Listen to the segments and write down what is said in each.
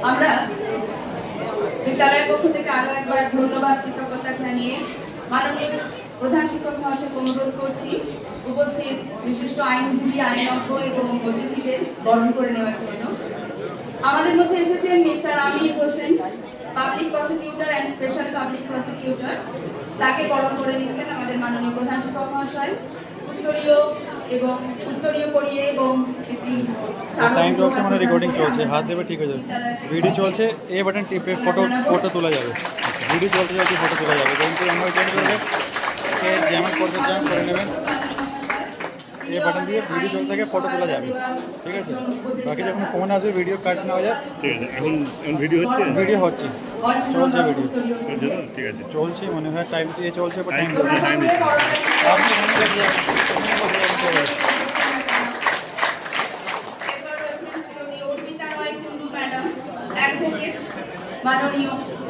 আমরা বিদ্যালয়ের পক্ষ থেকে আরো একবার ধন্যবাদ কৃতজ্ঞতা জানিয়ে মাননীয় প্রধান শিক্ষক মহাশয়কে অনুরোধ করছি উপস্থিত বিশিষ্ট আইনজীবী, আইনজ্ঞ এবং অতিথিদের বরণ করে নেওয়ার জন্য। আমাদের মধ্যে এসেছেন Mister Amir Hossain, public prosecutor and special public prosecutor. তাকে বরণ করে নিচ্ছেন আমাদের মাননীয় প্রধান শিক্ষক মহাশয়। উত্তরীয় পড়িয়ে এবং টাইম চলছে, মানে রেকর্ডিং চলছে, হাত দেবে ঠিক হয়ে যাবে। ভিডিও চলছে, এ বাটন টিপে ফটো তোলা যাবে। ভিডিও চলতে যাচ্ছে, ফটো তোলা যাবে। কিন্তু আমরা চেঞ্জ করবে যেমন করতে চান করে নেবেন। এই বাটন দিয়ে ভিডিও চলতে থাকে, ফটো তোলা যাবে, ঠিক আছে। বাকি যখন ফোন আসবে ভিডিও কাট নেওয়া যায়, ঠিক আছে। এখন ভিডিও হচ্ছে, চলছে ভিডিও ঠিক আছে, চলছে মনে হয় টাইম দিয়ে চলছে, টাইম দিচ্ছে। আপনি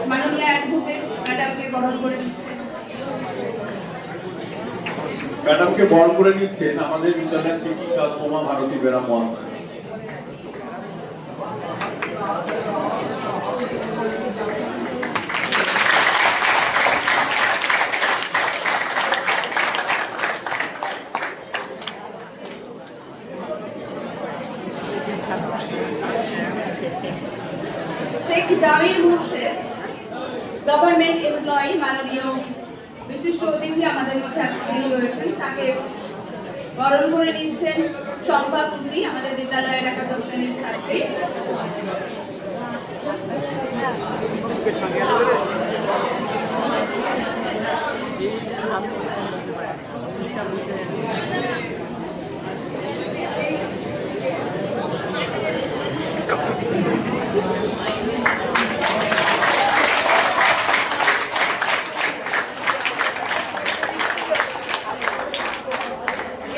মাননীয় অ্যাডভোকেট ম্যাডামকে বরণ করে নিচ্ছেন আমাদের ইন্টারনেট শিক্ষিকা সোমা ভারতী বেরা মহাশয়। শেখ জামির মুর্শেদ গভর্নমেন্ট এমপ্লয়ি মাননীয় বিশিষ্ট অতিথি আমাদের মধ্যে আজকে যিনি রয়েছেন, তাকে বরণ করে নিচ্ছেন শম্পা কুসি, আমাদের বিদ্যালয়ের একাদশ শ্রেণীর ছাত্রী।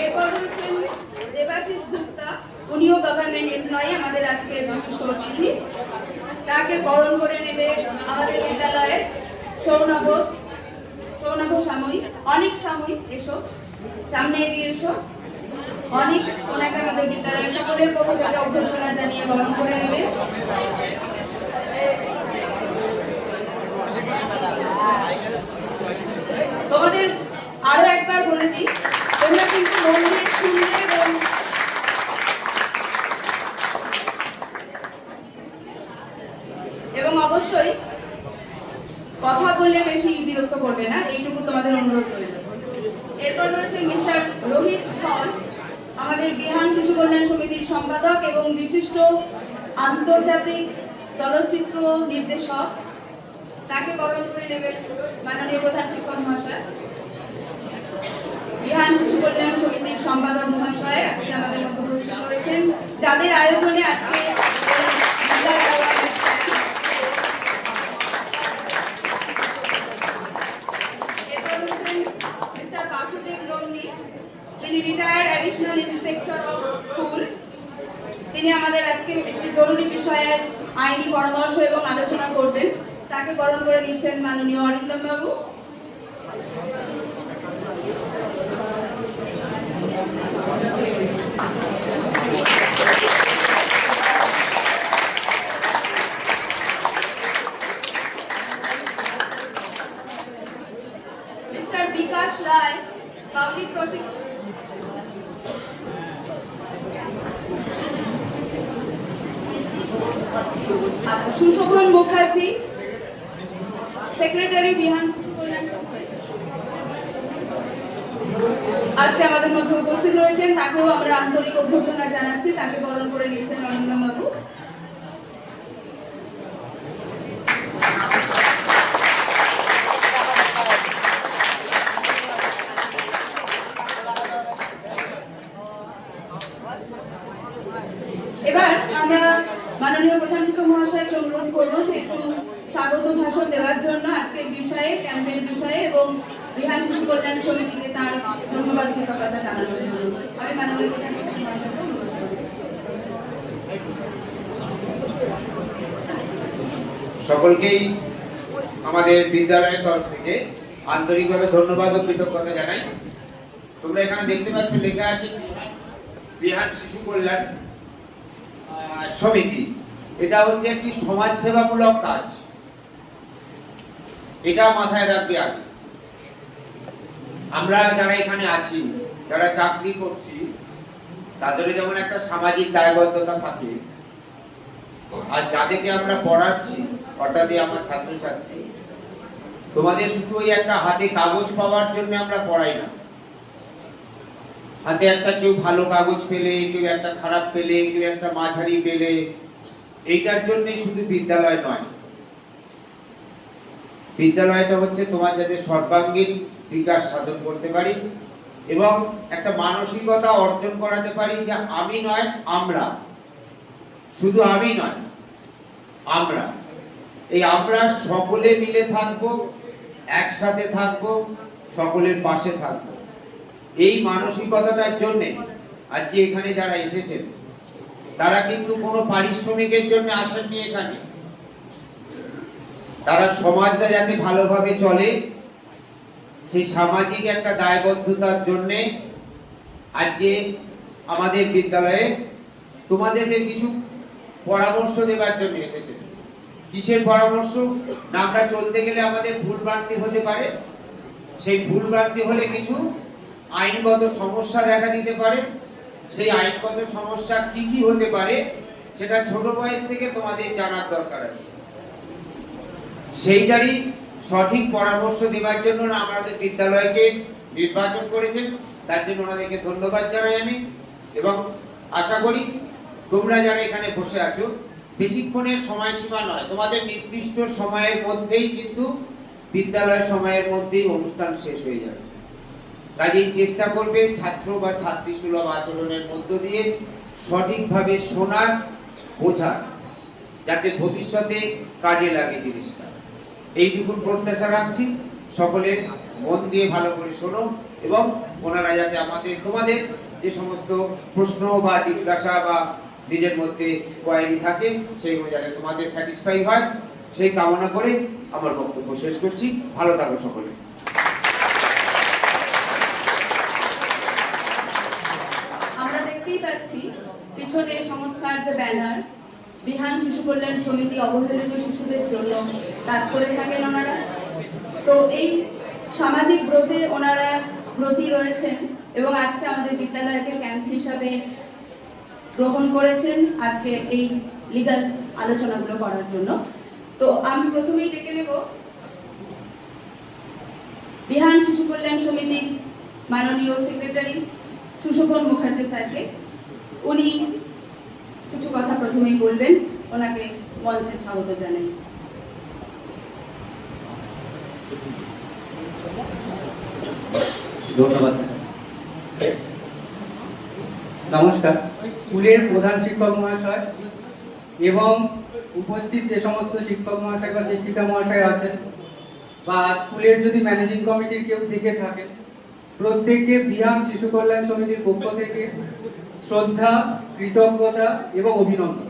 এরপর হচ্ছেন দেবাশিস গুপ্তা, উনিও গভর্নমেন্ট এমপ্লয়ি, আমাদের আজকে বিশিষ্ট অতিথি। তাকে বরণ করে নেবে আমাদের বিদ্যালয়ের সৌনভ সাময়িক, অনেক সাময়িক। এসো সামনে এগিয়ে এসো অনেক, ওনাকে আমাদের বিদ্যালয়ের সকলের পক্ষ থেকে অভ্যর্থনা জানিয়ে বরণ করে নেবে। তোমাদের আরো একবার বলে দিই, তোমরা কিন্তু মন দিয়ে শুনবে এবং অবশ্যই কথা বললে বেশি বিরক্ত করবে না, এইটুকু তোমাদের অনুরোধ করে দেবো। এরপর রয়েছে মিস্টার রোহিত হল, আমাদের বিহান শিশু কল্যাণ সমিতির সম্পাদক এবং বিশিষ্ট আন্তর্জাতিক চলচ্চিত্র নির্দেশক। তাকে বরণ করে নেবেন মাননীয় প্রধান শিক্ষক মহাশয়। বিহান শিশু কল্যাণ সমিতির সম্পাদক মহাশয় আজকে আমাদের মধ্যে উপস্থিত রয়েছেন, যাদের আয়োজনে আজকে তিনি retired additional inspector of schools. তিনি আমাদের আজকে একটি জরুরি বিষয়ে আইনি পরামর্শ এবং আলোচনা করবেন। তাকে বরণ করে নিচ্ছেন মাননীয় Arindam babu. Mister Bikash Roy, public prosecutor. Sushobhan Mukherjee, secretary বিহান শিশু কল্যাণ সমিতি, আজকে আমাদের মধ্যে উপস্থিত রয়েছেন। তাকেও আমরা আন্তরিক অভ্যর্থনা জানাচ্ছি। তাকে বরণ করে নিয়েছেন অরিন্দম বাবু। এবার আমরা মাননীয় প্রধান শিক্ষক মহাশয়কে অনুরোধ করবো যে একটু স্বাগত ভাষণ দেওয়ার জন্য আজকের বিষয়ে, ক্যাম্পের বিষয়ে, এবং বিহান শিশু কল্যাণ সমিতিকে তার ধন্যবাদ কৃতজ্ঞতা জানানোর জন্য আমি মাননীয় প্রধান শিক্ষক মহাশয়কে অনুরোধ করছি। সকলকেই আমাদের বিদ্যালয়ের তরফ থেকে আন্তরিকভাবে ধন্যবাদ ও কৃতজ্ঞতা জানাই। তোমরা এখানে দেখতে পাচ্ছ লেখা আছে বিহান শিশু কল্যাণ সমিতি। এটা হচ্ছে একটি সমাজ সেবামূলক কাজ, এটা মাথায় রাখবে। আগে আমরা যারা এখানে আছি, যারা চাকরি করছি, তাদের যেমন একটা সামাজিক দায়বদ্ধতা থাকে, আর যাদেরকে আমরা পড়াচ্ছি অর্থাৎ আমার ছাত্রছাত্রী, তোমাদের শুধু ওই একটা হাতে কাগজ পাওয়ার জন্য আমরা পড়াই না। হাতে একটা কেউ ভালো কাগজ পেলে, কেউ একটা খারাপ পেলে, কেউ একটা মাঝারি পেলে, এইটার জন্যই শুধু বিদ্যালয় নয়। বিদ্যালয়টা হচ্ছে তোমার যাতে সর্বাঙ্গীন বিকাশ সাধন করতে পারি এবং একটা মানসিকতা অর্জন করাতে পারি যে আমি নয় আমরা, শুধু আমি নয় আমরা, এই আমরা সকলে মিলে থাকবো, একসাথে থাকবো, সকলের পাশে থাকবো। এই মানসিকতাটার জন্য আজকে এখানে যারা এসেছেন তারা কিন্তু কোনো পারিশ্রমিকের জন্য আসেননি এখানে। তারা সমাজটা যাতে ভালোভাবে চলে সেই সামাজিক একটা দায়বদ্ধতার জন্য আজকে আমাদের বিদ্যালয়ে তোমাদেরকে কিছু পরামর্শ দেওয়ার জন্য এসেছেন। কিসের পরামর্শ? না, আমরা চলতে গেলে আমাদের ভুল ভ্রান্তি হতে পারে, সেই ভুল ভ্রান্তি হলে কিছু আইনগত সমস্যা দেখা দিতে পারে। সেই আইনগত সমস্যা কি কি হতে পারে সেটা ছোট বয়স থেকে তোমাদের জানার দরকার আছে। সেইটারই সঠিক পরামর্শ দেওয়ার জন্য আমাদের বিদ্যালয়কে নির্বাচন করেছেন। তার জন্য ওনাদেরকে ধন্যবাদ জানাই আমি, এবং আশা করি তোমরা যারা এখানে বসে আছো বেশিক্ষণের সময়সীমা নয়, তোমাদের নির্দিষ্ট সময়ের মধ্যেই কিন্তু বিদ্যালয় সময়ের মধ্যেই অনুষ্ঠান শেষ হয়ে যাবে। কাজেই চেষ্টা করবে ছাত্র বা ছাত্রী সুলভ আচরণের মধ্য দিয়ে সঠিকভাবে শোনার, বোঝার, যাতে ভবিষ্যতে কাজে লাগে জিনিসটা। এইটুকু প্রত্যাশা রাখছি। সকলের মন দিয়ে ভালো করে শোনো, এবং ওনারা যাতে তোমাদের যে সমস্ত প্রশ্ন বা জিজ্ঞাসা বা নিজের মধ্যে কোয়ারি থাকে সেইগুলো যাতে তোমাদের স্যাটিসফাই হয়, সেই কামনা করে আমার বক্তব্য শেষ করছি। ভালো থাকো সকলে। আমরা দেখতেই পাচ্ছি পিছনে সংস্থার যে ব্যানার, বিহান শিশু কল্যাণ সমিতি অবহেলিত শিশুদের জন্য কাজ করে থাকেন ওনারা। তো এই সামাজিক ব্রতে ওনারা ব্রতী রয়েছেন এবং আজকে আমাদের বিদ্যালয়কে ক্যাম্প হিসাবে গ্রহণ করেছেন আজকে এই লিগ্যাল আলোচনাগুলো করার জন্য। তো আমি প্রথমেই ডেকে নেব বিহান শিশু কল্যাণ সমিতির মাননীয় সেক্রেটারি সুশোভন মুখার্জি স্যারকে। উনি কিছু কথা প্রথমেই বলবেন, ওনাকে মঞ্চে স্বাগত জানাই। ধন্যবাদ। নমস্কার। স্কুলের প্রধান শিক্ষক মহাশয় এবং উপস্থিত যে সমস্ত শিক্ষক মহাশয় বা শিক্ষিকা মহাশয় আছেন, বা স্কুলের যদি ম্যানেজিং কমিটির কেউ থেকে থাকে, প্রত্যেককে বিহান শিশু কল্যাণ সমিতির পক্ষ থেকে শ্রদ্ধা, কৃতজ্ঞতা এবং অভিনন্দন।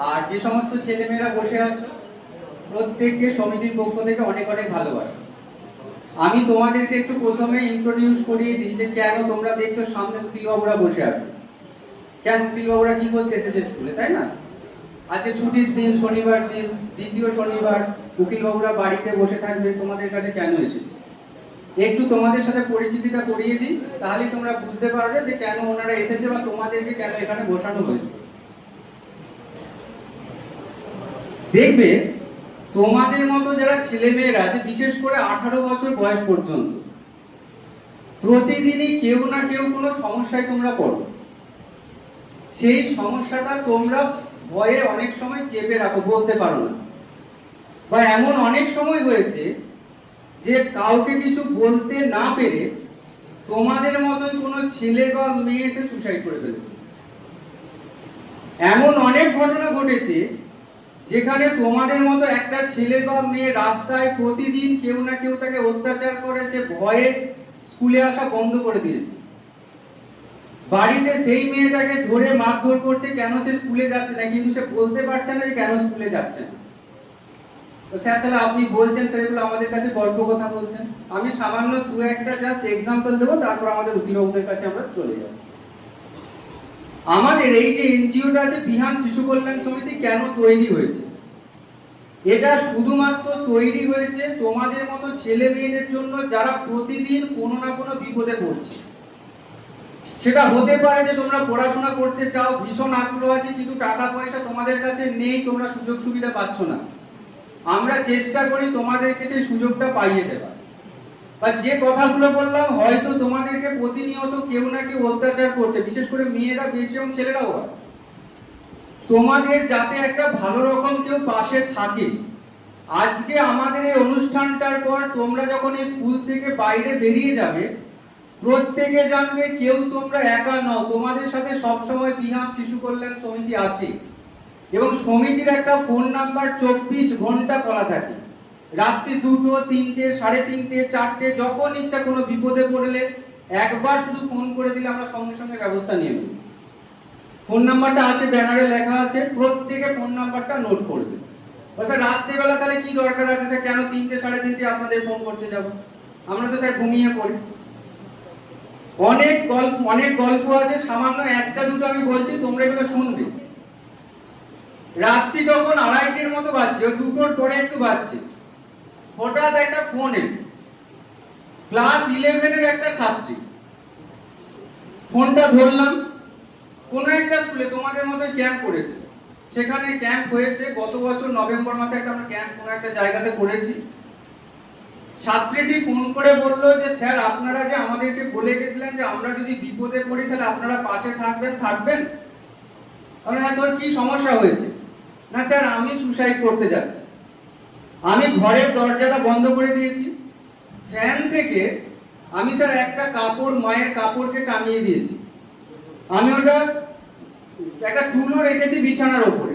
আর যে সমস্ত ছেলেমেয়েরা বসে আছে প্রত্যেককে সমিতির পক্ষ থেকে অনেক অনেক ভালোবাসা। আমি তোমাদেরকে একটু প্রথমে ইন্ট্রোডিউস করিয়ে দিই যে কেন তোমরা দেখছো সামনে উকিলবাবুরা বসে আছে। কেন উকিলবাবুরা কি করতে এসেছে স্কুলে, তাই না? আজকে ছুটির দিন, শনিবার দিন, দ্বিতীয় শনিবার, উকিলবাবুরা বাড়িতে বসে থাকবে, তোমাদের কাছে কেন এসেছে একটু তোমাদের সাথে পরিচিতিটা করিয়ে দিই, তাহলেই তোমরা বুঝতে পারবে যে কেন ওনারা এসেছে বা তোমাদেরকে কেন এখানে বসানো হয়েছে। দেখবে তোমাদের মতো যারা ছেলে মেয়েরা আছে, বিশেষ করে 18 বছর বয়স পর্যন্ত, প্রতিদিনই কেউ না কেউ কোনো সমস্যায় তোমরা পড়ো। সেই সমস্যাটা তোমরা ভয়ে অনেক সময় চেপে রাখো, বলতে পারো না, বা এমন অনেক সময় হয়েছে যে কাউকে কিছু বলতে না পেরে তোমাদের মতোই কোনো ছেলে বা মেয়ে এসে সুসাইড করে ফেলেছে। এমন অনেক ঘটনা ঘটেছে যেখানে তোমাদের মতো একটা ছেলে বা মেয়ে রাস্তায় প্রতিদিন কেউ না কেউ তাকে অত্যাচার করে, সে ভয়ে স্কুলে আসা বন্ধ করে দিয়েছে। বাড়িতে সেই মেয়েটাকে ধরে মারধর করছে কেন সে স্কুলে যাচ্ছে না, কিন্তু সে বলতে পারছে না যে কেন স্কুলে যাচ্ছে না। তো স্যার, তাহলে আপনি বলছেন স্যার এগুলো আমাদের কাছে গল্প কথা বলছেন। আমি সামান্য দু একটা জাস্ট এক্সাম্পল দেবো, তারপর আমাদের উকিলবাবুদের কাছে আমরা চলে যাব। আমাদের এই যে এনজিওটা আছে বিহান শিশু কল্যাণ সমিতি, কেন তৈরি হয়েছে? এটা শুধুমাত্র তৈরি হয়েছে তোমাদের মতো ছেলে মেয়েদের জন্য যারা প্রতিদিন কোনো না কোনো বিপদে পড়ছে। সেটা হতে পারে যে তোমরা পড়াশোনা করতে চাও, ভীষণ আগ্রহ আছে, কিন্তু টাকা পয়সা তোমাদের কাছে নেই, তোমরা সুযোগ সুবিধা পাচ্ছ না। আমরা চেষ্টা করি তোমাদেরকে সেই সুযোগটা পাইয়ে দেওয়ার। বা যে কথাগুলো বললাম, হয়তো তোমাদেরকে প্রতিনিয়ত কেউ না কেউ অত্যাচার করছে, বিশেষ করে মেয়েরা বেশি এবং ছেলেরাও হয়। তোমাদের যাতে একটা ভালো রকম কেউ পাশে থাকে। আজকে আমাদের এই অনুষ্ঠানটার পর তোমরা যখন এই স্কুল থেকে বাইরে বেরিয়ে যাবে, প্রত্যেকে জানবে কেউ তোমরা একা নও, তোমাদের সাথে সবসময় বিহান শিশু কল্যাণ সমিতি আছে। এবং সমিতির একটা ফোন নাম্বার 24 ঘন্টা খোলা থাকে। রাত্রি 2টো, 3টে, 3:30, 4টে, যখন ইচ্ছা কোনো বিপদে পড়লে একবার শুধু ফোন করে দিলে আমরা সঙ্গে সঙ্গে ব্যবস্থা নিয়ে নেব। ফোন নাম্বারটা আছে, ব্যানারে লেখা আছে, প্রত্যেকে ফোন নাম্বারটা নোট করবে। স্যার রাত্রিবেলা তাহলে কি দরকার আছে স্যার, কেন 3টে, 3:30 আপনাদের ফোন করতে যাব? আমরা তো স্যার ঘুমিয়ে পড়ি। অনেক গল্প আছে, সামান্য একটা দুটো আমি বলছি, তোমরা এগুলো শুনবে। রাত্রি তখন 2:30-এর মতো বাজছে, 2টোর পরে একটু বাজছে, হঠাৎ একটা ফোন এলো, ক্লাস 11-এর একটা ছাত্রী। ফোনটা ধরলাম, কোন একটা স্কুলে তোমাদের মতো ক্যাম্প করেছে, সেখানে ক্যাম্প হয়েছে। গত বছর নভেম্বর মাসে একটা আমরা ক্যাম্প কোনো একটা জায়গাতে করেছি। ছাত্রীটি ফোন করে বললো যে স্যার আপনারা যে আমাদেরকে বলে গেছিলেন যে আমরা যদি বিপদে পড়ি তাহলে আপনারা পাশে থাকবেন। আমরা তোর কি সমস্যা হয়েছে? না স্যার আমি সুসাইড করতে যাচ্ছি। আমি ঘরের দরজাটা বন্ধ করে দিয়েছি, ফ্যান থেকে আমি স্যার একটা কাপড়, মায়ের কাপড়কে টাঙিয়ে দিয়েছি, আমি ওটা একটা টুলও রেখেছি বিছানার ওপরে,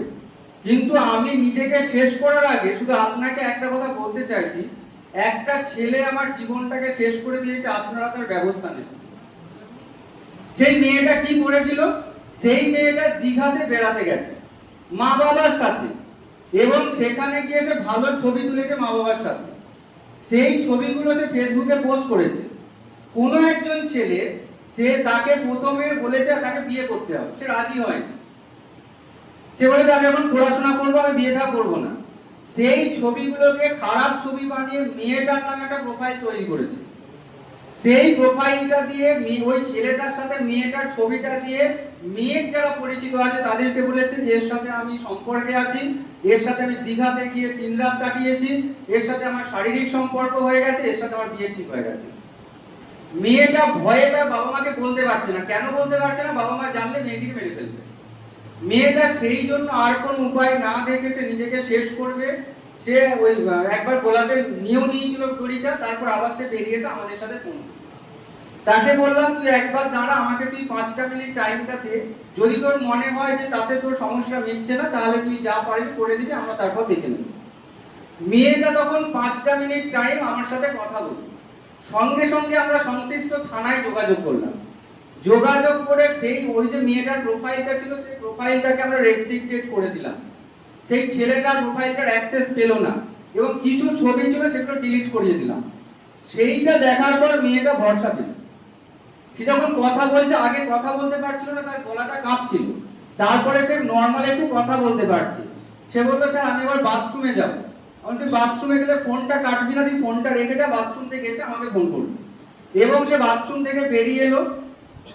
কিন্তু আমি নিজেকে শেষ করার আগে শুধু আপনাকে একটা কথা বলতে চাইছি, একটা ছেলে আমার জীবনটাকে শেষ করে দিয়েছে, আপনারা তার ব্যবস্থা নেন। সেই মেয়েটা কি করেছিল? সেই মেয়েটা দীঘাতে বেড়াতে গেছে মা বাবার সাথে, এবং সেখানে গিয়ে সে ভালো ছবি তুলেছে মা বাবার সাথে। সেই ছবিগুলো সে ফেসবুকে পোস্ট করেছে। কোনো একজন ছেলে সে তাকে প্রথমে বলেছে তাকে বিয়ে করতে হবে, সে রাজি হয়নি। সে বলেছে আমি এখন পড়াশোনা করবো, আমি বিয়েটা করবো না। সেই ছবিগুলোকে খারাপ ছবি বানিয়ে মেয়েটার নামে একটা প্রোফাইল তৈরি করেছে। সেই প্রোফাইলটা দিয়ে ওই ছেলেটার সাথে মেয়েটার ছবিটা দিয়ে মেয়ের যারা পরিচিত আছে তাদেরকে বলেছে এর সাথে আমি সম্পর্কে আছি, এর সাথে আমি দীঘাতে গিয়ে 3 রাত কাটিয়েছি, এর সাথে আমার শারীরিক সম্পর্ক হয়ে গেছে, এর সাথে আমার বিয়ে ঠিক হয়ে গেছে। মেয়েটা ভয়ে তার বাবা মাকে বলতে পারছে না। কেন বলতে পারছে না? বাবা মা জানলে মেয়েটিকে মেরে ফেলবে। মেয়েটা সেই জন্য আর কোনো উপায় না দেখে সে নিজেকে শেষ করবে। সে ওই একবার গোলাতে নিয়েও নিয়েছিল দড়িটা, তারপর আবার সে বেরিয়েছে আমাদের সাথে ফোন। তাকে বললাম তুই একবার দাঁড়া, আমাকে তুই 5টা মিনিট টাইমটা দে, যদি তোর মনে হয় যে তাতে তোর সমস্যা মিটছে না তাহলে তুই যা পারবি করে দিবি, আমরা তারপর দেখে নেব। মেয়েটা তখন 5টা মিনিট টাইম আমার সাথে কথা বলল। সঙ্গে সঙ্গে আমরা সংশ্লিষ্ট থানায় যোগাযোগ করলাম। যোগাযোগ করে সেই ওই যে মেয়েটার প্রোফাইলটা ছিল সেই প্রোফাইলটাকে আমরা রেস্ট্রিক্টেড করে দিলাম। সেই ছেলেটার প্রোফাইলটার অ্যাক্সেস পেল না, এবং কিছু ছবি ছিল সেগুলো ডিলিট করিয়ে দিলাম। সেইটা দেখার পর মেয়েটা ভরসা পেল। সে যখন কথা বলছে, আগে কথা বলতে পারছিল না, তার গলাটা কাঁপছিল, তারপরে সে নর্মাল একটু কথা বলতে পারছে। সে বললো স্যার আমি এবার বাথরুমে যাবো। আমি তুই বাথরুমে গেলে ফোনটা কাটবি না, তুই ফোনটা রেখে যা, বাথরুম থেকে এসে আমাকে ফোন করবি। এবং সে বাথরুম থেকে বেরিয়ে এলো।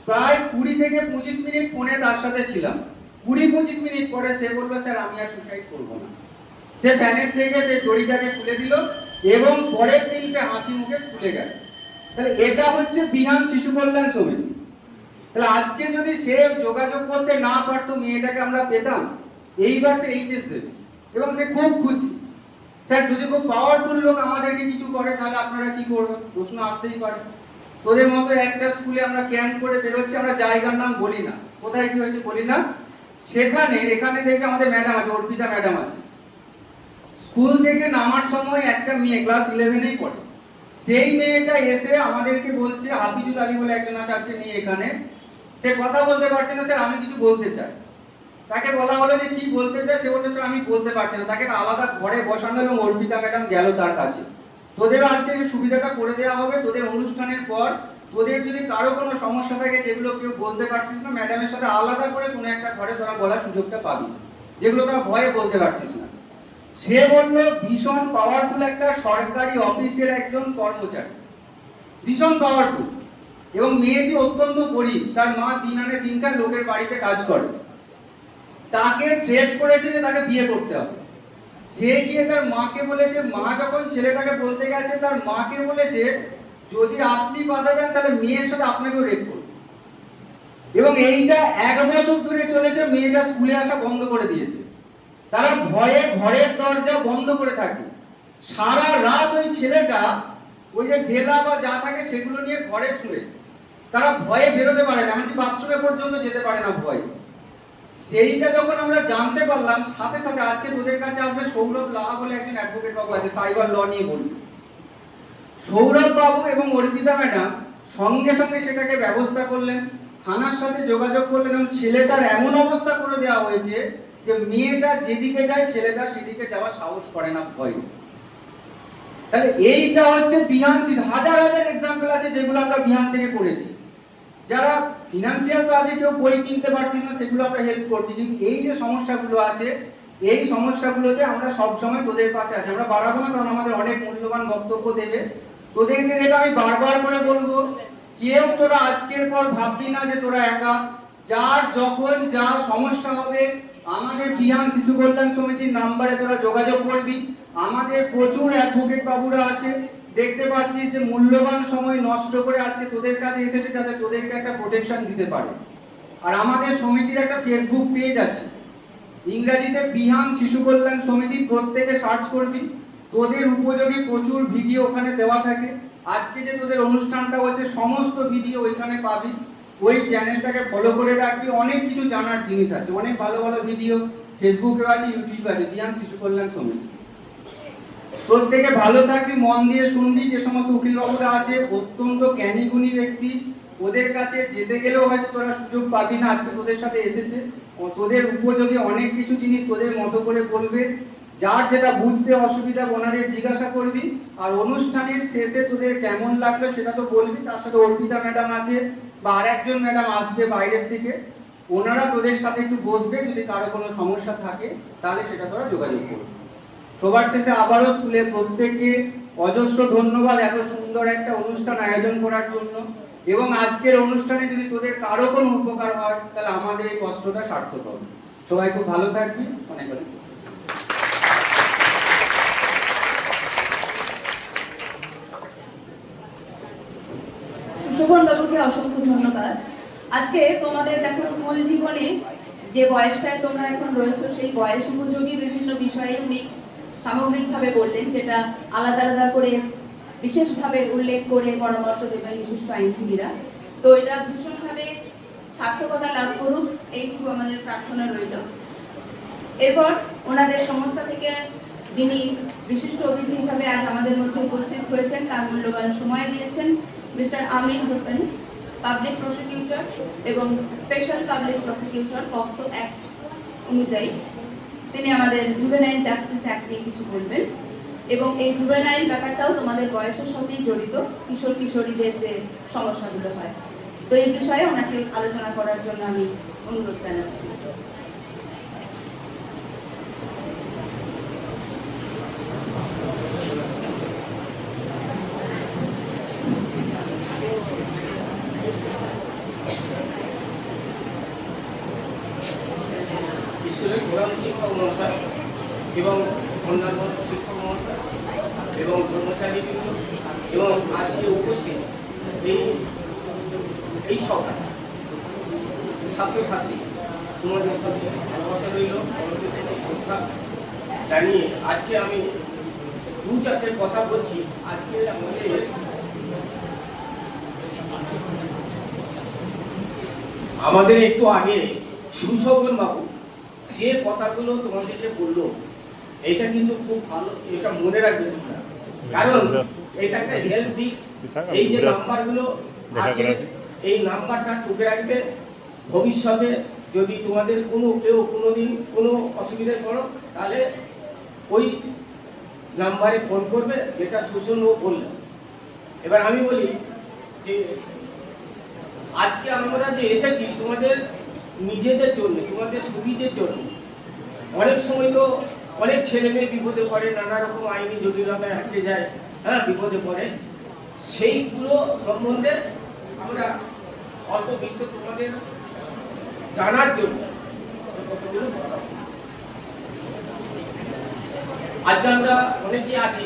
প্রায় 20 থেকে 25 মিনিট ফোনে তার সাথে ছিলাম। 20-25 মিনিট পরে সে বললো স্যার আমি আর সুসাইড করবো না। সে ফ্যানের থেকে সে দড়িটাকে খুলে দিল এবং পরের দিন সে হাসি মুখে স্কুলে গেল। তাহলে এটা হচ্ছে বিহান শিশু কল্যাণ সমিতি। তাহলে আজকে যদি সে যোগাযোগ করতে না পারতো, মেয়েটাকে আমরা পেতাম, এইবার সে এইচএস দেবে এবং সে খুব খুশি। স্যার যদি খুব পাওয়ারফুল লোক আমাদেরকে কিছু করে তাহলে আপনারা কি করবেন? প্রশ্ন আসতেই পারে। তোদের মতো একটা স্কুলে আমরা ক্যাম্প করে বেরোচ্ছি, আমরা জায়গার নাম বলি না, কোথায় কি হয়েছে বলি না, সেখানে এখানে থেকে আমাদের ম্যাডাম আছে, অর্পিতা ম্যাডাম আছে। স্কুল থেকে নামার সময় একটা মেয়ে ক্লাস 11-এই পড়ে, সেই মেয়েটা এসে আমাদেরকে বলছে, হাফিজুল আলী বলে একজন আছে আজকে নিয়ে এখানে, সে কথা বলতে পারছে না, স্যার আমি কিছু বলতে চাই। তাকে বলা হলো যে কি বলতে চাই, সে বলছে স্যার আমি বলতে পারছি না। তাকে আলাদা ঘরে বসানো এবং অর্পিতা ম্যাডাম গেল তার কাছে। তোদেরও আজকে এই সুবিধাটা করে দেওয়া হবে, তোদের অনুষ্ঠানের পর তোদের যদি কারো কোনো সমস্যা থাকে যেগুলো কেউ বলতে পারছিস না, ম্যাডামের সাথে আলাদা করে কোনো একটা ঘরে তোরা বলার সুযোগটা পাবি, যেগুলো তোরা ভয়ে বলতে পারছিস না। সে বললো ভীষণ পাওয়ারফুল একটা সরকারি অফিসের একজন কর্মচারী, ভীষণ পাওয়ারফুল, এবং মেয়েটি অত্যন্ত গরিব, তার মা দিন আনে দিনকার লোকের বাড়িতে কাজ করে। তাকে থ্রেট করেছে যে তাকে বিয়ে করতে হবে। সে গিয়ে তার মাকে বলেছে, মা যখন ছেলেটাকে বলতে গেছে তার মাকে বলেছে যদি আপনি বাধা দেন তাহলে মেয়ের সাথে আপনাকেও রেপ করবে। এবং এইটা 1 বছর ধরে চলেছে। মেয়েটা স্কুলে আসা বন্ধ করে দিয়েছে। তারা ভয়ে ঘরের দরজা বন্ধ করে থাকে। সারা রাত ওই ছেলেটা ওই যে ঢেলা বা যা থাকে সেগুলো নিয়ে ঘরে ছুঁড়ে, তারা ভয়ে বেরোতে পারে না, এমনকি বাথরুমে পর্যন্ত যেতে পারে না ভয়ে। সেইটা যখন আমরা জানতে পারলাম, সাথে সাথে আজকে তোদের কাছে আসবে সৌরভ লাহা বলে একজন অ্যাডভোকেট বাবু আছে, সাইবার ল নিয়ে বলবে। সৌরভ বাবু এবং অর্পিতা ম্যাডাম সঙ্গে সঙ্গে সেটাকে ব্যবস্থা করলেন, থানার সাথে যোগাযোগ করলেন, এবং ছেলেটার এমন অবস্থা করে দেওয়া হয়েছে যে মেয়েটা যেদিকে যায় ছেলেটা সেদিকে যাওয়ার সাহস করে না, ভয়। তাহলে এইটা হচ্ছে বিহান। হাজার হাজার এক্সাম্পল আছে যেগুলো আমরা বিহান থেকে করেছি। যারা ফিনান্সিয়াল তো আছে, কেউ বই কিনতে পারছিস না, সেগুলো আমরা হেল্প করছি। কিন্তু এই যে সমস্যাগুলো আছে, এই সমস্যাগুলোতে আমরা সব সময় তোদের পাশে আছি। আমরা বাড়াবো না, কারণ আমাদের অনেক মূল্যবান বক্তব্য দেবে। তোদেরকে যেটা আমি বারবার করে বলবো, কেউ তোরা আজকের পর ভাববি না যে তোরা একা। যার যখন যা সমস্যা হবে আমাদের বিহান শিশু কল্যাণ সমিতির নাম্বারে তোরা যোগাযোগ করবি। আমাদের প্রচুর অ্যাডভোকেট বাবুরা আছে, দেখতে পাচ্ছিস যে মূল্যবান সময় নষ্ট করে আজকে তোদের কাছে এসেছে যাতে তোদেরকে একটা প্রোটেকশন দিতে পারে। আর আমাদের সমিতির একটা ফেসবুক পেজ আছে, ইংরেজিতে বিহান শিশু কল্যাণ সমিতি, প্রত্যেকে সার্চ করবি, তোদের উপযোগী প্রচুর ভিডিও ওখানে দেওয়া থাকে। আজকে যে তোদের অনুষ্ঠানটা হচ্ছে সমস্ত ভিডিও ওইখানে পাবি। ওই চ্যানেলটাকে ফলো করে রাখবি, অনেক কিছু জানার জিনিস আছে, অনেক ভালো ভালো ভিডিও ফেসবুকে আছে, ইউটিউবে আছে, বিহান শিশু কল্যাণ সমিতি। প্রত্যেকে ভালো থাকবি, মন দিয়ে শুনবি। যে সমস্ত উকিল বাবুরা আছে অত্যন্ত জ্ঞানীগুণী ব্যক্তি, ওদের কাছে যেতে গেলেও হয়তো তোরা সুযোগ পাবি না, আজকে তোদের সাথে এসেছে, তোদের উপযোগী অনেক কিছু জিনিস তোদের মতো করে বলবে। যার যেটা বুঝতে অসুবিধা ওনাদের জিজ্ঞাসা করবি। আর অনুষ্ঠানের শেষে তোদের কেমন লাগলো সেটা তো বলবি। তার সাথে অর্পিতা ম্যাডাম আছে বা আরেকজন ম্যাডাম আসবে বাইরের থেকে, ওনারা তোদের সাথে একটু বসবে। যদি কারো কোনো সমস্যা থাকে তাহলে সেটা তোরা যোগাযোগ করবি। সবার শেষে আবারও স্কুলে প্রত্যেককে অজস্র ধন্যবাদ এত সুন্দর একটা অনুষ্ঠান আয়োজন করার জন্য। এবং আজকের অনুষ্ঠানে যদি তোদের কারো কোনো উপকার হয় তাহলে আমাদের এই কষ্টটা সার্থক হবে। সবাই খুব ভালো থাকবি, অনেক অনেক সুশোভন বাবুকে অসংখ্য ধন্যবাদ। আজকে তোমাদের দেখো স্কুল জীবনে যে বয়সটায় তোমরা এখন রয়েছো সেই বয়স উপযোগী বিভিন্ন বিষয়ে উনি সামগ্রিকভাবে বললেন, যেটা আলাদা আলাদা করে বিশেষভাবে উল্লেখ করে পরামর্শ দেবেন বিশিষ্ট আইনজীবীরা। তো এটা ভীষণভাবে সার্থকতা লাভ করুক এইটুকু আমাদের প্রার্থনা রইল। এরপর ওনাদের সংস্থা থেকে যিনি বিশিষ্ট অতিথি হিসাবে আজ আমাদের মধ্যে উপস্থিত হয়েছেন, তার মূল্যবান সময় দিয়েছেন mister Amir Hossain, public prosecutor এবং special public prosecutor POCSO act অনুযায়ী। তিনি আমাদের জুভেনাইল জাস্টিস অ্যাক্ট নিয়ে কিছু বলবেন এবং এই জুভেনাইল ব্যাপারটাও তোমাদের বয়সের সাথেই জড়িত, কিশোর কিশোরীদের যে সমস্যাগুলো হয়। তো এই বিষয়ে ওনাকে আলোচনা করার জন্য আমি অনুরোধ জানাচ্ছি। স্কুলের প্রধান শিক্ষক মহাশয় এবং অন্যান্য শিক্ষক মহাশয় এবং কর্মচারীবৃন্দ এবং আজকে উপস্থিত এই সভা ছাত্রছাত্রী, তোমাদের প্রতি ভালোবাসা রইল, তোমাদের প্রতি শ্রদ্ধা জানিয়ে আজকে আমি দু চারটে কথা বলছি। আজকে আমাদের একটু আগে সুশোভন বাবু যে কথাগুলো তোমাদেরকে বললো, এটা কিন্তু খুব ভালো, এটা মনে রাখবে। কারণ এটা একটা হেল্প ডিস্ক, এই যে নাম্বারগুলো আছে এই নাম্বারটা টুকে রাখবে। ভবিষ্যতে যদি তোমাদের কেউ কোনোদিন কোনো অসুবিধায় পড়ো তাহলে ওই নাম্বারে ফোন করবে, যেটা সুশোভন বলল। এবার আমি বলি যে আজকে আমরা যে এসেছি তোমাদের নিজেদের জন্য, তোমাদের সুবিধের জন্য। অনেক সময় তো অনেক ছেলে মেয়ে বিপদে পড়ে, নানা রকম আইনি জটিলতায় আটকে যায়, বিপদে পড়ে। সেইগুলো সম্বন্ধে আমরা অল্প বিস্তর তোমাদের জানার জন্য আজকে আমরা অনেকেই আছি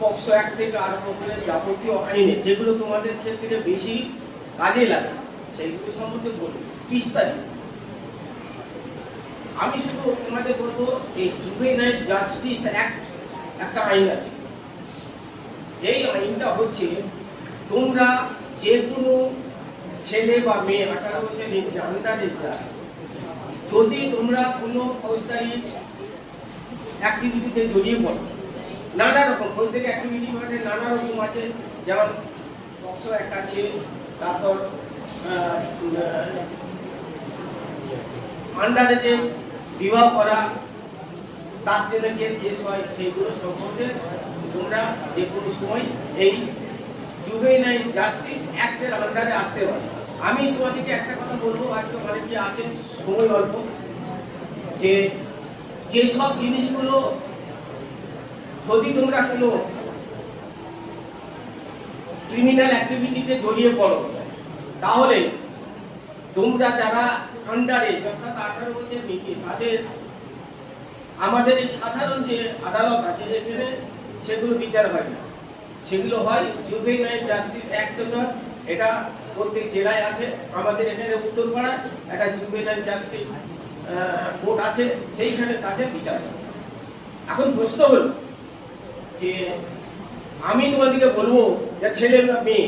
পক্সো অ্যাক্ট থেকে আরম্ভ করে যাবতীয় আইনে যেগুলো তোমাদের ক্ষেত্রে বেশি কাজে লাগে সেইগুলো সম্বন্ধে বলবো বিস্তারিত। আমি শুধু তোমাদের বলবো এই জুভেনাইল জাস্টিস অ্যাক্ট একটা আইন আছে। এই আইনটা হচ্ছে তোমরা যে কোনো ছেলে বা মেয়ে 18 বছরের আন্ডারের যায়, যদি তোমরা কোনো ফৌজদারি অ্যাক্টিভিটিতে জড়িয়ে পড়ো, নানা রকম ফৌজদারি অ্যাক্টিভিটি মানে নানা রকম আছে, যেমন পক্সো অ্যাক্ট আছে, তারপর আন্ডারে যে বিবাহ করা তার জন্য যে কেস হয় সেইগুলো সম্বন্ধে তোমরা যে কোনো সময় এই জুভেনাইল জাস্টিস অ্যাক্টের আন্ডারে আসতে পারো। আমি তোমাদেরকে একটা কথা বলবো, আজকে অনেকে আছেন সময় অল্প, যে যেসব জিনিসগুলো যদি তোমরা কোনো ক্রিমিনাল অ্যাক্টিভিটিতে জড়িয়ে পড়ো, তাহলে তোমরা যারা আন্ডারে অর্থাৎ 18 বছরের নিচে তাদের আমাদের এই সাধারণ যে আদালত আছে এখানে সেগুলো বিচার হয় না, সেগুলো হয় জুভেনাইল জাস্টিস অ্যাক্ট। এটা প্রত্যেক জেলায় আছে, আমাদের এখানে উত্তরপাড়ায় একটা জুভেনাইল জাস্টিস কোর্ট আছে, সেইখানে তাদের বিচার হয়। এখন প্রশ্ন হলো যে আমি তোমাদেরকে বলবো যে ছেলে বা মেয়ে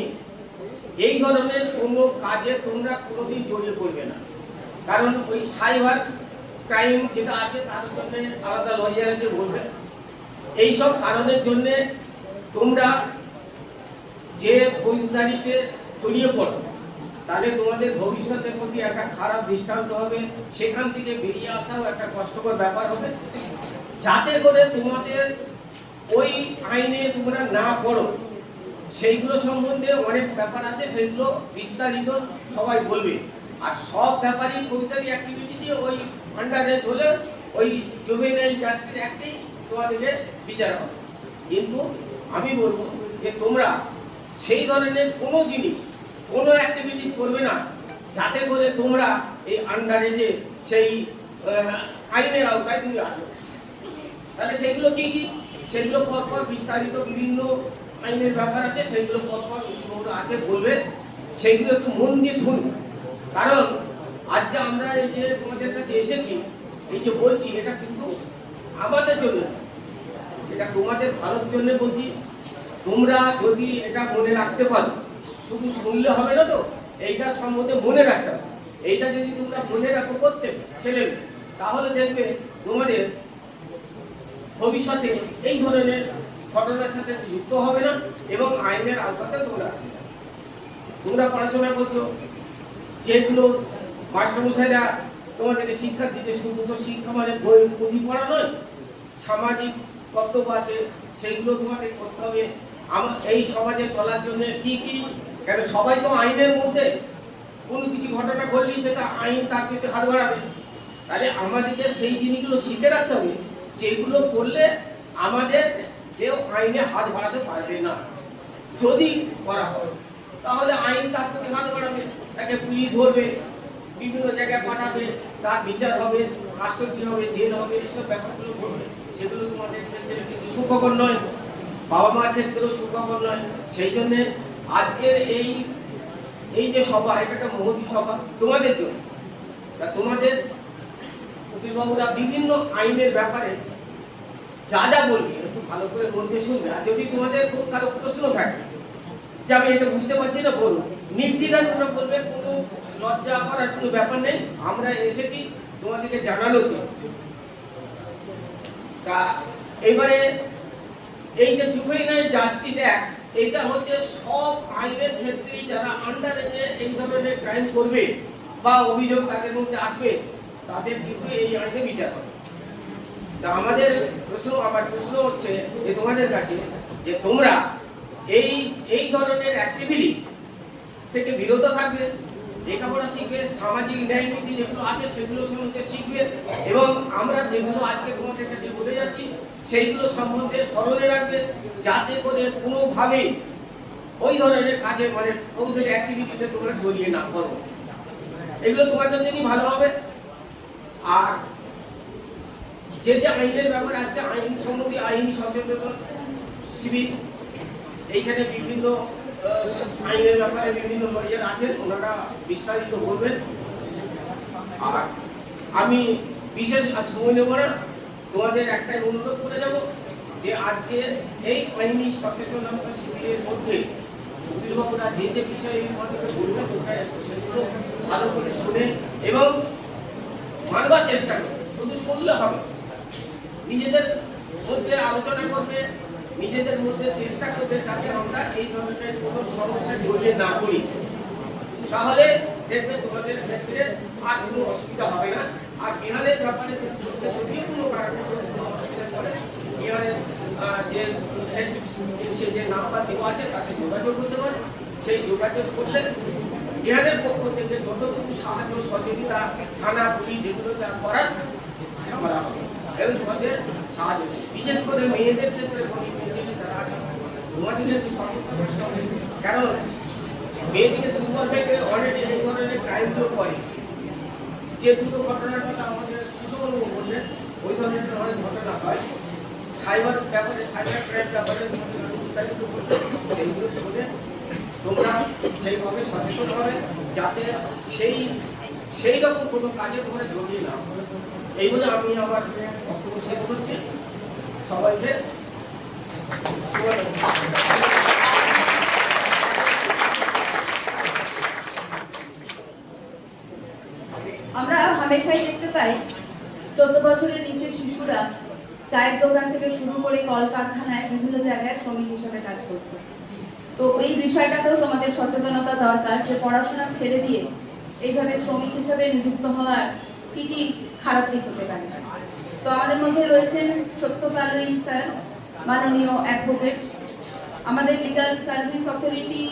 এই ধরনের কোনো কাজে তোমরা কোনোদিন জড়িয়ে পড়বে না, কারণ ওই সাইবার ক্রাইম যেটা আছে তার জন্য আলাদা লয়ার আছে বলবে। এইসব কারণের জন্য তোমরা যে ফৌজদারিতে জড়িয়ে পড়ো তাহলে তোমাদের ভবিষ্যতের প্রতি একটা খারাপ দৃষ্টান্ত হবে, সেখান থেকে বেরিয়ে আসাও একটা কষ্টকর ব্যাপার হবে। যাতে করে তোমাদের ওই আইনে তোমরা না পড়ো, সেইগুলো সম্বন্ধে অনেক ব্যাপার আছে, সেইগুলো বিস্তারিত সবাই বলবে। আর সব ব্যাপারই ফৌজদারি অ্যাক্টিভিটি দিয়ে ওই আন্ডারে হলে ওই জুভেনাইল জাস্টিস অ্যাক্টেই তোমাদের বিচার হবে। কিন্তু আমি বলবো যে তোমরা সেই ধরনের কোনো জিনিস কোনো অ্যাক্টিভিটিস করবে না যাতে করে তোমরা এই আন্ডারে যে সেই আইনের আওতায় তুমি আসো। তাহলে সেগুলো কি কি, সেগুলো পরপর বিস্তারিত বিভিন্ন আইনের ব্যাপার আছে, সেগুলো পরপর আছে বলবে, সেগুলো একটু মন দিয়ে শুনবে। কারণ আজকে আমরা এই যে তোমাদের কাছে এসেছি, এই যে বলছি, এটা কিন্তু আমাদের জন্য, এটা তোমাদের ভালোর জন্য বলছি। তোমরা যদি এটা মনে রাখতে পারো, শুধু শুনলে হবে না তো, এইটা সম্বন্ধে মনে রাখতে হবে। এইটা যদি তোমরা মনে রাখো করতে ছেলে, তাহলে দেখবে তোমাদের ভবিষ্যতে এই ধরনের ঘটনার সাথে যুক্ত হবে না এবং আইনের আওতাতে তোমরা আসবে। তোমরা পড়াশোনা করছো, যেগুলো মাস্টারমশাইরা তোমাদেরকে শিক্ষা দিতে, শুধু তো শিক্ষা মানে বই পুঁথি পড়া নয়, সামাজিক কর্তব্য আছে, সেইগুলো তোমাদের করতে হবে। এই সমাজে চলার জন্য কি কি, কেন সবাই তো আইনের মধ্যে, কোনো কিছু ঘটনা ঘটলেই সেটা আইন তার কিন্তু হাত বাড়াবে। তাহলে আমাদেরকে সেই জিনিসগুলো শিখে রাখতে হবে, যেগুলো করলে আমাদের কেউ আইনে হাত বাড়াতে পারবে না। যদি করা হয় তাহলে আইন তার প্রতি হাত বাড়াবে, তাকে পুলিশ ধরবে, বিভিন্ন জায়গায় পাঠাবে, তার বিচার হবে, রাষ্ট্রপতি হবে, জেল হবে, এইসব ব্যাপারগুলো ঘটবে। সেগুলো তোমাদের ক্ষেত্রে কিন্তু সুখকর নয়, বাবা মার ক্ষেত্রেও সুখকর নয়। সেই জন্য আজকের এই যে সভা, এটা একটা মহতী সভা তোমাদের জন্য। তা তোমাদের উকিলবাবুরা বিভিন্ন আইনের ব্যাপারে যা যা বলবে একটু ভালো করে মন দিয়ে শুনবে। আর যদি তোমাদের খুব কারো প্রশ্ন থাকে যে আমি এটা বুঝতে পারছি না, বলুন, নির্দ্বিধায় তোমরা বলবে, কোনো লজ্জা করার কোনো ব্যাপার নেই। আমরা এসেছি তোমাদেরকে জানানোর জন্য। তা এবারে এই যে জুভেনাইল জাস্টিস অ্যাক্ট, এটা হচ্ছে সব আইনের ক্ষেত্রেই যারা আন্ডারে যে এই ধরনের ক্রাইম করবে বা অভিযোগ তাদের মধ্যে আসবে, তাদের কিন্তু এই আইনে বিচার হবে। তা আমার প্রশ্ন হচ্ছে যে তোমাদের কাছে, যে তোমরা এই ধরনের অ্যাক্টিভিটি থেকে বিরত থাকবে, লেখাপড়া শিখবে, সামাজিক ন্যায় নীতি যেগুলো আছে সেগুলো সম্বন্ধে শিখবে, এবং আমরা যেগুলো আজকে তোমাদের কাছে বলে যাচ্ছি সেইগুলো সম্বন্ধে স্মরণে রাখবে, যাতে করে কোনোভাবেই ওই ধরনের কাজে মানে ফৌজদারি অ্যাক্টিভিটিতে তোমরা জড়িয়ে না পড়ো। এগুলো তোমার জন্যই ভালো হবে। আর যে যে আইনের ব্যাপারে আজকে আইন সম্বন্ধে আইনি সচেতনতা শিবির, এইখানে বিভিন্ন আইনের ব্যাপারে বিভিন্ন লয়ার আছেন, ওনারা বিস্তারিত বলবেন। আর আমি বিশেষ সময় নেব না, তোমাদের একটাই অনুরোধ করে যাব যে আজকে এই আইনি সচেতনতা শিবিরের মধ্যে উকিলবাবুরা যে যে বিষয়ে বলবেন সেগুলো ভালো করে শুনে এবং মানবার চেষ্টা করবে। শুধু শুনলে হবে, নিজেদের মধ্যে আলোচনা করবে, নিজেদের মধ্যে চেষ্টা করবে যাতে আমরা এই ধরনের কোনো সমস্যায় জড়িয়ে না পড়ি। তাহলে দেখবে তোমাদের ক্ষেত্রে আর কোনো অসুবিধা হবে না। আর বিহারের ব্যাপারে যদি কোনো কারণে অসুবিধা পড়ে, বিহারের যে নাম্বার দেওয়া আছে তাতে যোগাযোগ করতে পারে। সেই যোগাযোগ করলে বিহারের পক্ষ থেকে যতটুকু সাহায্য সহযোগিতা, থানা পুলিশ যেগুলো যা করার করা হবে এবং তোমাদের সাহায্য, বিশেষ করে মেয়েদের ক্ষেত্রে তোমাদের একটু সতর্ক করতে হবে। কারণ মেয়েদিকে দুর্বল থেকে অলরেডি এই ধরনের ক্রাইমগুলো করে, যে দুটো ঘটনাটা আমাদের সুষম বললেন, ওই ধরনের অনেক ঘটনা হয়। সাইবার ব্যাপারে, সাইবার ক্রাইম ব্যাপারে বিস্তারিত বললেন, সেইগুলো শুনে তোমরা সেইভাবে সচেতন হবে যাতে সেই রকম কোনো কাজে তোমরা জড়িয়ে না হয়। এই বলে আমি আমার বক্তব্য শেষ করছি। সবাইকে আমরা হামেশাই দেখতে পাই 14 বছরের নিচে শিশুরা চায়ের দোকান থেকে শুরু করে কলকারখানায় বিভিন্ন জায়গায় শ্রমিক হিসেবে কাজ করছে। তো এই বিষয়টাতেও তোমাদের সচেতনতা দরকার যে পড়াশোনা ছেড়ে দিয়ে এইভাবে শ্রমিক হিসেবে নিযুক্ত হওয়ার কি কি খারাপ দিক হতে পারে। তো আমাদের মধ্যে রয়েছেন সত্যপালই স্যার, মাননীয় অ্যাডভোকেট, আমাদের লিগ্যাল সার্ভিস অথরিটি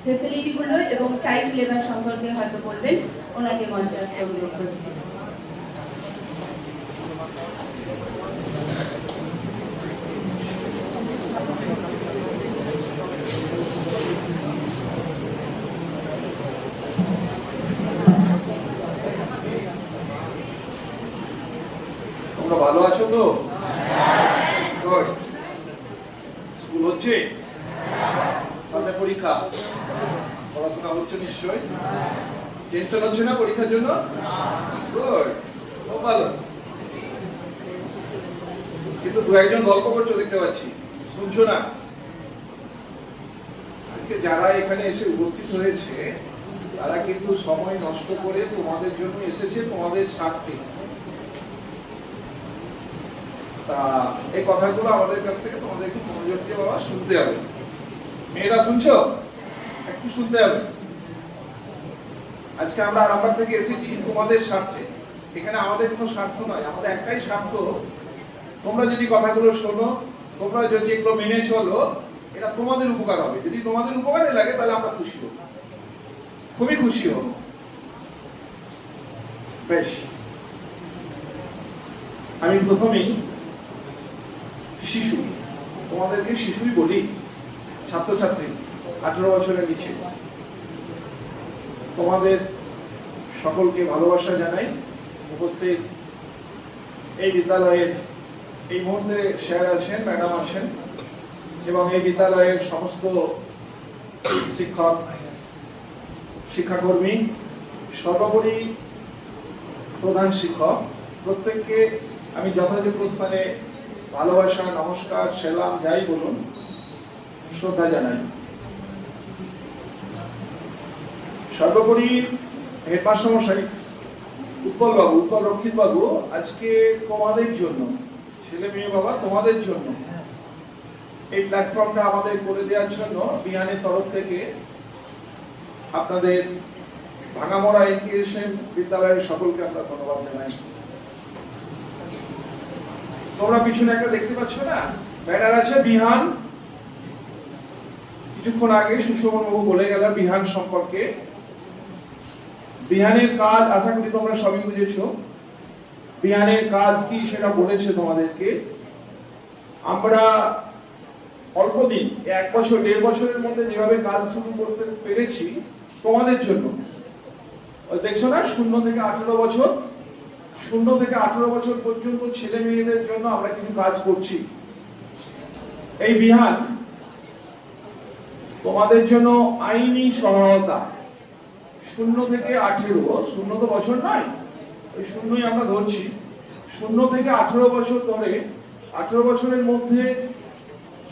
ফেসিলিটিগুলো এবং চাইল্ড লেবার সম্পর্কে হয়তো বলবেন, ওনাকে মঞ্চে আসতে অনুরোধ করছি। তোমরা ভালো আছো তো? গুড। স্কুল হচ্ছে? সামনে পরীক্ষা, পড়াশোনা হচ্ছে নিশ্চয়ই? টেনশন হচ্ছে না পরীক্ষার জন্য? গুড, খুব ভালো। কিন্তু দু একজন গল্প করছো দেখতে পাচ্ছি, শুনছো না? আজকে যারা এখানে এসে উপস্থিত হয়েছে তারা কিন্তু সময় নষ্ট করে তোমাদের জন্য এসেছে, তোমাদের স্বার্থে। তা এই কথাগুলো আমাদের কাছ থেকে তোমাদের একটু মনোযোগ দিয়ে বাবা শুনতে হবে। মেয়েরা শুনছো? একটু শুনতে হবে। আজকে আমরা আরামবাগ থেকে এসেছি তোমাদের স্বার্থে। এখানে আমাদের কোনো স্বার্থ নয়, আমাদের একটাই স্বার্থ, তোমরা যদি কথাগুলো শোনো, তোমরা যদি এগুলো মেনে চলো, এটা তোমাদের উপকার হবে। যদি তোমাদের উপকারে লাগে তাহলে আমরা খুশি হব, খুবই খুশি হব। বেশ, আমি প্রথমেই শিশু, তোমাদেরকে শিশুই বলি, ছাত্রছাত্রী 18 বছরের নিচে, তোমাদের সকলকে ভালোবাসা জানাই। উপস্থিত এই বিদ্যালয়ের এই মুহূর্তে স্যার আছেন, ম্যাডাম আছেন এবং এই বিদ্যালয়ের সমস্ত শিক্ষক, শিক্ষাকর্মী, সর্বোপরি প্রধান শিক্ষক, প্রত্যেককে আমি যথাযোগ্য স্থানে ভালোবাসা, নমস্কার, সেলাম যাই বলুন, শ্রদ্ধা জানাই। সর্বোপরি হেডমাস্টার মশাই উৎপল বাবু, উৎপল রক্ষিত বাবু, আজকে তোমাদের জন্য, ছেলে মেয়ে বাবা তোমাদের জন্য এই প্ল্যাটফর্মটা আমাদের করে দেওয়ার জন্য বিহানের তরফ থেকে আপনাদের ভাঙামোড়া এডুকেশন বিদ্যালয়ের সকলকে আমরা ধন্যবাদ জানাই। তোমরা পিছনে একটা দেখতে পাচ্ছ না, ব্যানার আছে বিহান। কিছুক্ষণ আগে সুশোভন বাবু বলে গেল বিহান সম্পর্কে। বিহানের কাজ আশা করি তোমরা সবই বুঝেছো। বিহানের কাজ কি সেটা বলেছে তোমাদেরকে। আমরা অল্প দিন, 1 বছর 1.5 বছরের মধ্যে যেভাবে কাজ শুরু করতে পেরেছি তোমাদের জন্য, দেখছো না, 0 থেকে 18 বছর, 0 থেকে 18 বছর পর্যন্ত ছেলে মেয়েদের জন্য আমরা কিছু কাজ করছি। এই বিহান তোমাদের জন্য আইনি সহায়তা 0 থেকে 18, 0 তো বছর নয়, ওই 0ই আমরা ধরছি, 0 থেকে 18 বছর ধরে 18 বছরের মধ্যে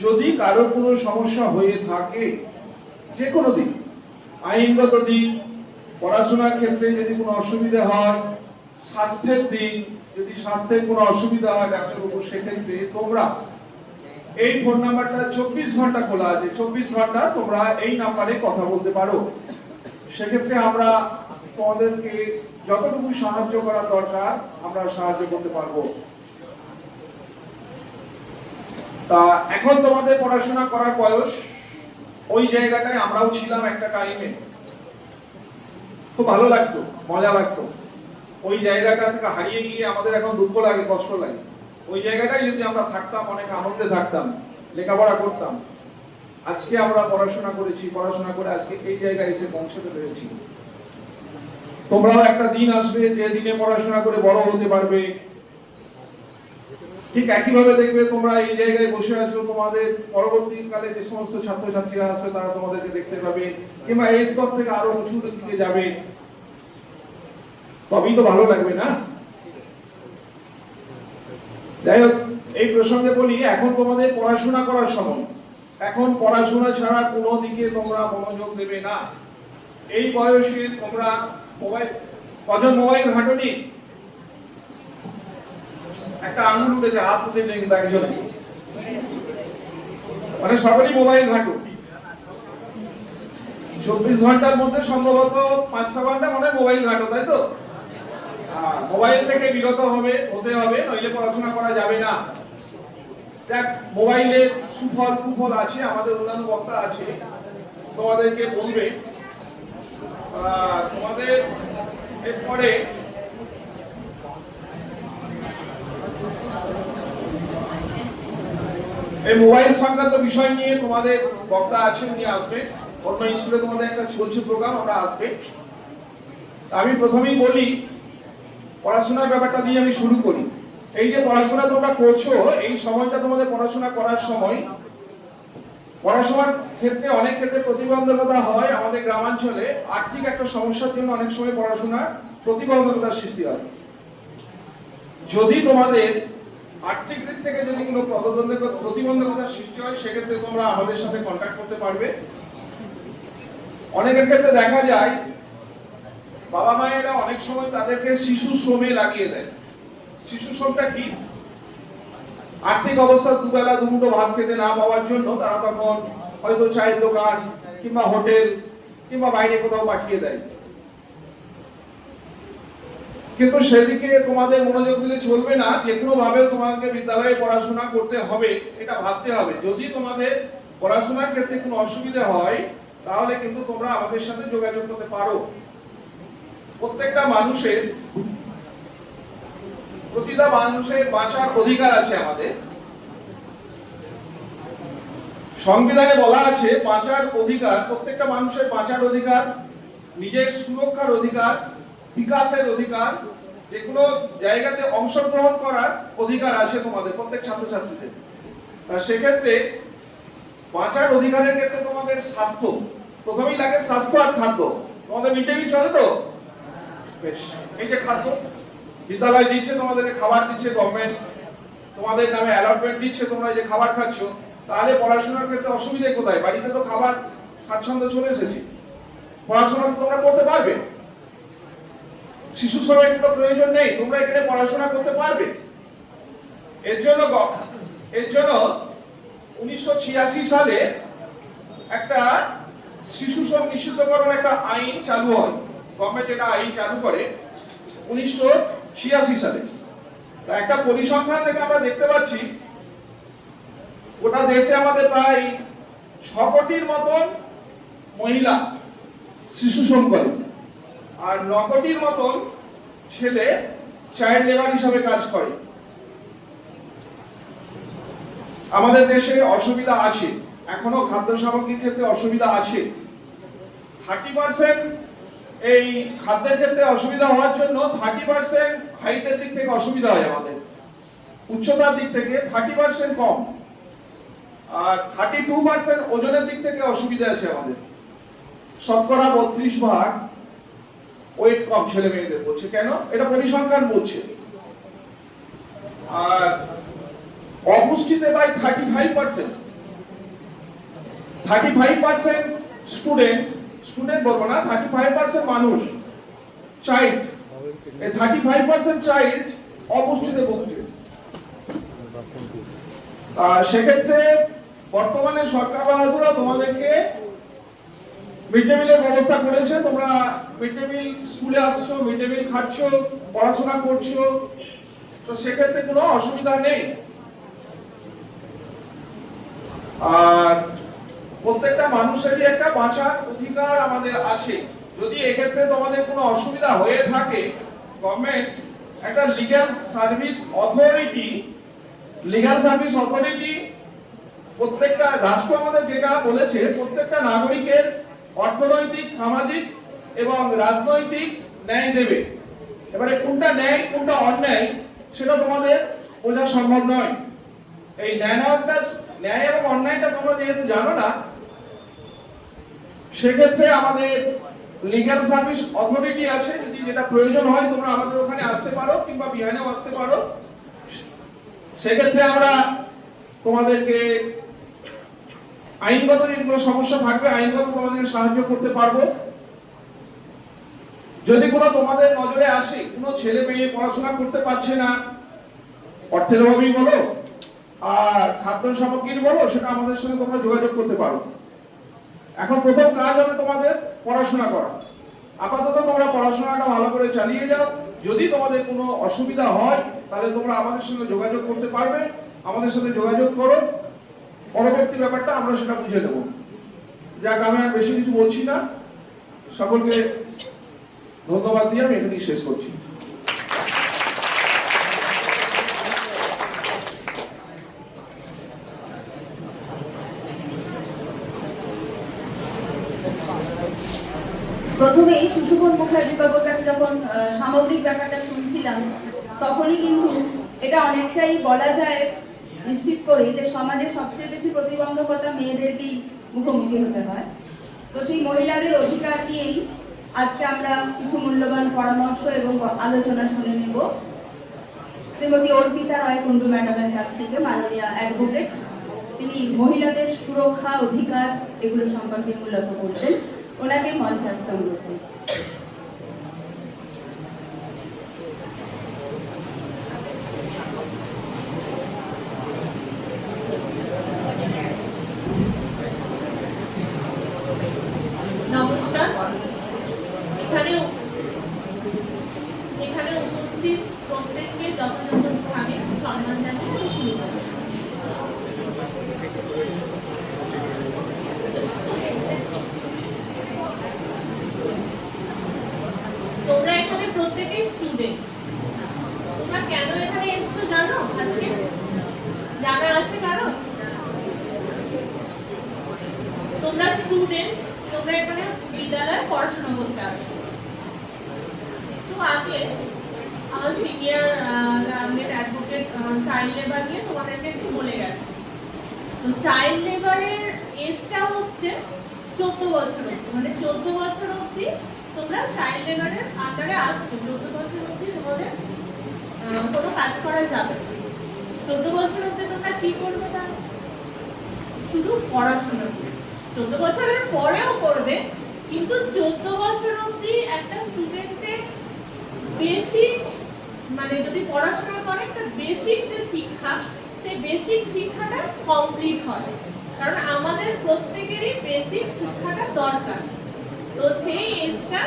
যদি কারো কোনো সমস্যা হয়ে থাকে, যে কোনো দিক, আইনগত দিক, পড়াশোনার ক্ষেত্রে যদি কোনো অসুবিধা হয়, স্বাস্থ্যের দিক, যদি স্বাস্থ্যের কোনো অসুবিধা হয় ডাক্তারবাবু, সেক্ষেত্রে তোমরা এই ফোন নাম্বারটা 24 ঘন্টা খোলা আছে, 24 ঘন্টা তোমরা এই নাম্বারে কথা বলতে পারো। সেক্ষেত্রে আমরা তোমাদেরকে যতটুকু সাহায্য করা দরকার আমরা সাহায্য করতে পারবো। তা এখন তোমাদের পড়াশোনা করার বয়স, ওই জায়গাটায় আমরাও ছিলাম একটা টাইমে, খুব ভালো লাগতো, মজা লাগতো। ওই জায়গাটা থেকে হারিয়ে গিয়ে আমাদের এখন দুঃখ লাগে, কষ্ট লাগে। ওই জায়গাটায় যদি আমরা থাকতাম, অনেক আনন্দে থাকতাম, লেখাপড়া করতাম। আজকে আমরা পড়াশোনা করেছি, পড়াশোনা করে আজকে এই জায়গায় এসে পৌঁছতে পেরেছি। তোমরাও একটা দিন আসবে যে দিনে পড়াশোনা করে বড় হতে পারবে। ঠিক একইভাবে দেখবে তোমরা এই জায়গায় বসে আছো, তোমাদের পরবর্তীকালে যে সমস্ত ছাত্রছাত্রীরা আসবে তারা তোমাদেরকে দেখতে পাবে, কিংবা এই স্তর থেকে আরো উঁচু দিকে যাবে, তবেই তো ভালো লাগবে না? যাই হোক, এই প্রসঙ্গে বলি, এখন তোমাদের পড়াশোনা করার সময়। এখন পড়াশোনা ছাড়া কোনো দিকে তোমরা মনোযোগ দেবে না। এই বয়সে তোমরা মোবাইল, কজন মোবাইল ঘাটনি? একটা আঙুল উঠেছে, হাত উঠেছে কিন্তু একজনে, মানে সকলেই মোবাইল ঘাটো। 24 ঘন্টার মধ্যে সম্ভবত 5-6 ঘন্টা মনে হয় মোবাইল ঘাটো, তাই তো? মোবাইল থেকে বিরত হতে হবে, নইলে পড়াশোনা করা যাবে না। দেখ, মোবাইলের সুফল কুফল আছে, আমাদের অন্যান্য বক্তা আছে, তোমাদেরকে বলবে। তোমাদের এরপরে এই মোবাইল সংক্রান্ত বিষয় নিয়ে তোমাদের বক্তা আছে, উনি আসবে। অন্য স্কুলে তোমাদের একটা চলছে প্রোগ্রাম, আমরা আসবে। আমি প্রথমেই বলি, পড়াশোনার ব্যাপারটা দিয়ে আমি শুরু করি। এই যে পড়াশোনা তোমরা করছো, এই সময়টা তোমাদের পড়াশোনা করার সময়, পড়াশোনার ক্ষেত্রে অনেক ক্ষেত্রে প্রতিবন্ধকতা হয়। আমাদের গ্রামাঞ্চলে আর্থিক একটা সমস্যার জন্য অনেক সময় পড়াশোনার প্রতিবন্ধকতার সৃষ্টি হয়। যদি তোমাদের আর্থিক দিক থেকে যদি কোনো প্রতিবন্ধকতার সৃষ্টি হয়, সেক্ষেত্রে তোমরা আমাদের সাথে কন্ট্যাক্ট করতে পারবে। অনেকের ক্ষেত্রে দেখা যায় বাবা মায়েরা অনেক সময় তাদেরকে শিশু শ্রমে লাগিয়ে দেয়। শিশু শ্রমটা কি? আর্থিক অবস্থা দুবেলা দুমুঠো ভাত খেতে না পাওয়ার জন্য তারা তখন হয়তো চায়ের দোকান কিংবা হোটেল কিংবা বাইরে কোথাও পাঠিয়ে দেয়। কিন্তু সেদিকে তোমাদের মনোযোগ দিলে চলবে না। যে কোনো ভাবে তোমাদেরকে বিদ্যালয়ে পড়াশোনা করতে হবে, এটা ভাবতে হবে। যদি তোমাদের পড়াশোনার ক্ষেত্রে কোনো অসুবিধা হয়, তাহলে কিন্তু তোমরা আমাদের সাথে যোগাযোগ করতে পারো। প্রতিটা মানুষের বাঁচার অধিকার আছে। আমাদের সংবিধানে বলা আছে বাঁচার অধিকার, প্রত্যেকটা মানুষের বাঁচার অধিকার, নিজের সুরক্ষার অধিকার, বিকাশের অধিকার, যে কোনো জায়গাতে অংশগ্রহণ করার অধিকার আছে তোমাদের প্রত্যেক ছাত্রছাত্রীদের। সেক্ষেত্রে বাঁচার অধিকারের ক্ষেত্রে তোমাদের স্বাস্থ্য প্রথমেই লাগে। স্বাস্থ্য আর খাদ্য। তোমাদের মিড ডে মিল চলে তো? বেশ, এই যে খাদ্য বিদ্যালয় দিচ্ছে, তোমাদেরকে খাবার দিচ্ছে গভর্নমেন্ট, তোমাদের নামে অ্যালটমেন্ট দিচ্ছে, তোমরা এই যে খাবার খাচ্ছ, তাহলে পড়াশোনার ক্ষেত্রে অসুবিধা কোথায়? বাড়িতে তো খাবার স্বাচ্ছন্দ্য চলে এসেছি, পড়াশোনা তো তোমরা করতে পারবে। শিশু শ্রমের কোনো প্রয়োজন নেই, তোমরা এখানে পড়াশোনা করতে পারবে। এর জন্য 1986 সালে একটা শিশু শ্রম নিষিদ্ধকরণ একটা আইন চালু হয়। গভর্নমেন্ট এটা আইন চালু করে 1986 সালে। একটা পরিসংখ্যান থেকে আমরা দেখতে পাচ্ছি গোটা দেশে আমাদের প্রায় 6 কোটির মতন মহিলা শিশু শ্রম করে, আর 9 কোটির মতন ছেলে চাইল্ড লেবার হিসাবে কাজ করে। আমাদের দেশে অসুবিধা আছে, এখনো খাদ্য সামগ্রীর ক্ষেত্রে অসুবিধা আছে। 30% এই খাদ্যের ক্ষেত্রে অসুবিধা হওয়ার জন্য 30% হাইটের দিক থেকে অসুবিধা হয়। আমাদের উচ্চতার দিক থেকে 30% কম, আর 32% ওজনের দিক থেকে অসুবিধা আছে। আমাদের শতকরা 32% ওয়েট কম ছেলে মেয়েদের বলছে। কেন? এটা পরিসংখ্যান বলছে। আর অপুষ্টিতে প্রায় 35% স্টুডেন্ট বলবো না, 35% মানুষ চাইল্ড, এই 35% চাইল্ড অপুষ্টিতে ভুগছে। সেক্ষেত্রে বর্তমানে সরকার বাহাদুরা তোমাদেরকে মিড ডে মিলের ব্যবস্থা করেছে। তোমরা মিড ডে মিল স্কুলে আসছো, মিড ডে মিল খাচ্ছ, পড়াশোনা করছো, তো সেক্ষেত্রে কোনো অসুবিধা নেই। আর প্রত্যেকটা মানুষেরই একটা বাঁচার অধিকার আমাদের আছে। যদি এক্ষেত্রে তোমাদের কোনো অসুবিধা হয়ে থাকে, গভর্নমেন্ট একটা লিগ্যাল সার্ভিস অথরিটি প্রত্যেকটা রাষ্ট্র আমাদের যেটা বলেছে, প্রত্যেকটা নাগরিকের অর্থনৈতিক, সামাজিক এবং রাজনৈতিক ন্যায় দেবে। এবারে কোনটা ন্যায় কোনটা অন্যায় সেটা তোমাদের বোঝা সম্ভব নয়। এই ন্যায় এবং অন্যায়টা তোমরা যেহেতু জানো না, সেক্ষেত্রে আমাদের লিগ্যাল সার্ভিস অথরিটি আছে, যদি যেটা প্রয়োজন হয় তোমরা আমাদের ওখানে আসতে পারো কিংবা বিহানেও আসতে পারো। সেক্ষেত্রে আমরা তোমাদেরকে আইনগত যেগুলো সমস্যা থাকবে আইনগত তোমাদেরকে সাহায্য করতে পারবো। যদি কোনো তোমাদের নজরে আসে কোনো ছেলে মেয়ে পড়াশোনা করতে পারছে না, অর্থের অভাবই বলো আর খাদ্য সামগ্রীর বলো, সেটা আমাদের সঙ্গে তোমরা যোগাযোগ করতে পারো। এখন প্রথম কাজ হবে তোমাদের পড়াশোনা করা। আপাতত তোমরা পড়াশোনাটা ভালো করে চালিয়ে যাও। যদি তোমাদের কোনো অসুবিধা হয় তাহলে তোমরা আমাদের সঙ্গে যোগাযোগ করতে পারবে, আমাদের সাথে যোগাযোগ করো। পরবর্তী ব্যাপারটা আমরা সেটা বুঝে নেব। যাক, আমি আর বেশি কিছু বলছি না, সকলকে ধন্যবাদ দিয়ে আমি এখানেই শেষ করছি। প্রথমেই সুশোভন মুখার্জি বাবুর কাছে যখন সামগ্রিক ব্যাপারটা শুনছিলাম, তখনই কিন্তু এটা অনেকটাই বলা যায় নিশ্চিত করে যে সমাজে সবচেয়ে বেশি প্রতিবন্ধকতা মেয়েদেরকেই মুখোমুখি হতে হয়। তো সেই মহিলাদের অধিকার নিয়েই আজকে আমরা কিছু মূল্যবান পরামর্শ এবং আলোচনা শুনে নেব শ্রীমতী অর্পিতা রায় কুন্ডু ম্যাডামের কাছ থেকে, মাননীয় অ্যাডভোকেট। তিনি মহিলাদের সুরক্ষা, অধিকার এগুলো সম্পর্কে মূলত বলবেন। ওনাকে মঞ্চে আসতে অনুরোধ করছি। নমস্কার। এখানে উপস্থিত প্রত্যেককে যথাযথ স্থানে সম্মান জানিয়ে শুরু করি। তোমরা এখানে প্রত্যেকেই স্টুডেন্ট। তোমরা কেন এখানে এসছো জানো? আজকে জানা আছে কারণ? তোমরা স্টুডেন্ট, তোমরা এখানে বিদ্যালয়ে পড়াশোনা করতে আসো। তো আগে আমার সিনিয়র অ্যাডভোকেট চাইল্ড লেবার নিয়ে তোমাদেরকে একটু বলে গেছে। তো চাইল্ড লেবারের এজটা হচ্ছে 14 বছর অবধি, মানে 14 বছর অবধি তোমরা চাইল্ড লেবারের আন্ডারে আসছো। 14 বছর অবধি তোমাদের কোনো কাজ করা যাবে না। 14 বছর অবধি তোমরা কি করবে? তা শুধু পড়াশোনা করবে। 14 বছরের পরেও করবে, কিন্তু 14 বছর অবধি একটা স্টুডেন্টের বেসিক, মানে যদি পড়াশোনা করে একটা বেসিক যে শিক্ষা, সেই বেসিক শিক্ষাটা কমপ্লিট হয়। কারণ আমাদের প্রত্যেকেরই বেসিক শিক্ষাটা দরকার। তো সেই এজটা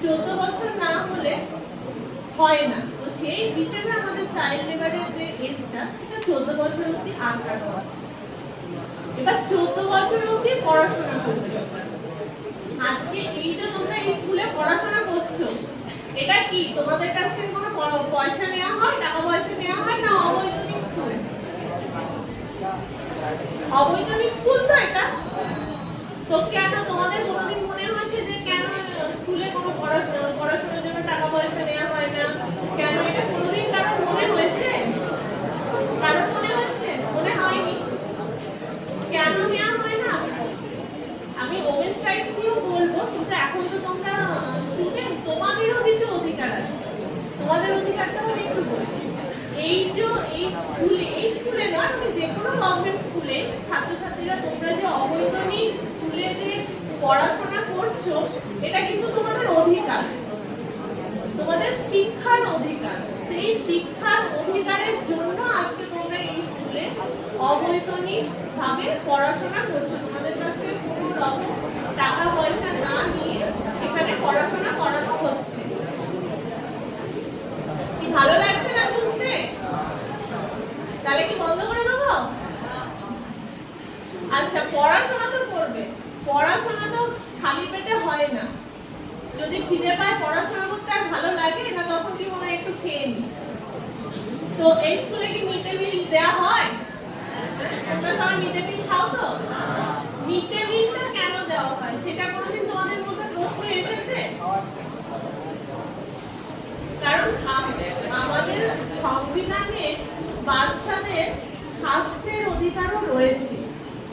14 বছর না হলে হয় না। তো সেই হিসেবে আমাদের চাইল্ড লেবারের যে এজটা, সেটা 14 বছর অবধি আটকানো আছে। এবার 14 বছর অবধি পড়াশোনা করতে হবে। আজকে এই যে তোমরা এই স্কুলে পড়াশোনা করছো, এটা কি তোমাদের কাছ থেকে কোনো পয়সা নেওয়া হয়, টাকা পয়সা নেওয়া হয় না? অবৈতনিক স্কুল। অবৈতনিক স্কুল তো এটা। তো কেন তোমাদের কোনোদিন মনে হয়েছে যে কেন স্কুলে কোনো পড়াশোনার জন্য টাকা পয়সা নেওয়া হয় না? কেন এটা কোনোদিন কারণ মনে হয়েছে? কারণ মনে হয়েছে? মনে হয়নি। কেন নেওয়া হয় না আমি ওমেন্স রাইটস নিয়েও বলবো, কিন্তু এখন তো তোমরা স্টুডেন্ট, তোমাদেরও কিছু অধিকার আছে। তোমাদের অধিকারটা আমি একটু বলছি। এই স্কুলে নয়, আমি যে কোনো গভর্নমেন্ট স্কুলে ছাত্রছাত্রীরা তোমরা যে অবৈতনিক স্কুলে যে পড়াশোনা করছো, এটা কিন্তু তোমাদের অধিকার, তোমাদের শিক্ষার অধিকার। সেই শিক্ষার অধিকারের জন্য আজকে তোমরা এই স্কুলে অবৈতনিক ভাবে পড়াশোনা করছো। তোমাদের কাছে কোনো রকম টাকা পয়সা না নিয়ে এখানে পড়াশোনা করানো হচ্ছে। কি ভালো লাগছে না শুনতে? তাহলে কি বন্ধ করে দেবো? আচ্ছা, পড়াশোনা তো করবে। পড়াশোনা তো খালি পেটে হয় না। যদি খিদে পায় পড়াশোনা করতে আর ভালো লাগে না, তখন কি মনে হয় একটু খেয়ে নি। তো এই স্কুলে কি মিড ডে মিল দেওয়া হয়? তোমরা সবাই মিড ডে মিল খাও তো? মিড ডে মিলটা কেন দেওয়া হয় সেটা কোনোদিন তোমাদের মধ্যে প্রশ্ন এসেছে? কারণ আমাদের সংবিধানে বাচ্চাদের স্বাস্থ্যের অধিকারও রয়েছে।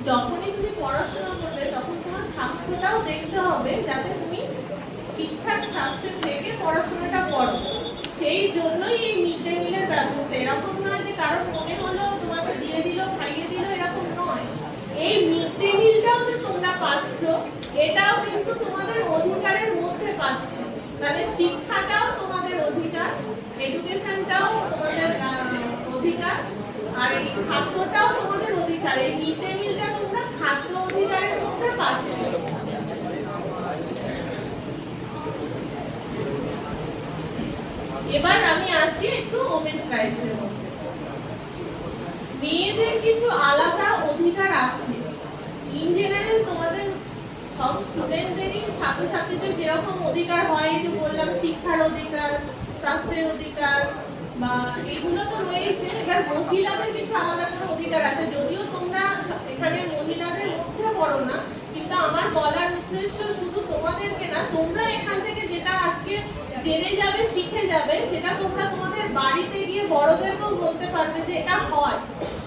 যখনই তুমি পড়াশোনা করবে তখন তোমার স্বাস্থ্যটাও দেখতে হবে, যাতে তুমি ঠিকঠাক স্বাস্থ্য থেকে পড়াশোনাটা করো। সেই জন্যই এই মিড ডে মিলের ব্যবস্থা। এরকম নয় যে কারণ মনে হলো তোমাকে দিয়ে দিল, খাইয়ে দিল, এরকম নয়। এই মিড ডে মিলটাও যে তোমরা পাচ্ছ, এটাও কিন্তু তোমাদের অধিকারের মধ্যে পাচ্ছ। তাহলে শিক্ষাটাও তোমাদের অধিকার, এডুকেশনটাও তোমাদের অধিকার, আর এই খাদ্যটাও তোমাদের অধিকার। এই মিড ডে মিলটা তোমরা খাদ্য অধিকারের মধ্যে পাচ্ছ। এবার আমি আসি একটু ওমেন্স রাইটসের মধ্যে। মেয়েদের কিছু আলাদা অধিকার আছে। ইন জেনারেল তোমাদের সব স্টুডেন্টদেরই, ছাত্রছাত্রীদের যেরকম অধিকার হয়, যে বললাম শিক্ষার অধিকার, স্বাস্থ্যের অধিকার, বা এগুলো তো রয়েছে। এবার মহিলাদের কিছু আলাদা করে অধিকার আছে, যদিও তোমরা এখানে মহিলাদের মধ্যে পড়ো না, কিন্তু আমার বলার উদ্দেশ্য শুধু তোমাদেরকে না, তোমরা এখান থেকে যেটা আজকে জেনে যাবে, শিখে যাবে, সেটা তোমরা তোমাদের বাড়িতে গিয়ে বড়দেরকেও বলতে পারবে যে এটা হয়,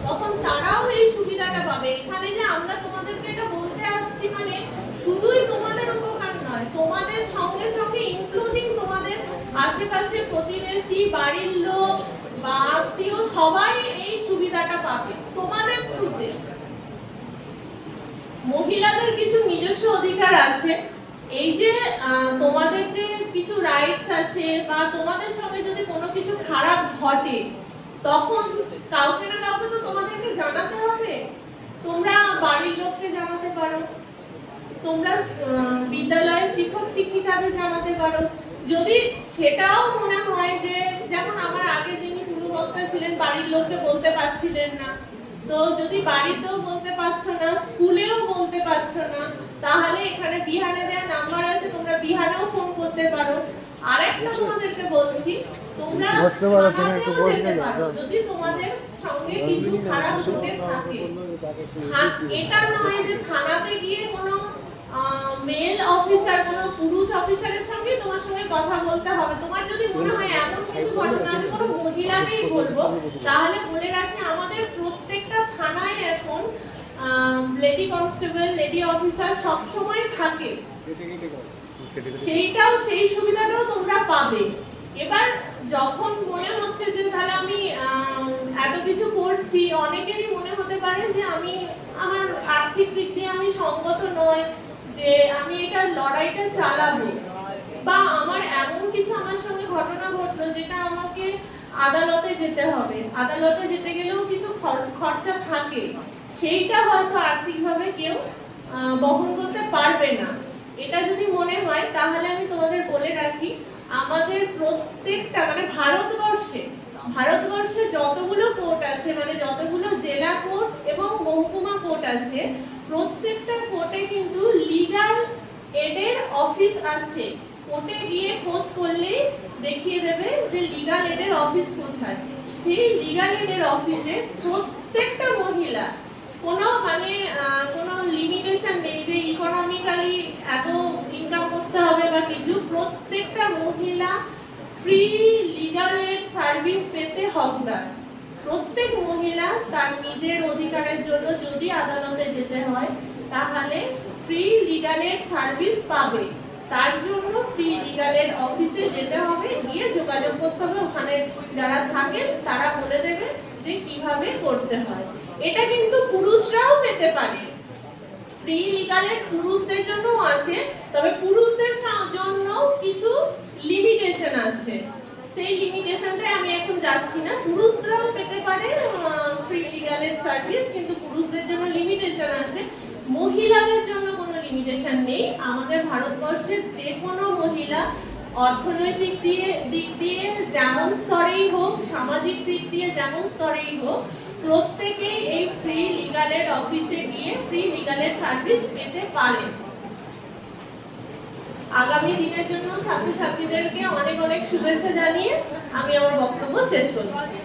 তখন তারাও এই সুবিধাটা পাবে। এখানে যে আমরা তোমাদেরকে এটা বলতে আসছি, মানে শুধুই তোমাদের উপকার নয়, তোমাদের সঙ্গে সঙ্গে ইনক্লুডিং তোমাদের আশেপাশে প্রতিবেশী, বাড়ির লোক বা আত্মীয়, সবাই এই সুবিধাটা পাবে তোমাদের থ্রুতে। মহিলাদের কিছু নিজস্ব অধিকার আছে। এই যে তোমাদের যে কিছু রাইটস আছে, বা তোমাদের সঙ্গে যদি কোনো কিছু খারাপ ঘটে, তখন কাউকে না কাউকে তো তোমাদেরকে জানাতে হবে। তোমরা বাড়ির লোককে জানাতে পারো, তোমরা বিদ্যালয়ের শিক্ষক শিক্ষিকাদের জানাতে পারো। যদি সেটাও মনে হয় যে, যেমন আমার আগে যিনি পূর্ববক্তা ছিলেন, বাড়ির লোককে বলতে পারছিলেন না, তো যদি বাড়িতেও বলতে পারছো না, স্কুলেও বলতে পারছো না, তাহলে এখানে বিহানে দেওয়া নাম্বার আছে, তোমরা বিহানেও ফোন করতে পারো। আরেকটা তোমাদেরকে বলছি, তোমরা যদি তোমাদের সঙ্গে কিছু খারাপ ঘটে থাকে, এটা নয় যে থানাতে গিয়ে কোনো মেল অফিসার, কোনো পুরুষ অফিসারের সঙ্গে তোমার সঙ্গে কথা বলতে হবে। তোমার যদি মনে হয় এমন কিছু ঘটনা আছে কোনো মহিলাকেই বলবো, তাহলে বলে রাখি আমাদের প্রত্যেকটা থানায় এখন লেডি কনস্টেবল, লেডি অফিসার সব সময় থাকে, সেইটাও, সেই সুবিধাটাও তোমরা পাবে। এবার যখন মনে হচ্ছে যে তাহলে আমি এত কিছু করছি, অনেকেরই মনে হতে পারে যে আমি আমার আর্থিক দিক দিয়ে আমি সঙ্গত নয়, যে আমি এটা লড়াইটা চালাবো, বা আমার এমন কিছু আমার সঙ্গে ঘটনা ঘটলো যেটা আমাকে আদালতে যেতে হবে, আদালতে যেতে গেলেও কিছু খরচা থাকে, সেইটা হয়তো আর্থিকভাবে কেউ বহন করতে পারবে না। এটা যদি মনে হয়, তাহলে আমি তোমাদের বলে রাখি, আমাদের প্রত্যেকটা, মানে ভারতবর্ষে যতগুলো কোর্ট আছে, মানে যতগুলো জেলা কোর্ট এবং মহকুমা কোর্ট আছে, প্রত্যেকটা কোর্টে কিন্তু লিগ্যাল এডের অফিস আছে। কোর্টে গিয়ে খোঁজ করলেই দেখিয়ে দেবে যে লিগ্যাল এডের অফিস কোথায়। সেই লিগ্যাল এডের অফিসে প্রত্যেকটা মহিলা, কোনো মানে কোনো লিমিটেশন নেই যে ইকোনমিক্যালি এত ইনকাম করতে হবে বা কিছু, প্রত্যেকটা মহিলা ফ্রি লিগ্যাল এড সার্ভিস পেতে হকদার। প্রত্যেক মহিলা তার নিজের অধিকারের জন্য যদি আদালতে যেতে হয়, তাহলে ফ্রি লিগ্যাল এড সার্ভিস পাবে। তার জন্য ফ্রি লিগ্যাল এড অফিসে যেতে হবে, গিয়ে যোগাযোগ করতে হবে, ওখানে যারা থাকেন তারা বলে দেবে যে কিভাবে করতে হয়। এটা কিন্তু পুরুষরাও পেতে পারে, ফ্রি লিগ্যাল এড পুরুষদের জন্যও আছে, তবে পুরুষদের জন্য কিছু লিমিটেশন আছে, সেই লিমিটেশনটাই আমি এখন যাচ্ছি না। পুরুষরাও পেতে পারে ফ্রি লিগ্যাল এড সার্ভিস, কিন্তু পুরুষদের জন্য লিমিটেশন আছে। মহিলাদের জন্য কোনো লিমিটেশন নেই। আমাদের ভারতবর্ষের যে কোনো মহিলা অর্থনৈতিক দিক দিয়ে যেমন স্তরেই হোক, সামাজিক দিক দিয়ে যেমন স্তরেই হোক, প্রত্যেকেই এই ফ্রি লিগ্যাল এড অফিসে গিয়ে ফ্রি লিগ্যাল এড সার্ভিস পেতে পারে। আগামী দিনের জন্য ছাত্রছাত্রীদেরকে অনেক অনেক শুভেচ্ছা জানিয়ে আমি আমার বক্তব্য শেষ করছি।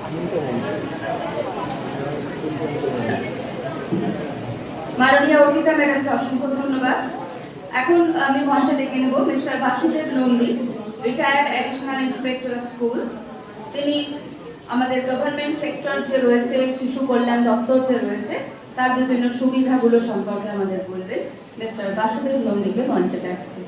বন্ধ করে মাননীয় অর্পিতা ম্যাডামকে অসংখ্য ধন্যবাদ। এখন আমি মঞ্চে ডেকে নেব Mister Basudeb Nandi, retired additional inspector of schools. তিনি আমাদের গভর্নমেন্ট সেক্টর যে রয়েছে, শিশু কল্যাণ দপ্তর যে রয়েছে, তার বিভিন্ন সুবিধাগুলো সম্পর্কে আমাদের বলবেন। মিস্টার বাসুদেব নন্দীকে মঞ্চে ডাকছি।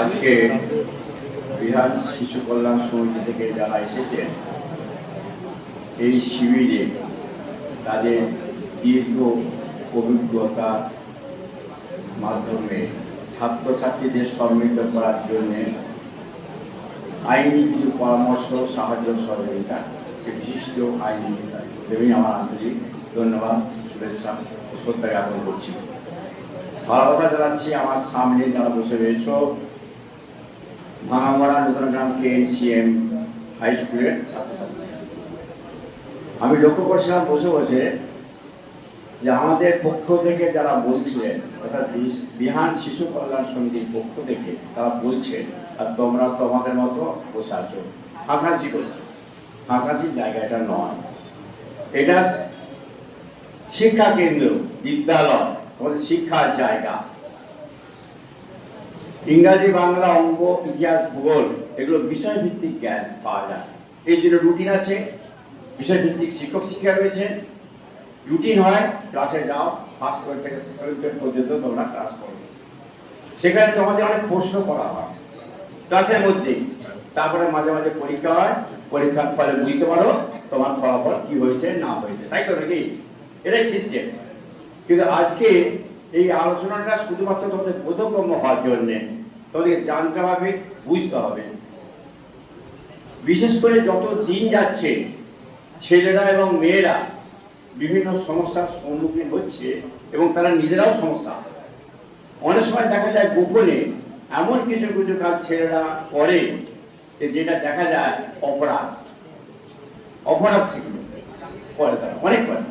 আজকে বিহার শিশু কল্যাণ সমিতি থেকে যারা এসেছেন এই শিবিরে তাদের দীর্ঘ অভিজ্ঞতার মাধ্যমে ছাত্রছাত্রীদের সমৃদ্ধ করার জন্য আইনি কিছু পরামর্শ, সাহায্য, সহযোগিতা সে বিশিষ্ট আইনজীবী দেবেই আমার আন্তরিক ধন্যবাদ, শুভেচ্ছা, শ্রদ্ধা জ্ঞাপন করছি। ভালোবাসা জানাচ্ছি আমার সামনে যারা বসে রয়েছ ভাঙামরা নতুন গ্রাম KNCM হাই স্কুলের ছাত্রছাত্রী। আমি লক্ষ্য করছিলাম বসে বসে যে আমাদের পক্ষ থেকে যারা বলছিলেন, অর্থাৎ বিহার শিশু কল্যাণ সমিতির পক্ষ থেকে তারা বলছেন, আর তোমরা তোমাদের মতো বসে আছো, হাসাহাসি করছো। হাসাহাসির জায়গা এটা নয়, এটা শিক্ষা কেন্দ্র, বিদ্যালয়, আমাদের শিক্ষার জায়গা। ইংরাজি, বাংলা, অঙ্ক, ইতিহাস, ভূগোল এগুলো বিষয়ভিত্তিক জ্ঞান পাওয়া যায়। এই জন্য রুটিন আছে, বিষয়ভিত্তিক শিক্ষক শিক্ষিকা রয়েছে। রুটিন হয়, ক্লাসে যাও, ফার্স্ট থেকে সেকেন্ড পর্যন্ত তোমরা ক্লাস করো। সেখানে তোমাদের অনেক প্রশ্ন করা হয় ক্লাসের মধ্যেই। তারপরে মাঝে মাঝে পরীক্ষা হয়, পরীক্ষার ফলে বুঝতে পারো তোমার ফলাফল কি হয়েছে না হয়েছে, তাই তো নাকি? এটাই সিস্টেম। কিন্তু আজকে এই আলোচনাটা শুধুমাত্র তোমাদের বোধগম্য হওয়ার জন্যে তোমাদেরকে জানতে হবে, বুঝতে হবে। বিশেষ করে যত দিন যাচ্ছে ছেলেরা এবং মেয়েরা বিভিন্ন সমস্যার সম্মুখীন হচ্ছে এবং তারা নিজেরাও সমস্যা। অনেক সময় দেখা যায় গোপনে এমন কিছু কিছু কাজ ছেলেরা করে যেটা দেখা যায় অপরাধ। অপরাধ সেগুলো করে, তারা অনেক করে।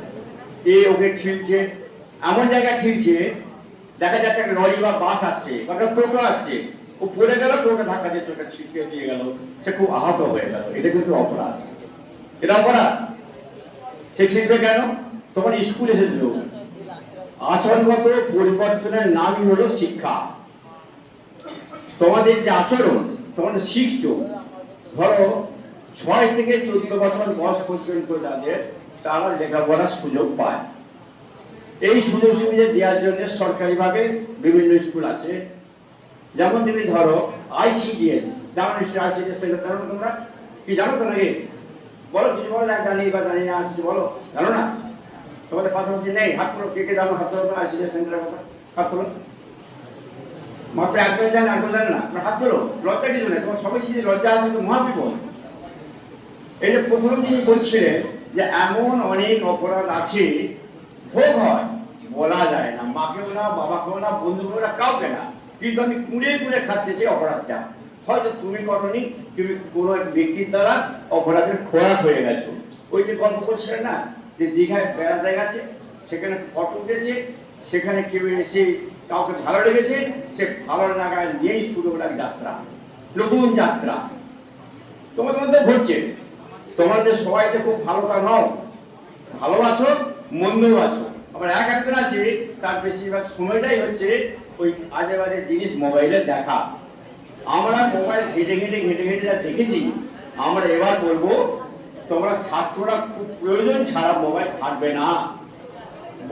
ওকে ছিলছে, এমন জায়গায় ছিলছে দেখা যাচ্ছে একটা লরি বা বাস আসছে, একটা টোটো আসছে, ও পড়ে গেল, টোটো ধাক্কা দিয়ে চোখে ছিটকে দিয়ে গেল, সে খুব আহত হয়ে গেল। এটা কিন্তু অপরাধ, এটা অপরাধ। সে ছিলবে কেন? তখন স্কুল এসেছিল। আচরণগত পরিবর্তনের নামই হলো শিক্ষা। তোমাদের যে আচরণ তোমাদের শিখছো, ধরো 6 থেকে 14 বছর বয়স পর্যন্ত যাদের, তারা লেখাপড়ার সুযোগ পায়। এই সুযোগ সুবিধা দেওয়ার জন্য সরকারিভাবে বিভিন্ন স্কুল আছে। যেমন তুমি ধরো ICDS, যেমন ICDS সেন্টার, জানো তোমরা কি? জানো তো নাকি? বলো, কিছু বলো, জানি বা জানি না, কিছু বলো, জানো না? তোমাদের পাশাপাশি নেই? হাত তোলো, কে কে জানো? হাত তোলো ICDS সেন্টারের কথা, হাত তোলো। মাত্র একজন জানে, একজন জানে না, হাত তোলো। লজ্জা কিছু নেই, তোমার সবাই যদি লজ্জা আছে তো মহাবিপদ। এই যে প্রথম তিনি বলছিলেন যে এমন অনেক অপরাধ আছে, ভোগ হয়, বলা যায় না, মাকেও না, বাবাকেও না, বন্ধুকেও না, কাউকে না, কিন্তু আমি কুড়ে কুড়ে খাচ্ছে সেই অপরাধটা। হয়তো তুমি করনি, তুমি কোনো এক ব্যক্তির দ্বারা অপরাধের খোরাক হয়ে গেছো। ওই যে গল্প করছিলেন না, যে দীঘায় বেড়াতে গেছে, সেখানে ফটো উঠেছে, সেখানে কেউ এসে কাউকে ভালো লেগেছে, সে ভালো লাগায় নিয়েই শুরু হলো যাত্রা, নতুন যাত্রা। তোমাদের মধ্যে ঘটছে, তোমাদের সবাই তো খুব ভালো তা নও, ভালো আছো, মন্দও আছো। আবার একজন আছে, তার বেশিরভাগ সময়টাই হচ্ছে ওই আজে বাজে জিনিস মোবাইলে দেখা। আমরা মোবাইল ঘেটে ঘেটে ঘেটে ঘেটে যা দেখেছি, আমরা এবার বলবো তোমরা ছাত্ররা খুব প্রয়োজন ছাড়া মোবাইল ঘাটবে না।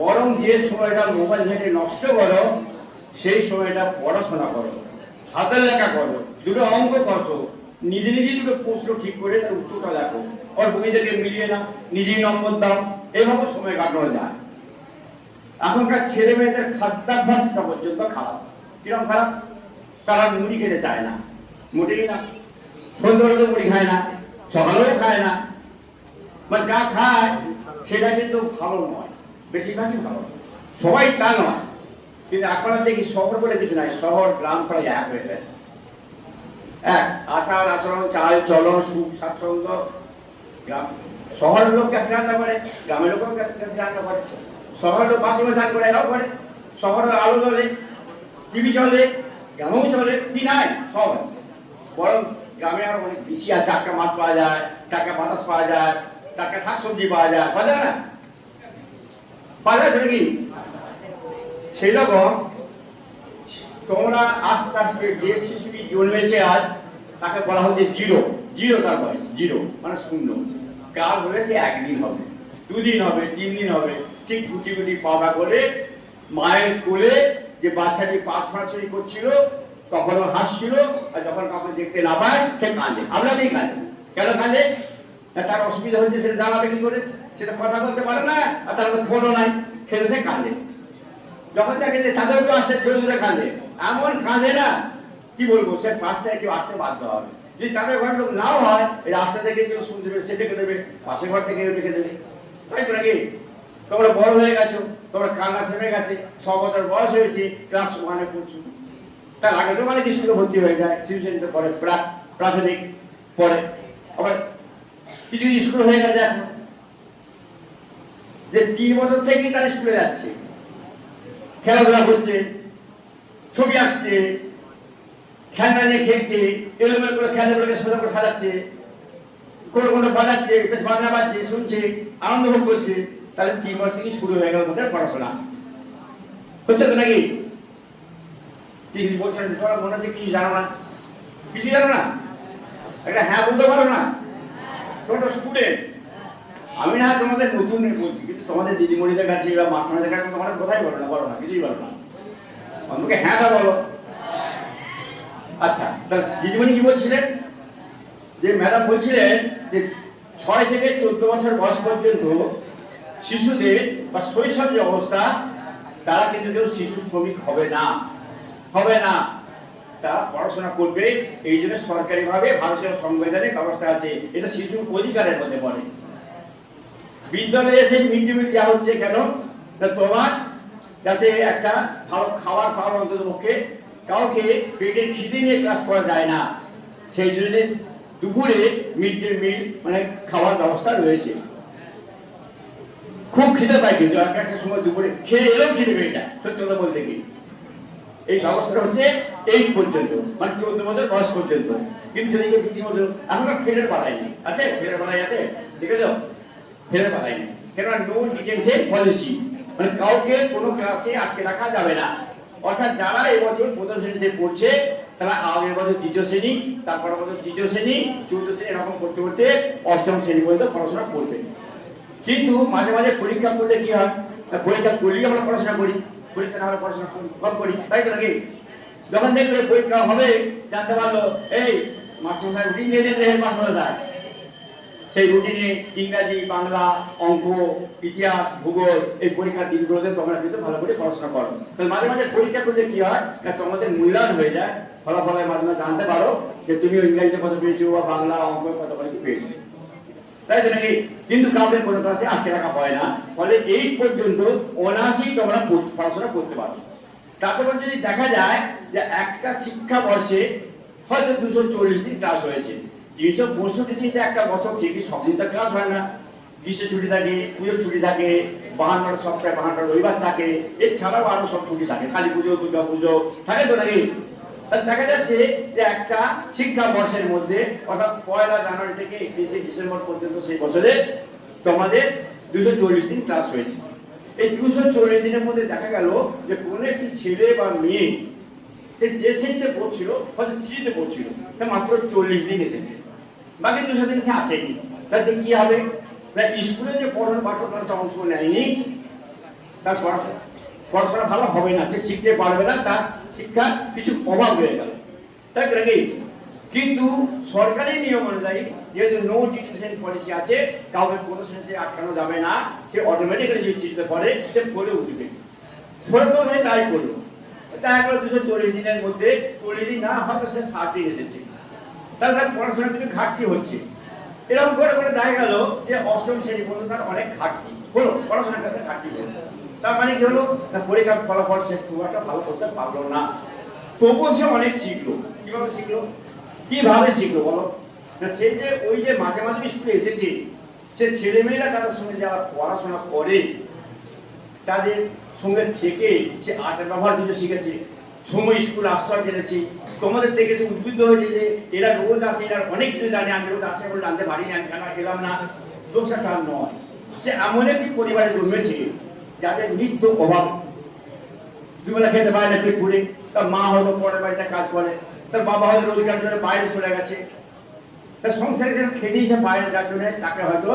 বরং যে সময়টা মোবাইল ঘেটে নষ্ট করো, সেই সময়টা পড়াশোনা করো, হাতের লেখা করো, দুটো অঙ্ক কষো, নিজে নিজে দুটো প্রশ্ন ঠিক করে তার উত্তরটা লেখো। আর বইদেরকে মিলিয়ে না, নিজেই নম্বর দাও, এইভাবে সময় কাটানো যায়। এখনকার ছেলে মেয়েদের খাদ্যাভ্যাসটা পর্যন্ত খারাপ। কিরকম খারাপ? তারা মুড়ি খেতে চায় না, মোটেই না। সন্ধ্যাবেলা মুড়ি খায় না, সকালেও খায় না, বা যা খায় সেটা কিন্তু ভালো নয়, বেশিরভাগই ভালো, সবাই তা নয়। কিন্তু এখন দেখি শহর বলে কিছু নাই, শহর গ্রাম প্রায় এক হয়ে গেছে। এক আচার আচরণ, চাল চলন, সুখ স্বাচ্ছন্দ্য, গ্রাম শহরের লোক কাছে রান্না করে, গ্রামের লোকের কাছে রান্না করে, শহরে বাথরুমে চান করে এরাও করে, শহরে আলো চলে, টিভি চলে, গ্রামেও চলে, কি নাই সব আছে। বরং গ্রামে আরো অনেক বেশি আর টাটকা মাছ পাওয়া যায়, টাটকা বাতাস পাওয়া যায়, টাটকা শাকসবজি পাওয়া যায়, পাওয়া যায় না? পাওয়া যায় কি? সেই রকম তোমরা আস্তে আস্তে যে শিশুটি জন্মেছে আজ তাকে বলা হচ্ছে জিরো, জিরো তার বয়স, জিরো মানে শূন্য। কাল হলে সে একদিন হবে, 2 দিন হবে, 3 দিন হবে, ঠিক গুটি গুটি পাওয়া করে মায়ের কোলে যে বাচ্চাটি পা ছড়াছড়ি করছিল তখন ও হাসছিল, আর যখন কাউকে দেখতে না পায় সে কাঁদে। আপনাকেই কাঁদে, কেন কাঁদে? তার অসুবিধা হচ্ছে সেটা জানাবে কি করে? সেটা কথা বলতে পারে না, আর তার ফোনও নাই, খেলে সে কাঁদে। যখন দেখে যে তাদেরকেও আসছে জোরে জোরে কাঁদে, এমন কাঁদে না কি বলবো, সে পাশ থেকে কেউ আসতে বাধ্য হবে। যদি তাদের ঘর লোক নাও হয়, এই রাস্তা থেকে কেউ শুনতে দেবে, সে ডেকে দেবে, পাশের ঘর থেকে কেউ ডেকে দেবে। তাই তো নাকি? তোমরা বড় হয়ে গেছো, তোমরা কান্না থেমে গেছে, 6 বছর বয়স হয়েছে, ক্লাস 1-এ পড়ছো, তার আগে তো মানে স্কুলে ভর্তি হয়ে যায়, শিশু শ্রেণীতে পড়ে, প্রাথমিক পড়ে, আবার কিছু স্কুল হয়ে গেছে এখন যে 3 বছর থেকেই তারা স্কুলে যাচ্ছে, খেলাধুলা করছে, ছবি আঁকছে, খেলনা নিয়ে খেলছে, এলোমেলো করে খেলনাগুলোকে সোজা করে সাজাচ্ছে, কোনো কোনো বাজাচ্ছে, বেশ বাজনা বাজছে, শুনছে, আনন্দ ভোগ করছে। তাহলে 3 বছর থেকে শুরু হয়ে গেল তাদের পড়াশোনা। হচ্ছে তো নাকি? কি বলছেন তোমরা মনে হচ্ছে কিছু জানো না, কিছু জানো না, একটা হ্যাঁ বলতে পারো না? তোমরা স্টুডেন্ট, আমি না তোমাদের নতুন বলছি, কিন্তু তোমাদের দিদিমণিদের কাছে বা মাস্টারদের কাছে তোমাদের কথাই বলো না, বলো না, কিছুই বলো না, আমাকে হ্যাঁটা বলো। আচ্ছা, তাহলে দিদিমণি কি বলছিলেন? যে ম্যাডাম বলছিলেন যে 6 থেকে 14 বছর বয়স পর্যন্ত শিশুদের বা শৈশব যে অবস্থা, তারা কিন্তু কেউ শিশু শ্রমিক হবে না, হবে না, তারা পড়াশোনা করবে। এই জন্য সরকারিভাবে ভারতীয় সংবিধানে ব্যবস্থা আছে, এটা শিশুর অধিকারের মধ্যে পড়ে। বিদ্যালয়ে এসে মিড ডে মিল দেওয়া হচ্ছে কেন? তোমার যাতে একটা ভালো খাবার পাওয়ার অন্তত পক্ষে, কাউকে পেটের খিদে নিয়ে ক্লাস করা যায় না, সেই জন্য দুপুরে মিড ডে মিল মানে খাওয়ার ব্যবস্থা রয়েছে। খুব খিদে পায় কিন্তু একটা সময় দুপুরে খেয়ে এলেও খিদে পেয়ে যায়, সত্যি কথা বলতে কি। এই ব্যবস্থাটা হচ্ছে 8 পর্যন্ত, মানে 14 বছর বয়স পর্যন্ত। কিন্তু যদি রীতিমতো এখনো ফেলের বাড়াই নেই, আছে ফেলের বাড়াই আছে, ঠিক আছে, ফেলের বাড়াই নেই, কেননা নো ডিটেনশন পলিসি, মানে কাউকে কোনো ক্লাসে আটকে রাখা যাবে না। অর্থাৎ যারা এবছর প্রথম শ্রেণীতে পড়ছে তারা আগের বছর 2য় শ্রেণী, তারপর বছর 3য় শ্রেণী, 4th শ্রেণী, এরকম করতে করতে 8ম শ্রেণী পর্যন্ত পড়াশোনা করবে। কিন্তু মাঝে মাঝে পরীক্ষা করলে কি হয়, পরীক্ষা করলেই আমরা পড়াশোনা করি, পরীক্ষা না হলে পড়াশোনা কম করি, তাই তো নাকি? যখন দেখবে পরীক্ষা হবে, জানতে পারলো এই মাস্টার রুটিন দিয়ে দিয়েছে, হেডমাস্টার যায়, সেই রুটিনে ইংরাজি, বাংলা, অঙ্ক, ইতিহাস, ভূগোল এই পরীক্ষার দিনগুলোতে তোমরা কিন্তু ভালো করে পড়াশোনা করো। তো মাঝে মাঝে পরীক্ষা করলে কি হয় না, তোমাদের মূল্যায়ন হয়ে যায়, ফলাফলের মাধ্যমে জানতে পারো যে তুমি ইংরাজিতে কত পেয়েছো বা বাংলা, অঙ্ক কত পেয়েছো, তাই তো নাকি? কিন্তু কাউকে কোনো ক্লাসে আটকে রাখা হয় না, ফলে 8 পর্যন্ত অনায়াসেই তোমরা পড়াশোনা করতে পারো। তারপর যদি দেখা যায় যে একটা শিক্ষা বর্ষে হয়তো 240 দিন ক্লাস হয়েছে, 365 দিন একটা বছর ঠিকই, সব দিন তো ক্লাস হয় না, গ্রীষ্ম ছুটি থাকে, পুজোর ছুটি থাকে, 52 সপ্তাহে 52 রবিবার থাকে, এছাড়াও আরো সব ছুটি থাকে, কালী পুজো, দুর্গা পুজো থাকে তো নাকি? দেখা যাচ্ছে যে একটা শিক্ষা বর্ষের মধ্যে অর্থাৎ 1 জানুয়ারি থেকে 31 ডিসেম্বর পর্যন্ত সেই বছরে তোমাদের 240 দিন ক্লাস হয়েছে। এই 240 দিনের মধ্যে দেখা গেল যে কোনো একটি ছেলে বা মেয়ে সে যে শ্রেণীতে পড়ছিল, হয়তো 3তে পড়ছিল, তা মাত্র 40 দিন এসেছে, বাকি 200 দিন সে আসেনি। তাহলে সে কি হবে? স্কুলে যে পড়ানো পাঠ্যক্রমে সে অংশ নেয়নি, তার পড়াশোনা ভালো হবে না, সে শিখতে পারবে না, তার শিক্ষা কিছু অভাব হয়ে গেল, তাই তো নাকি? কিন্তু সরকারি নিয়ম অনুযায়ী যেহেতু নো ডিটেনশন পলিসি আছে, কাউকে কোনো শ্রেণীতে আটকানো যাবে না, সে অটোমেটিক্যালি যে চিন্তা করে সে পড়ে উঠবে, পড়ে তো সে তাই করলো। দেখা গেল 240 দিনের মধ্যে 40 দিন না, হয়তো সে 60 দিন এসেছে, তাহলে তার পড়াশোনার কিছু ঘাটতি হচ্ছে। এরকম করে করে দেখা গেল যে 8ম শ্রেণী পর্যন্ত তার অনেক ঘাটতি হলো, পড়াশোনার কাছে ঘাটতি হলো। তার মানে কি হলো না, পরীক্ষার ফলাফল সে খুব একটা ভালো করতে পারলো না, তবুও সে অনেক শিখলো। কিভাবে শিখলো? কিভাবে শিখলো বলো? না সে যে ওই যে মাঝে মাঝে স্কুলে এসেছে, সে ছেলেমেয়েরা তাদের সঙ্গে যারা পড়াশোনা করে তাদের সঙ্গে থেকে সে আচার ব্যবহার কিছু শিখেছে, সময় স্কুল আসতে জেনেছি, তোমাদের দেখে সে উদ্বুদ্ধ হয়েছে যে এরা রোজ আসে, এরা অনেক কিছু জানে, আমি রোজ আসে বলে জানতে পারিনি, আমি কেন গেলাম না। দোষটা তার নয়, সে এমন একটি পরিবারে জন্মেছে যাদের নিত্য অভাব, দুবেলা খেতে পারে না পেট পুড়ে, তার মা হয়তো পরের বাড়িতে কাজ করে, তার বাবা হয়তো রোজগার জন্য বাইরে চলে গেছে, তার সংসারে যেন খেতে হিসেবে বাইরে যার জন্য তাকে হয়তো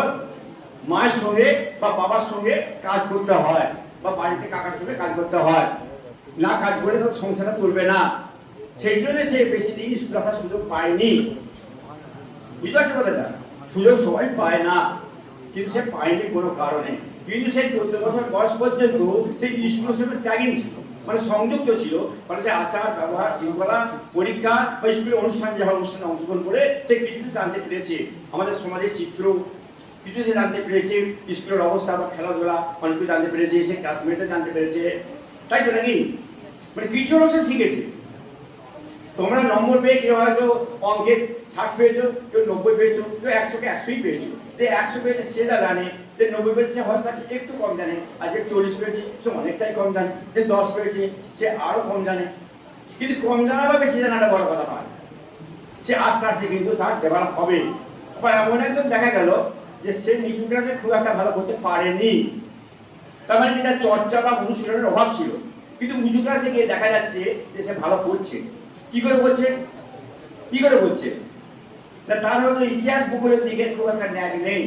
মায়ের সঙ্গে বা বাবার সঙ্গে কাজ করতে হয়, বা বাড়িতে কাকার সঙ্গে কাজ করতে হয়, না কাজ করে তো সংসারটা চলবে না। সেই জন্য সে বেশি দিন স্কুল আসার সুযোগ পায়নি। বুঝতে পারছো কথাটা? সুযোগ সবাই পায় না, কিন্তু সে পায়নি কোনো কারণে। কিন্তু সেই 14 বছর বয়স পর্যন্ত সেই স্কুলের সঙ্গে ট্যাগিং ছিল, মানে সংযুক্ত ছিল, মানে সে আচার ব্যবহার শৃঙ্খলা পরীক্ষা বা স্কুলের অনুষ্ঠান যে অনুষ্ঠানে অংশগ্রহণ করে সে কিছু জানতে পেরেছে, আমাদের সমাজের চিত্র কিছু সে জানতে পেরেছে, স্কুলের অবস্থা বা খেলাধুলা অনেক কিছু জানতে পেরেছে, সে ক্লাসমেটে জানতে পেরেছে, তাই তো নাকি? মানে কিছু সে শিখেছে। তোমরা নম্বর পেয়ে কেউ হয়তো অঙ্কে 60 পেয়েছো, কেউ 90 পেয়েছো, কেউ 100-কে 100ই পেয়েছো। যে 100 পেয়েছে সে যা জানে, যে 90 পেয়েছে সে হয়তো একটু কম জানে, আর যে 40 পেয়েছে সে অনেকটাই কম জানে, যে 10 পেয়েছে সে আরো কম জানে। কিন্তু কম জানা বা বেশি জানাটা বড় কথা নয়, সে আস্তে আস্তে কিন্তু তার ডেভেলপ হবে। আবার এমন একজন দেখা গেল যে সে নিচু ক্লাসে খুব একটা ভালো করতে পারেনি, তার মানে যেটা চর্চা বা অনুশীলনের অভাব ছিল, কিন্তু উঁচু ক্লাসে গিয়ে দেখা যাচ্ছে যে সে ভালো করছে। কি করে করছে? কি করে করছে? তার হয়তো ইতিহাস ভূগোলের দিকে খুব একটা ন্যাক নেই,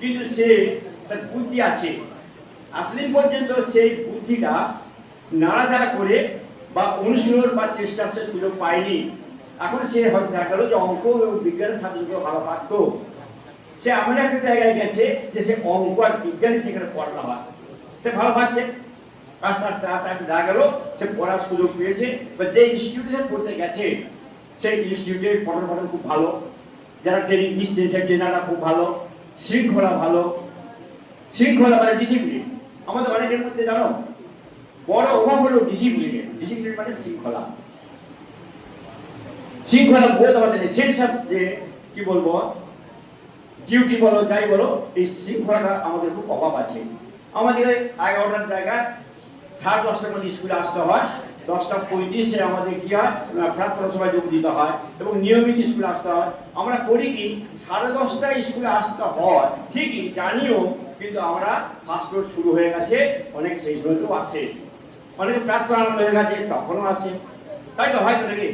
কিন্তু সে তার বুদ্ধি আছে। এতদিন পর্যন্ত সেই বুদ্ধিটা নাড়াচাড়া করে বা অনুশীলন বা চেষ্টার সে সুযোগ পায়নি। এখন সে হয়তো দেখা গেল যে অঙ্ক এবং বিজ্ঞানের সাবজেক্ট ভালো পারত, সে এমন একটা জায়গায় গেছে যে সে অঙ্ক আর বিজ্ঞানে সেখানে পড়ানো হয়, সে ভালো পাচ্ছে। আস্তে আস্তে আস্তে আস্তে দেখা গেল সে পড়ার সুযোগ পেয়েছে, বা যে ইনস্টিটিউটে সে পড়তে গেছে সেই ইনস্টিটিউটের পঠন পাঠন খুব ভালো, যারা ট্রেনিং দিচ্ছে সেই ট্রেনাররা খুব ভালো, শৃঙ্খলা ভালো। শৃঙ্খলা মানে ডিসিপ্লিন। আমাদের অনেকের মধ্যে জানো বড় অভাব হলো ডিসিপ্লিনের। ডিসিপ্লিন মানে শৃঙ্খলা। শৃঙ্খলা বোধ আমাদের নেই। সেই সব যে কি বলবো ডিউটি বলো যাই বলো, এই শৃঙ্খলাটা আমাদের খুব অভাব আছে। আমাদের 11টার জায়গায় 10:30টার মধ্যে স্কুলে আসতে হয়, 10:35-এ আমাদের কি হয় প্রার্থনা সভায় যোগ দিতে হয় এবং নিয়মিত স্কুলে আসতে হয়। আমরা করি কি 10:30টায় স্কুলে আসতে হয় ঠিকই জানিও, কিন্তু আমরা ফার্স্ট পিরিয়ড শুরু হয়ে গেছে, অনেক সেই সময়তেও আসে, অনেকে প্রার্থনা আরম্ভ হয়ে গেছে তখনও আসে, তাই তো হয়তো নাকি?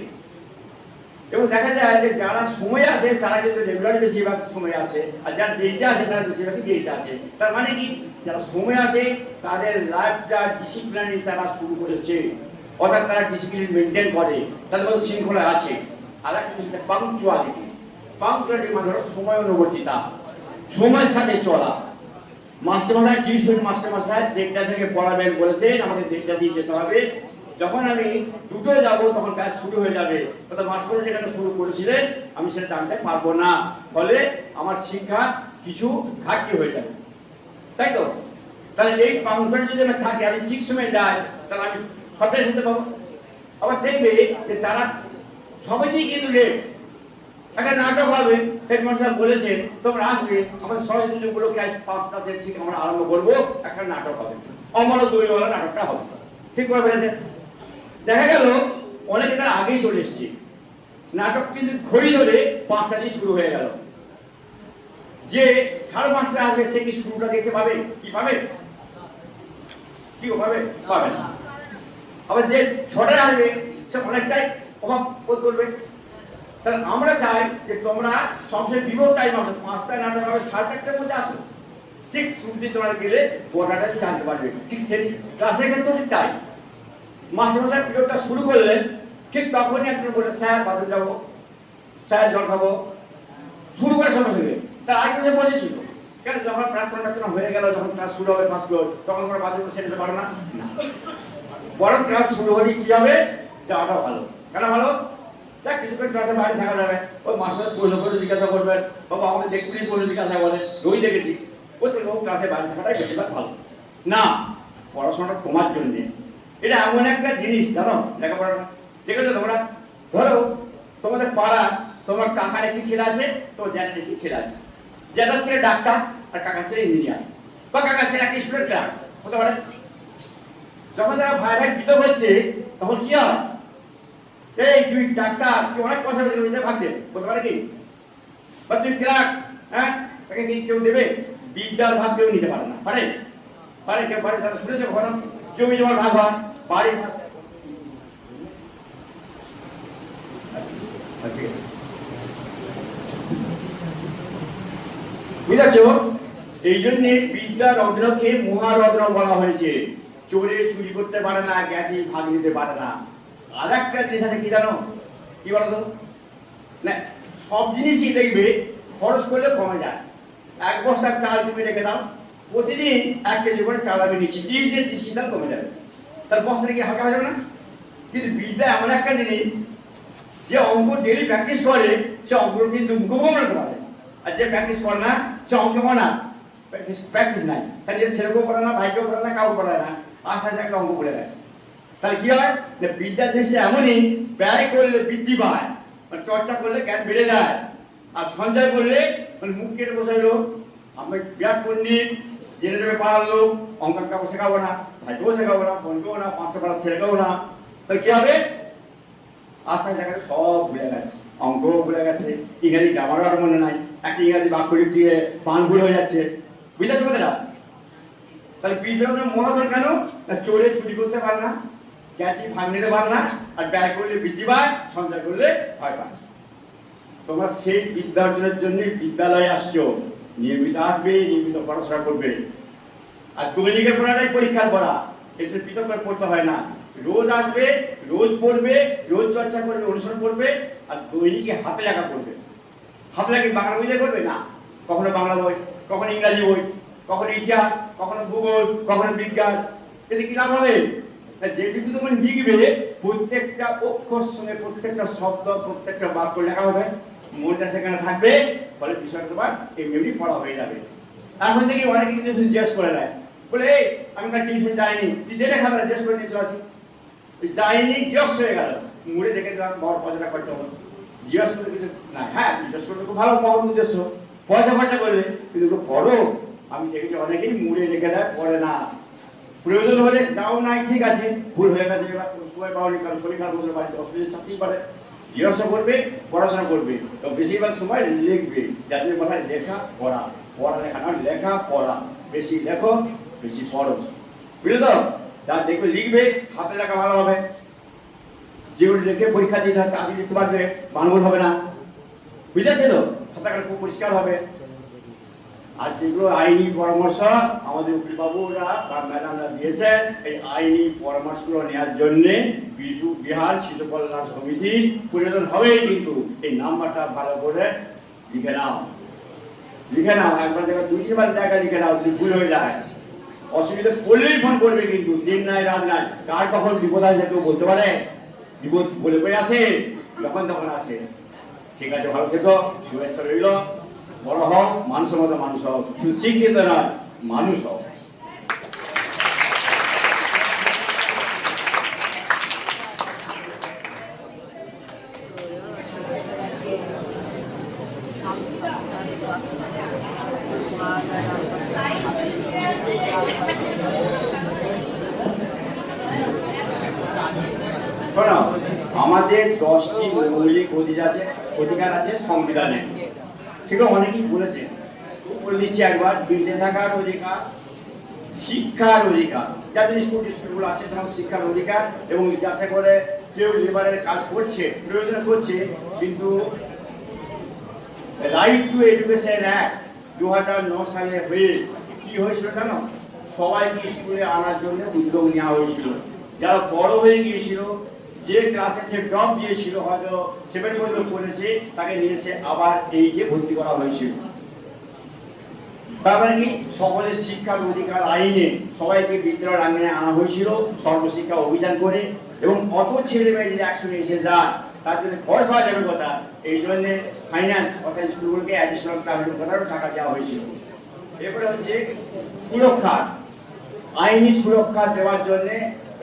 এবং দেখা যায় যে যারা সময় আসে তারা কিন্তু রেগুলার বেশিরভাগ সময় আসে, আর যারা দেরিতে আসে তারা বেশিরভাগই দেরিতে আসে। তার মানে কি যারা সময় আসে তাদের লাইফটা ডিসিপ্লিন তারা শুরু করেছে, অর্থাৎ তারা ডিসিপ্লিন মেনটেন করে, তাদের মধ্যে শৃঙ্খলা আছে। আর একটা জিনিস পাংচুয়ালিটি। পাংচুয়ালিটি মানে হলো সময় অনুবর্তিতা, সময়ের সাথে চলা। মাস্টারমশাই টিউশন মাস্টারমশাই 1টা থেকে পড়াবেন বলেছেন, আমাকে 1টা দিয়ে যেতে হবে। যখন আমি 2টো যাব তখন কাজ শুরু হয়ে যাবে, অর্থাৎ মাস্টার যেখানে শুরু করেছিলেন আমি সেটা জানতে পারবো না, ফলে আমার শিক্ষা কিছু ঘাটতি হয়ে যাবে, তাই তো? তাহলে এই পাংচুয়ালিটি যদি আমি থাকি, আমি ঠিক সময় যাই, তাহলে আমি সবটাই শুনতে পাবো। আবার দেখবে যে তারা সবাইই কিন্তু লেট। একটা নাটক হবে, হেডমাস্টার বলেছেন তোমরা আসবে, আমাদের সরস্বতী পুজো উপলক্ষে 5টা ঠিক আমরা আরম্ভ করবো, একটা নাটক হবে, অমর দইওয়ালা নাটকটা হবে, ঠিক করে বলেছেন। দেখা গেল অনেকে তার আগেই চলে এসছে, নাটক কিন্তু ঘড়ি ধরে 5টা দিয়ে শুরু হয়ে গেল। যে 5:30 আসবে সে কি শুরুটা দেখতে পাবে? কি পাবে? কি পাবে? পাবে না। আবার যে 6টায় আসবে সে অনেকটাই অভাব বোধ করবে। তাহলে আমরা চাই যে তোমরা সবচেয়ে বিভব টাইম আসো, 5টায় নাটক হবে 4:30টার মধ্যে আসো, ঠিক শুরুতে তোমরা গেলে গোটাটা জানতে পারবে। ঠিক সেই ক্লাসের ক্ষেত্রে ঠিক তাই, মাস্টারমশাই পিরিয়ডটা শুরু করলেন, ঠিক তখনই একজন বলে স্যার বাথরুম যাবো, স্যার জল খাবো, শুরু করে সঙ্গে সঙ্গে। তার আগে সে বসেছিল, কেন যখন প্রার্থনা হয়ে গেল, যখন ক্লাস শুরু হবে ফার্স্ট পিরিয়ড, তখন তোমরা বাথরুম সেরে পারো না। বরং ক্লাস শুরু হলে কি হবে, যাওয়াটা ভালো। কেন ভালো? দেখ কিছুক্ষণ ক্লাসে বাইরে থাকা যাবে, ওই মাস্টার প্রশ্ন করে জিজ্ঞাসা করবেন, বাবা আমাদের দেখতে পড়ে জিজ্ঞাসা করেন, রোই দেখেছি, ওই তো লোক ক্লাসে বাইরে থাকাটাই বেশিরভাগ ভালো না। পড়াশোনাটা তোমার জন্যে, এটা এমন একটা জিনিস জানো, লেখাপড়া দেখেছো তোমরা? ধরো তোমাদের পাড়া তোমার কাকার একটি ছেলে আছে, তোমার জ্যাঠার একটি ছেলে আছে, জ্যাঠার ছেলে ডাক্তার আর কাকার ছেলে ইঞ্জিনিয়ার, বা কাকার ছেলে একটা স্টুডেন্ট ক্লার্ক হতে পারে, যখন তারা ভাই ভাই বিতর্ক হচ্ছে তখন কি হয়? এই তুই ডাক্তার, তুই অনেক পয়সা পেয়েছিস, ভাববে বলতে পারে কি? বা তুই ক্লার্ক, হ্যাঁ, তাকে কি কেউ দেবে? বিদ্যার ভাগ কেউ নিতে পারে না, পারে? পারে কেউ পারে? তারা শুনেছে কখনো জমি জমার ভাগ হয়, বাড়ি ভাগ? বুঝেছ? এই জন্য বিদ্যা রত্নকে মহারত্ন বলা হয়েছে। চোরে চুরি করতে পারে না, জ্ঞাতি ভাগ নিতে পারে না। আর একটা জিনিস আছে কি জানো? কি বলতো? না, সব জিনিসই দেখবে খরচ করলে কমে যায়। 1 বস্তা চাল তুমি রেখে দাও, প্রতিদিন 1 কেজি করে চাল আমি নিচ্ছি, দিয়ে 30 কিলো কমে যাবে। তার বস্তাটা কি হালকা হয়ে যাবে না? কিন্তু বিদ্যা এমন একটা জিনিস, যে অঙ্ক ডেলি প্র্যাকটিস করে সে অঙ্ক কিন্তু মুখোমুখি করতে পারে, আর যে প্র্যাকটিস করে না সে অঙ্ক মনাস প্র্যাকটিস নাই। তাহলে যে ছেলেকেও পড়ে না, ভাইকেও পড়ে না, কাউ পড়ে না, আশা একটা অঙ্ক পড়ে গেছে। তাহলে কি হয়? যে বিদ্যার জিনিসটা এমনই, ব্যয় করলে বৃদ্ধি পায়, মানে চর্চা করলে জ্ঞান বেড়ে যায়, আর সঞ্চয় করলে মানে মুখ কেটে বসাইলো আমি বিরাট পণ্ডিত, জেনে দেবে পাড়ার লোক, অঙ্কন কাউকে শেখাবো না, ভাইকেও শেখাবো না, বোনকেও না, 500 পাড়ার ছেলেকেও না। তাহলে কি হবে? আশা জায়গায় সব ভুলে গেছে, অঙ্কও ভুলে গেছে, ইংরাজি গ্রামারও আর মনে নাই, একটা ইংরাজি বাক্য দিয়ে পান ভুল হয়ে যাচ্ছে। বুঝতে কথাটা? তাহলে বিদ্যার মহাধন কেন? না, চোরে চুরি করতে পারে না, জ্ঞাতি ভাগ নিতে পারে না, আর ব্যয় করলে বৃদ্ধি পায়, সঞ্চয় করলে ভয় পায়। তোমরা সেই বিদ্যা অর্জনের জন্য বিদ্যালয়ে আসছো, নিয়মিত আসবে, নিয়মিত পড়াশোনা করবে। আর দৈনিকের পড়াটাই পরীক্ষার পড়া, এটা পৃথক করে পড়তে হয় না। রোজ আসবে, রোজ পড়বে, রোজ চর্চা করবে, অনুসরণ করবে, আর দৈনিকে হাতে লেখা পড়বে। হাতে লেখা বাংলা বই দিয়ে করবে না, কখনো বাংলা বই, কখনো ইংরাজি বই, কখনো ইতিহাস, কখনো ভূগোল, কখনো বিজ্ঞান। এতে কি লাভ হবে? যেটুকু তুমি লিখবে, প্রত্যেকটা অক্ষর সঙ্গে প্রত্যেকটা শব্দ, প্রত্যেকটা বাক্য লেখা হবে, মনটা সেখানে থাকবে, ফলে বিষয়টা তোমার এমনি পড়া হয়ে যাবে। এখন থেকে অনেকে কিন্তু জিজ্ঞেস করে নেয়, বলে এই আমি কাল টিউশন যাইনি, তুই দেখে খাবে না, জিজ্ঞেস করে নিয়েছিল আসি, যাইনি জিজ্ঞেস হয়ে গেল, মুড়ে দেখে দিলাম বড় পয়সাটা খরচা হলো, জিজ্ঞেস করতে কিছু না। হ্যাঁ, জিজ্ঞেস করতে খুব ভালো, মহৎ উদ্দেশ্য, পয়সা খরচা করবে, কিন্তু পড়ো। আমি দেখেছি অনেকেই মুড়ে রেখে দেয়, পড়ে না। প্রয়োজন হলে যাও নাই, ঠিক আছে, ভুল হয়ে গেছে, এবার সময় পাওনি, কারণ শরীর খারাপ হতে পারে, অসুবিধা থাকতেই পারে, জিজ্ঞাসা করবে, পড়াশোনা করবে, তো বেশিরভাগ সময় লিখবে। যাদের কথা লেখা পড়া, পড়ালেখা না, লেখা পড়া, বেশি লেখো, বেশি পড়ো, বুঝলে তো? যা দেখবে লিখবে, হাতে লেখা ভালো হবে, যেগুলো লিখে পরীক্ষা দিতে হয় তাড়াতাড়ি লিখতে পারবে, মানবল হবে না, বুঝেছে তো? খাতাটা খুব পরিষ্কার হবে। আর যেগুলো আইনি পরামর্শ আমাদের উকিল বাবুরা বা ম্যাডামরা দিয়েছেন, এই আইনি পরামর্শগুলো নেওয়ার জন্য বিহার শিশু কল্যাণ সমিতি প্রয়োজন হবেই। কিন্তু এই নাম্বারটা ভালো করে লিখে নাও, লিখে নাও, একবার জায়গায় 2-3বার জায়গায় লিখে নাও, যদি ভুল হয়ে যায় অসুবিধা করলেই ফোন করবে, কিন্তু দিন নাই রাত নাই, কার কখন বিপদ আসবে কেউ বলতে পারে? বিপদ বলে বই আসে, যখন তখন আসে। ঠিক আছে, ভালো থেকো, শুভেচ্ছা রইল, বড় হও, মানুষের মতো মানুষ হও, শুধু শিক্ষিত নয়, মানুষ হও। আমাদের 10টি মৌলিক অধিকার আছে সংবিধানে, সেগুলো অনেকেই বলেছে, বলে দিচ্ছি একবার। বেঁচে থাকার অধিকার, শিক্ষার অধিকার, যাদের স্কুলগুলো আছে তখন শিক্ষার অধিকার, এবং যাতে করে কেউ লেবারের কাজ করছে, প্রয়োজন করছে, কিন্তু রাইট টু এডুকেশন অ্যাক্ট 2009 সালে হয়ে কি হয়েছিল জানো? সবাইকে স্কুলে আনার জন্য উদ্যোগ নেওয়া হয়েছিল। যারা বড় হয়ে গিয়েছিল, যে ক্লাসে সে ড্রপ দিয়েছিল, হয়তো 7 পর্যন্ত পড়েছে, তাকে নিয়ে এসে আবার 8-এ ভর্তি করা হয়েছিল। তার মানে কি? সকলের শিক্ষার অধিকার আইনে সবাইকে বিদ্যালয়ের আঙ্গনে আনা হয়েছিল, সর্বশিক্ষা অভিযান করে। এবং অত ছেলে মেয়ে যদি একসঙ্গে এসে যায়, তার জন্য ভয় পাওয়া যাবে কথা, এই জন্য ফাইন্যান্স অর্থাৎ স্কুলগুলোকে অ্যাডিশনাল ক্লাসরুম করারও টাকা দেওয়া হয়েছিল। এরপরে হচ্ছে সুরক্ষা, আইনি সুরক্ষা দেওয়ার জন্য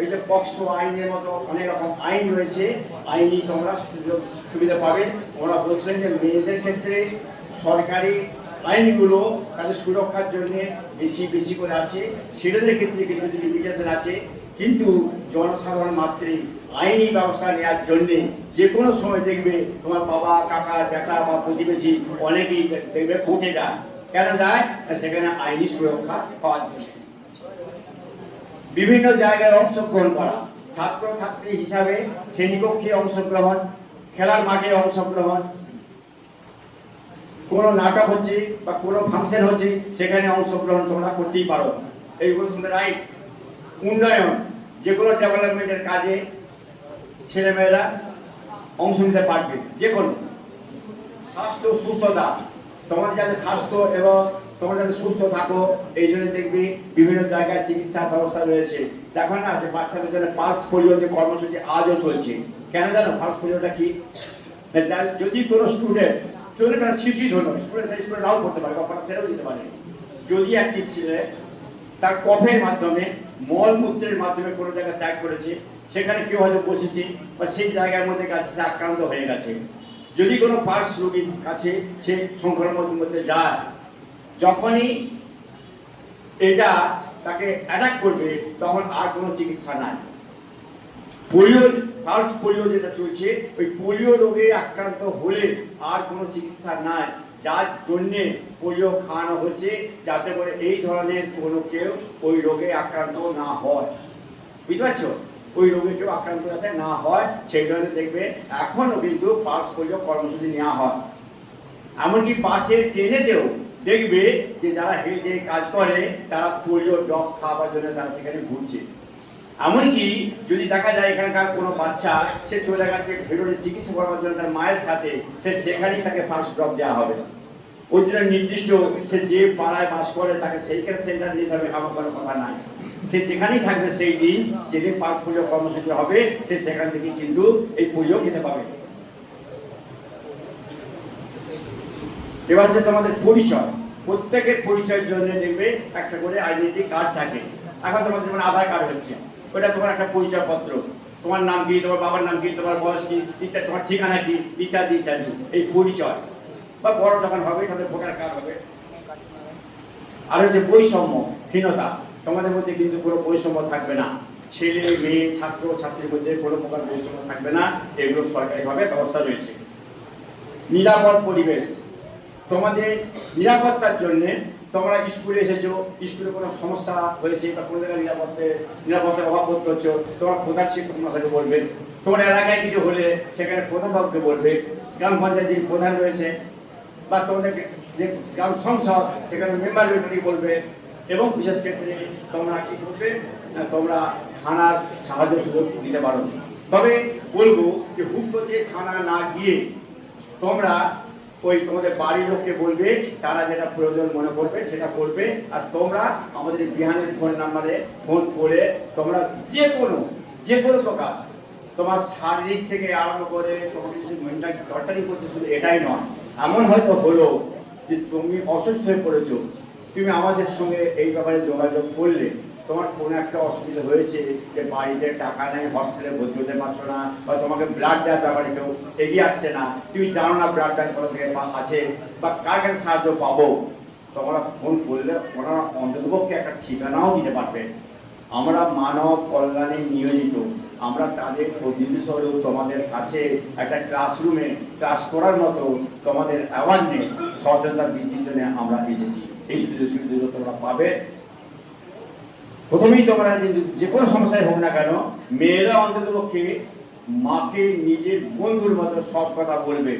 এই যে পক্সো আইনের মতো অনেক রকম আইন রয়েছে, আইনি তোমরা সুযোগ সুবিধা পাবে। ওরা বলছিলেন যে মেয়েদের ক্ষেত্রে সরকারি আইনগুলো তাদের সুরক্ষার জন্য বেশি করে আছে, ছেলেদের ক্ষেত্রে কিছু কিছু লিমিটেশন আছে। কিন্তু জনসাধারণ মাত্রই আইনি ব্যবস্থা নেওয়ার জন্য যে কোনো সময় দেখবে তোমার বাবা, কাকা, জ্যাঠা বা প্রতিবেশী অনেকেই দেখবে কোর্টে যায়। কেন যায়? সেখানে আইনি সুরক্ষা পাওয়ার জন্য। বিভিন্ন জায়গায় অংশগ্রহণ করা, ছাত্র ছাত্রী হিসাবে শ্রেণীকক্ষে অংশগ্রহণ, খেলার মাঠে অংশগ্রহণ, কোনো নাটক হচ্ছে বা কোনো ফাংশন হচ্ছে সেখানে অংশগ্রহণ তোমরা করতেই পারো, এইগুলো তোমাদের রাইট। উন্নয়ন, যে কোনো ডেভেলপমেন্টের কাজে ছেলেমেয়েরা অংশ নিতে পারবে, যে কোনো। স্বাস্থ্য সুস্থতা, তোমার যাতে স্বাস্থ্য এবং তোমরা যাতে সুস্থ থাকো এই জন্য দেখবি বিভিন্ন জায়গায় চিকিৎসা ব্যবস্থা রয়েছে। দেখো না যে বাচ্চাদের জন্য পালস পোলিও যে কর্মসূচি আজও চলছে। কেন জানো পালস পোলিওটা কি? যদি কোনো স্টুডেন্ট শিশু ধরুন স্টুডেন্ট নাও করতে পারে, কখনো ছেড়েও দিতে পারে, যদি একটি ছেলে তার কফের মাধ্যমে মলমূত্রের মাধ্যমে কোনো জায়গায় ত্যাগ করেছে, সেখানে কেউ হয়তো বসেছে বা সেই জায়গার মধ্যে কাছে সে আক্রান্ত হয়ে গেছে, যদি কোনো পার্স রোগীর কাছে সে সংক্রমণের মধ্যে যায়, যখনই এটা তাকে অ্যাটাক করবে তখন আর কোনো চিকিৎসা নাই। পোলিও, পালস পোলিও যেটা চলছে, ওই পোলিও রোগে আক্রান্ত হলে আর কোনো চিকিৎসা নাই, যার জন্যে পোলিও খাওয়ানো হচ্ছে যাতে করে এই ধরনের কোনো কেউ ওই রোগে আক্রান্ত না হয়। বুঝতে পারছো? ওই রোগে কেউ আক্রান্ত যাতে না হয় সেই জন্য দেখবে এখনো কিন্তু পালস পোলিও কর্মসূচি নেওয়া হয়। এমনকি পাশে ট্রেনেতেও দেখবে যে যারা হেলথে কাজ করে তারা পোলিও ড্রপ খাওয়ার জন্য তারা সেখানে ঘুরছে। এমনকি যদি দেখা যায় এখানকার কোনো বাচ্চা সে চলে গেছে ভেতরে চিকিৎসা করার জন্য তার মায়ের সাথে, সে সেখানেই তাকে ফার্স্ট ড্রপ দেওয়া হবে। ওই জন্য নির্দিষ্ট সে যে পাড়ায় বাস করে তাকে সেইখানে সেন্টার দিতে হবে এমন কোনো কথা নাই। সে যেখানেই থাকবে সেই দিন যেদিন পালস পোলিও কর্মসূচি হবে সে সেখান থেকে কিন্তু এই পোলিও খেতে পাবে। এবার যে তোমাদের পরিচয়, প্রত্যেকের পরিচয়ের জন্য দেখবে একটা করে আইডেন্টি কার্ড থাকে। এখন তোমাদের যেমন আধার কার্ড হচ্ছে, ওটা তোমার একটা পরিচয় পত্র, তোমার নাম কি, তোমার বাবার নাম কি, তোমার বয়স কি, ইত্যাদি, তোমার ঠিকানা কি, ইত্যাদি ইত্যাদি, এই পরিচয়। বা বড় যখন হবে তাদের ভোটার কার্ড হবে। আর হচ্ছে বৈষম্যহীনতা, তোমাদের মধ্যে কিন্তু কোনো বৈষম্য থাকবে না, ছেলে মেয়ে ছাত্র ছাত্রীর মধ্যে কোনো প্রকার বৈষম্য থাকবে না, এগুলো সরকারিভাবে ব্যবস্থা রয়েছে। নিরাপদ পরিবেশ, তোমাদের নিরাপত্তার জন্য তোমরা স্কুলে এসেছো, স্কুলে কোনো সমস্যা হয়েছে বা কোনো জায়গায় নিরাপত্তার অভাব বোধ করছো, তোমার প্রধান শিক্ষক মশাইকে বলবে। তোমার এলাকায় কিছু হলে সেখানে প্রধান বাবুকে বলবে, গ্রাম পঞ্চায়েতের প্রধান রয়েছে বা তোমাদের যে গ্রাম সংসদ সেখানে মেম্বার বলবে। এবং বিশেষ ক্ষেত্রে তোমরা কি করবে, তোমরা থানার সাহায্য সুযোগ দিতে পারো। তবে বলবো যে হুট করে থানা না গিয়ে তোমরা ওই তোমাদের বাড়ির লোককে বলবে, তারা যেটা প্রয়োজন মনে করবে সেটা করবে। আর তোমরা আমাদের বিহানের ফোন নাম্বারে ফোন করে তোমরা যে কোনো প্রকার তোমার শারীরিক থেকে আরম্ভ করে তোমাকে যদি মেন্টাল টর্চারিং করছে, শুধু এটাই নয়, এমন হয়তো হলো যে তুমি অসুস্থ হয়ে পড়েছো, তুমি আমাদের সঙ্গে এই ব্যাপারে যোগাযোগ করলে, তোমার কোনো একটা অসুবিধা হয়েছে যে বাড়িতে টাকা নেই, হসপিটালে ভর্তি হতে পারছো না, বা তোমাকে ব্লাড দেওয়ার ব্যাপারে কেউ এগিয়ে আসছে না, তুমি জানো না ব্লাড ব্যাংক কোথা থেকে আছে বা কার কাছে সাহায্য পাবো, তোমরা ফোন করলে ওনারা অন্ততপক্ষে একটা ঠিকানাও দিতে পারবে। আমরা মানব কল্যাণে নিয়োজিত, আমরা তাদের প্রতিনিধি স্বরূপ তোমাদের কাছে একটা ক্লাসরুমে ক্লাস করার মতো তোমাদের অ্যাওয়ারনেস সচেতনতা বৃদ্ধির জন্য আমরা এসেছি। এই সুযোগ তোমরা পাবে। প্রথমেই তোমরা কিন্তু যে কোনো সমস্যায় হোক না কেন, মেয়েরা অন্ততপক্ষে মাকে নিজের বন্ধুর মতো সব কথা বলবে।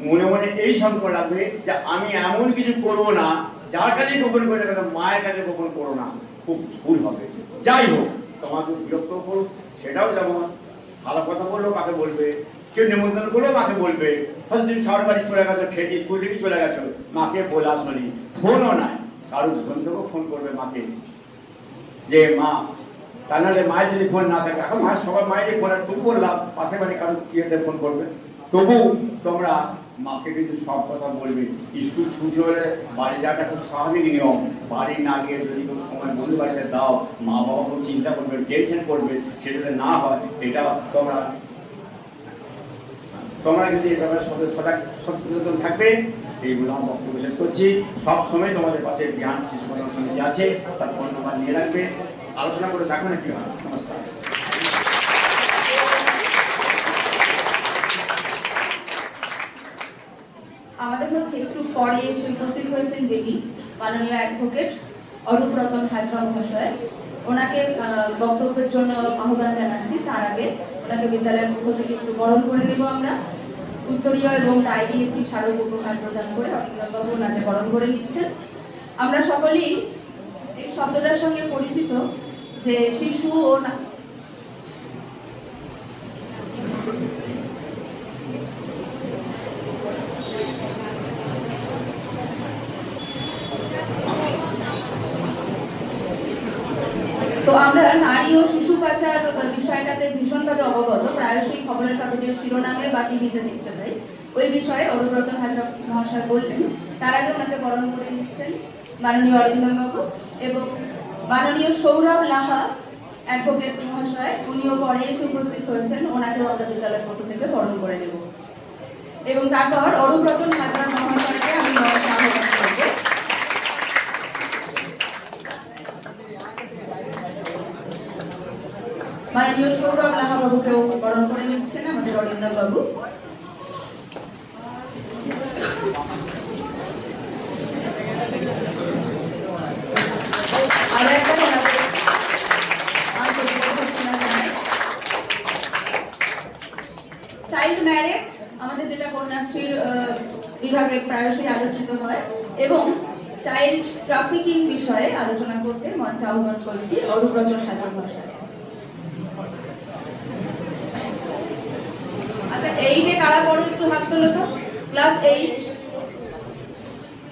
মনে মনে এই সংকল্প রাখবে যে আমি এমন কিছু করব না, যার কাছে গোপন করে না, মায়ের কাছে গোপন করো না, খুব ভুল হবে। যাই হোক, তোমাকে বিরক্ত করো সেটাও যেমন, ভালো কথা বললো কাকে বলবে, কেউ নিমন্ত্রণ করলো মাকে বলবে, হয়তো তুমি শহর বাড়ি চলে গেছো, খেতে স্কুল থেকে চলে গেছো, মাকে বলে আসনি, ফোনও নাই, কারোর বন্ধুকেও ফোন করবে মাকে যে মা, তা নাহলে মায়ের যদি ফোন না থাকে, এখন মায়ের সবার মায়ের ফোন, তবু বললাম পাশে বাড়ি কারো ইয়েতে ফোন করবে, তবু তোমরা মাকে কিন্তু সব কথা বলবে। স্কুল ছুটি হলে বাড়ি যাওয়াটা খুব স্বাভাবিক নিয়ম, বাড়ি না গিয়ে যদি কোনো সময় বন্ধু বাড়িতে দাও, মা বাবা খুব চিন্তা করবে, টেনশন করবে, সেটা না হয় এটা তোমরা কিন্তু এই ব্যাপারে সচেতন থাকবে। এইগুলো আমার বক্তব্য শেষ করছি। সব সময় তোমাদের পাশে জ্ঞান শিশু কল্যাণ সমিতি আছে, তার ফোন নাম্বার নিয়ে রাখবে। আলোচনা করে দেখুন একটি হয়। নমস্কার। আমাদের মধ্যে একটু পরে এসে উপস্থিত হয়েছেন যিনি মাননীয় অ্যাডভোকেট অরূপ রতন হাজরা মহাশয়। ওনাকে বক্তব্যের জন্য আহ্বান জানাচ্ছি। তার আগে ওনাকে বিদ্যালয়ের পক্ষ থেকে একটু বরণ করে নেব আমরা। উত্তরীয় এবং ডায়েরি একটি স্মারক উপহার প্রদান করে অরিন্দমবাবু ওনাকে বরণ করে নিচ্ছেন। আমরা সকলেই এই শব্দটার সঙ্গে পরিচিত যে শিশু ও তো আমরা নারী ও শিশু পাচার বিষয়টাতে ভীষণভাবে অবগত, প্রায়শই খবরের কাগজের শিরোনামে বা টিভিতে দেখতে পাই। ওই বিষয়ে অরূপ রতন হাজরা মহাশয় বললেন। তার আগে ওনাকে বরণ করে নিচ্ছেন মাননীয় অরিন্দমবাবু এবং মাননীয় সৌরভ লাহা অ্যাডভোকেট মহাশয়। উনিও পরে এসে উপস্থিত হয়েছেন। ওনাকেও আমরা বিদ্যালয়ের পক্ষ থেকে বরণ করে নেব এবং তারপর অরূপ রতন হাজরা মহাশয়কে আমি আহ্বান করব। মাননীয় সৌরভ লাহা বাবুকেও বরণ করে নিচ্ছেন আমাদের অরিন্দম বাবু। আরো একবার চাইল্ড ম্যারেজ আমাদের যেটা কন্যাশ্রীর বিভাগে প্রায়শই আলোচিত হয় এবং চাইল্ড ট্রাফিকিং বিষয়ে আলোচনা করতে মঞ্চে আহ্বান করেছি অরূপ রতন হাজরা মহাশয়। আচ্ছা, 8-এ কারা পড়ো একটু হাত তোলো তো। ক্লাস 8,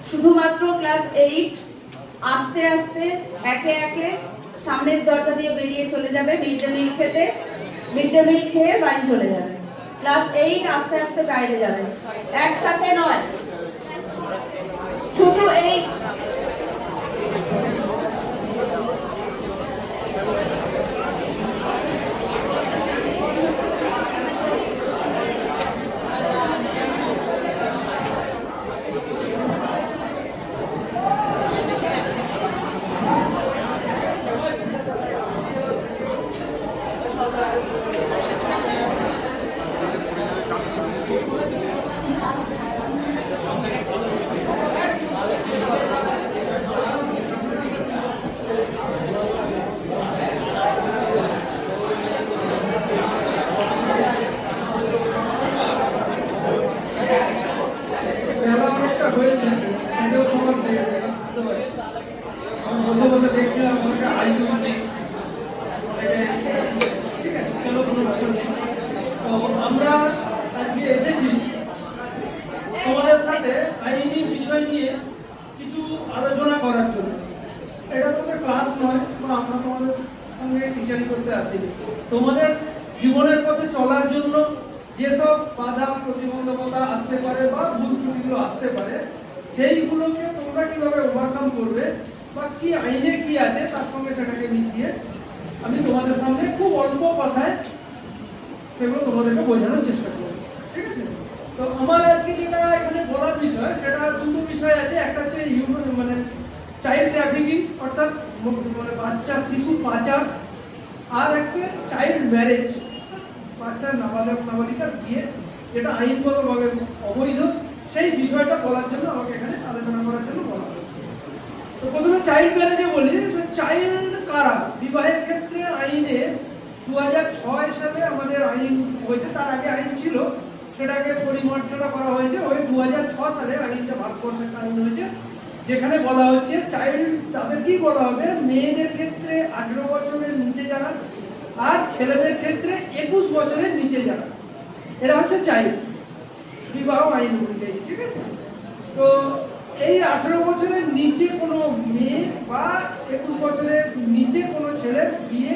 শুধুমাত্র ক্লাস 8 আস্তে আস্তে একে একে সামনের দরজা দিয়ে বেরিয়ে চলে যাবে মিড ডে মিল খেতে। মিড ডে মিল খেয়ে বাড়ি চলে যাবে। ক্লাস 8 আস্তে আস্তে বাইরে যাবে, একসাথে নয়, শুধু 8। আমরা আজকে এসেছি তোমাদের সাথে আইনি বিষয় নিয়ে কিছু আলোচনা করার জন্য। এটা তোমাদের ক্লাস নয়, আমরা তোমাদের সঙ্গে টিচারি করতে আসিনি। তোমাদের জীবনের পথে চলার জন্য যেসব বাধা প্রতিবন্ধকতা আসতে পারে বা ভুল ত্রুটিগুলো আসতে পারে, সেইগুলোকে তোমরা কিভাবে ওভারকাম করবে বা কি আইনে কি আছে তার সঙ্গে সেটাকে মিশিয়ে আমি তোমাদের সামনে খুব অল্প কথায় সেগুলো তোমাদেরকে বোঝানোর চেষ্টা করব। ঠিক আছে? তো আমার আজকে যেটা এখানে বলার বিষয় সেটা দুটো বিষয় আছে। একটা হচ্ছে মানে চাইল্ড ট্রাফিকিং অর্থাৎ মানে বাচ্চা শিশু পাচার, আর একটা চাইল্ড ম্যারেজ বাচ্চা নাবালক নাবালিকার বিয়ে, যেটা আইনগতভাবে অবৈধ, সেই বিষয়টা বলার জন্য আমাকে এখানে আলোচনা করার জন্য বলা হয়েছে। তো প্রথমে চাইল্ড ম্যারেজে বলি, চাইল্ড কারা? বিবাহের ক্ষেত্রে আইনে 2006 সালে আমাদের আইন হয়েছে, তার আগে আইন ছিল, সেটাকে পরিমার্জনা করা হয়েছে। ওই 2006 সালে আইনটা ভারতবর্ষের আইন হয়েছে, যেখানে বলা হচ্ছে চাইল্ড তাদেরকেই বলা হবে মেয়েদের ক্ষেত্রে 18 বছরের নিচে যারা, আর ছেলেদের ক্ষেত্রে 21 বছরের নিচে যারা, এরা হচ্ছে চাইল্ড বিবাহ আইন অনুযায়ী। ঠিক আছে? তো এই 18 বছরের নিচে কোনো মেয়ে বা 21 বছরের নিচে কোনো ছেলের বিয়ে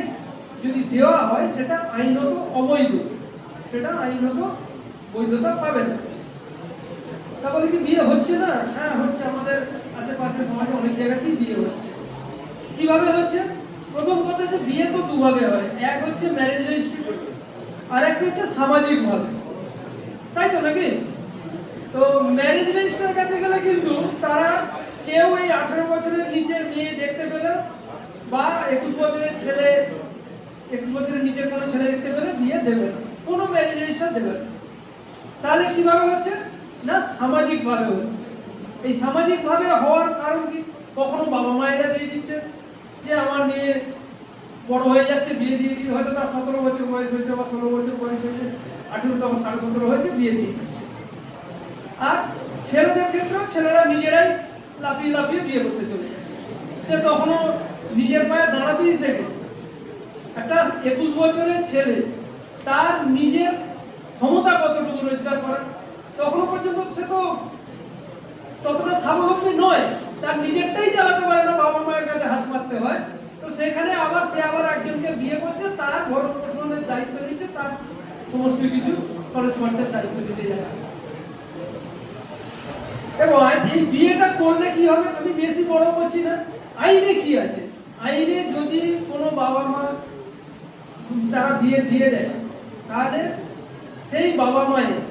যদি দেওয়া হয় সেটা আইনত অবৈধ, সেটা আইনত বৈধতা পাবে না। তাহলে কি বিয়ে হচ্ছে না? হ্যাঁ হচ্ছে, আমাদের আশেপাশে সমাজে অনেক জায়গাতেই বিয়ে হচ্ছে। কিভাবে হচ্ছে? প্রথম কথা হচ্ছে বিয়ে তো দুভাবে হয়, এক হচ্ছে ম্যারেজ রেজিস্ট্রি আর একটা হচ্ছে সামাজিক ভাবে, তাই তো নাকি? তো ম্যারেজ রেজিস্ট্রির কাছে গেলে কিন্তু তারা কেউ এই 18 বছরের নিচে মেয়ে দেখতে পেলে বা 21 বছরের ছেলে 21 বছরের নিচের কোনো ছেলে দেখতে পেলে বিয়ে দেবে না, কোনো ম্যারেজ রেজিস্টার দেবে না। তাহলে কিভাবে হচ্ছে না, সামাজিক ভাবে হচ্ছে। এই সামাজিক ভাবে হওয়ার কারণ কি, কখনো বাবা মায়েরা দিয়ে দিচ্ছে যে আমার মেয়ে বড় হয়ে যাচ্ছে, বিয়ে দিয়ে দিয়ে, হয়তো তার 17 বছর বয়স হয়েছে বা 16 বছর বয়স হয়েছে, 18 তখন 17.5 হয়েছে, বিয়ে দিয়ে দিচ্ছে। আর ছেলেদের ক্ষেত্রেও ছেলেরা নিজেরাই লাফিয়ে লাফিয়ে বিয়ে করতে চলে যাচ্ছে। সে তখনও নিজের পায়ে দাঁড়াতেই শেখে। একটা 21 বছরের ছেলে তার নিজের ক্ষমতা কতটুকু রোজগার করার, তখনও পর্যন্ত সে তো ততটা স্বাবলম্বী নয়, তার নিজেরটাই চালাতে পারে না, বাবা মায়ের কাছে হাত মারতে হয়। তো সেখানে আবার সে আবার একজনকে বিয়ে করছে, তার ভরণ পোষণের দায়িত্ব নিচ্ছে, তার সমস্ত কিছু খরচ খরচার দায়িত্ব দিতে যাচ্ছে। এবং এই বিয়েটা করলে কি হবে, আমি বেশি বড় করছি না, আইনে কি আছে, আইনে যদি কোনো বাবা মা তারা বিয়ে দিয়ে দেয়, তাহলে সেই বাবা মায়ের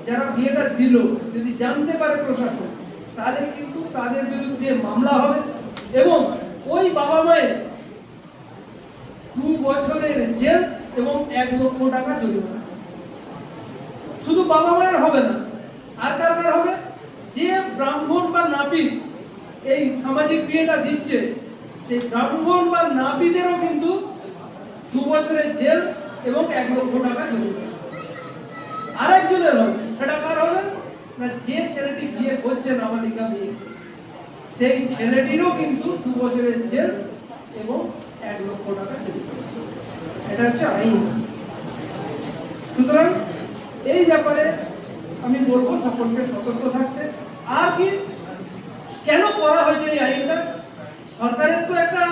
যারা বিয়েটা দিল যদি জানতে পারে প্রশাসন, তাহলে কিন্তু তাদের বিরুদ্ধে মামলা হবে এবং ওই বাবা মায়ের 2 বছরের জেল এবং 1 লক্ষ টাকা জরিমানা। শুধু বাবা মায়ের হবে না, আর কার কার হবে, যে ব্রাহ্মণ বা নাপিত এই সামাজিক বিয়েটা দিচ্ছে, সেই ব্রাহ্মণ বা নাপিতেরও কিন্তু 2 বছরের জেল এবং 1 লক্ষ টাকা জরিমানা। আরেকজনের হবে, সেটা কার হবে না, যে ছেলেটি বিয়ে করছে নাবালিকা বিয়ে, সেই ছেলেটিরও কিন্তু 2 বছরের জেল এবং 1 লক্ষ টাকা জরিমানা। এটা হচ্ছে আইন। সুতরাং এই ব্যাপারে আমি বলবো সকলকে সতর্ক থাকতে। আর কি কেন করা হয়েছে এই আইনটা, সরকারের তো একটা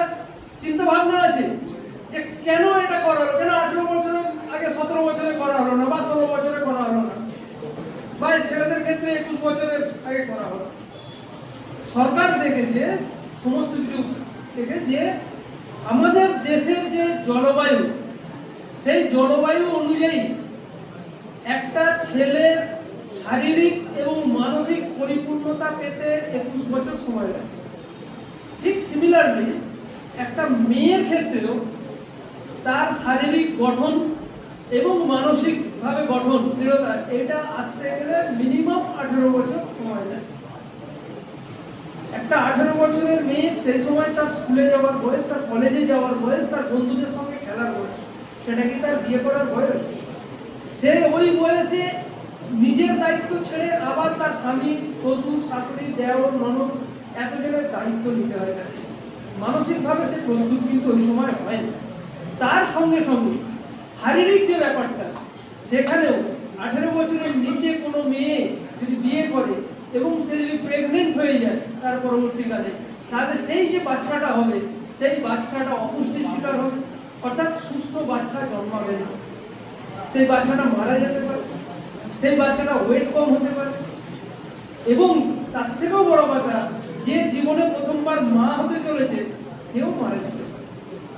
চিন্তা ভাবনা আছে যে কেন এটা করা হলো, কেন 18 বছরের আগে 17 বছরে করা হলো না, বা 16 বছরে করা হলো না, বা ছেলেদের ক্ষেত্রে 21 বছরের আগে করা হলো। সরকার দেখেছে সমস্ত কিছু দেখে যে আমাদের দেশের যে জলবায়ু, সেই জলবায়ু অনুযায়ী একটা ছেলের শারীরিক এবং মানসিক পরিপূর্ণতা পেতে 21 বছর সময় লাগে। ঠিক সিমিলারলি একটা মেয়ের ক্ষেত্রেও তার শারীরিক গঠন এবং মানসিক ভাবে গঠন দৃঢ়তা, এটা আসতে গেলে মিনিমাম 18 বছর সময় লাগে। একটা 18 বছরের মেয়ে সেই সময় তার স্কুলে যাওয়ার বয়স, তার কলেজে যাওয়ার বয়স, তার বন্ধুদের সঙ্গে খেলার বয়স, সেটা কি তার বিয়ে করার বয়স? সে ওই বয়সে নিজের দায়িত্ব ছেড়ে আবার তার স্বামী, শ্বশুর, শাশুড়ি, দেওর, ননদ এতজনের দায়িত্ব নিতে হয় তাকে। মানসিকভাবে সে প্রস্তুত কিন্তু ওই সময় হয় না। তার সঙ্গে সঙ্গে শারীরিক যে ব্যাপারটা, সেখানেও 18 বছরের নিচে কোনো মেয়ে যদি বিয়ে করে এবং সে যদি প্রেগনেন্ট হয়ে যায় তার পরবর্তীকালে, তাহলে সেই যে বাচ্চাটা হবে, সেই বাচ্চাটা অপুষ্টির শিকার হবে, অর্থাৎ সুস্থ বাচ্চা জন্মাবে না। সেই বাচ্চাটা মারা যেতে পারে, সেই বাচ্চাটা ওয়েট কম হতে পারে, এবং তার থেকেও বড় কথা, যে জীবনে প্রথমবার মা হতে চলেছে সেও মারা যেতে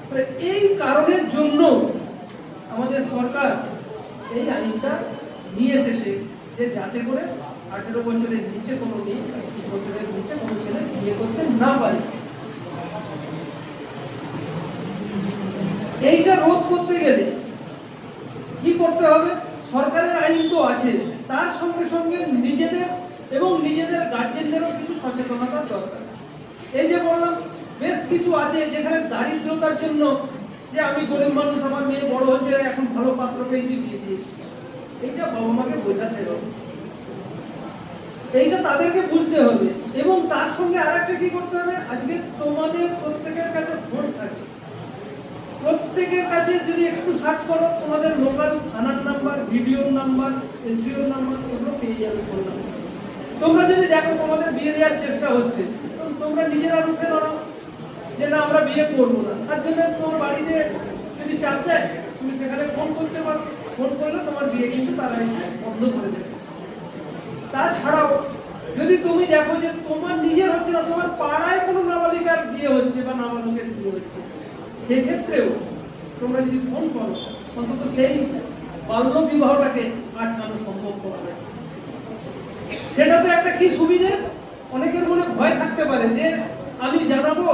পারে। এই কারণের জন্য আমাদের সরকার এই আইনটা নিয়ে এসেছে যে যাতে করে 18 বছরের নিচে কোনো মেয়ে, 21 বছরের নিচে কোনো ছেলে বিয়ে করতে না পারে। এইটা রোধ করতে গেলে কি করতে হবে, সরকারের আইন তো আছে, তার সঙ্গে সঙ্গে নিজেদের এবং নিজেদের গার্জেনদেরও কিছু সচেতনতার দরকার। এই যে বললাম বেশ কিছু আছে যেখানে দারিদ্রতার জন্য, যে আমি গরিব মানুষ, আমার মেয়ে বড় হচ্ছে, এখন ভালো পাত্র পেয়েছি, বিয়ে দিয়েছি, এইটা বাবা মাকে বোঝাতে হবে, এইটা তাদেরকে বুঝতে হবে। এবং তার সঙ্গে আরেকটা কি করতে হবে, আজকে তোমাদের প্রত্যেকের কাছে ফোন থাকে, প্রত্যেকের কাছে যদি একটু সার্চ করো, তোমাদের লোকাল থানার নাম্বার, ভিডিওর নাম্বার, এসডিওর নাম্বার, এগুলো পেয়ে যাবে। বললাম তোমরা যদি দেখো তোমাদের বিয়ে দেওয়ার চেষ্টা হচ্ছে, তোমরা নিজেরা রুখে দাঁড়াও যে না আমরা বিয়ে করবো না। তার জন্য তোমার বাড়িতে যদি চাপ দেয়, তুমি সেখানে ফোন করতে পারো, ফোন করলে তোমার বিয়ে কিন্তু তারা বন্ধ করে দেবে। তাছাড়াও যদি তুমি দেখো যে তোমার নিজের হচ্ছে না, তোমার পাড়ায় কোনো নাবালিকার বিয়ে হচ্ছে বা নাবালকের বিয়ে হচ্ছে, সেক্ষেত্রেও তোমরা যদি ফোন করো, অন্তত সেই বাল্য বিবাহটাকে আটকানো সম্ভব করা যায়। সেটা তো একটা কি সুবিধে, অনেকের মনে ভয় থাকতে পারে যে আমি জানাবো,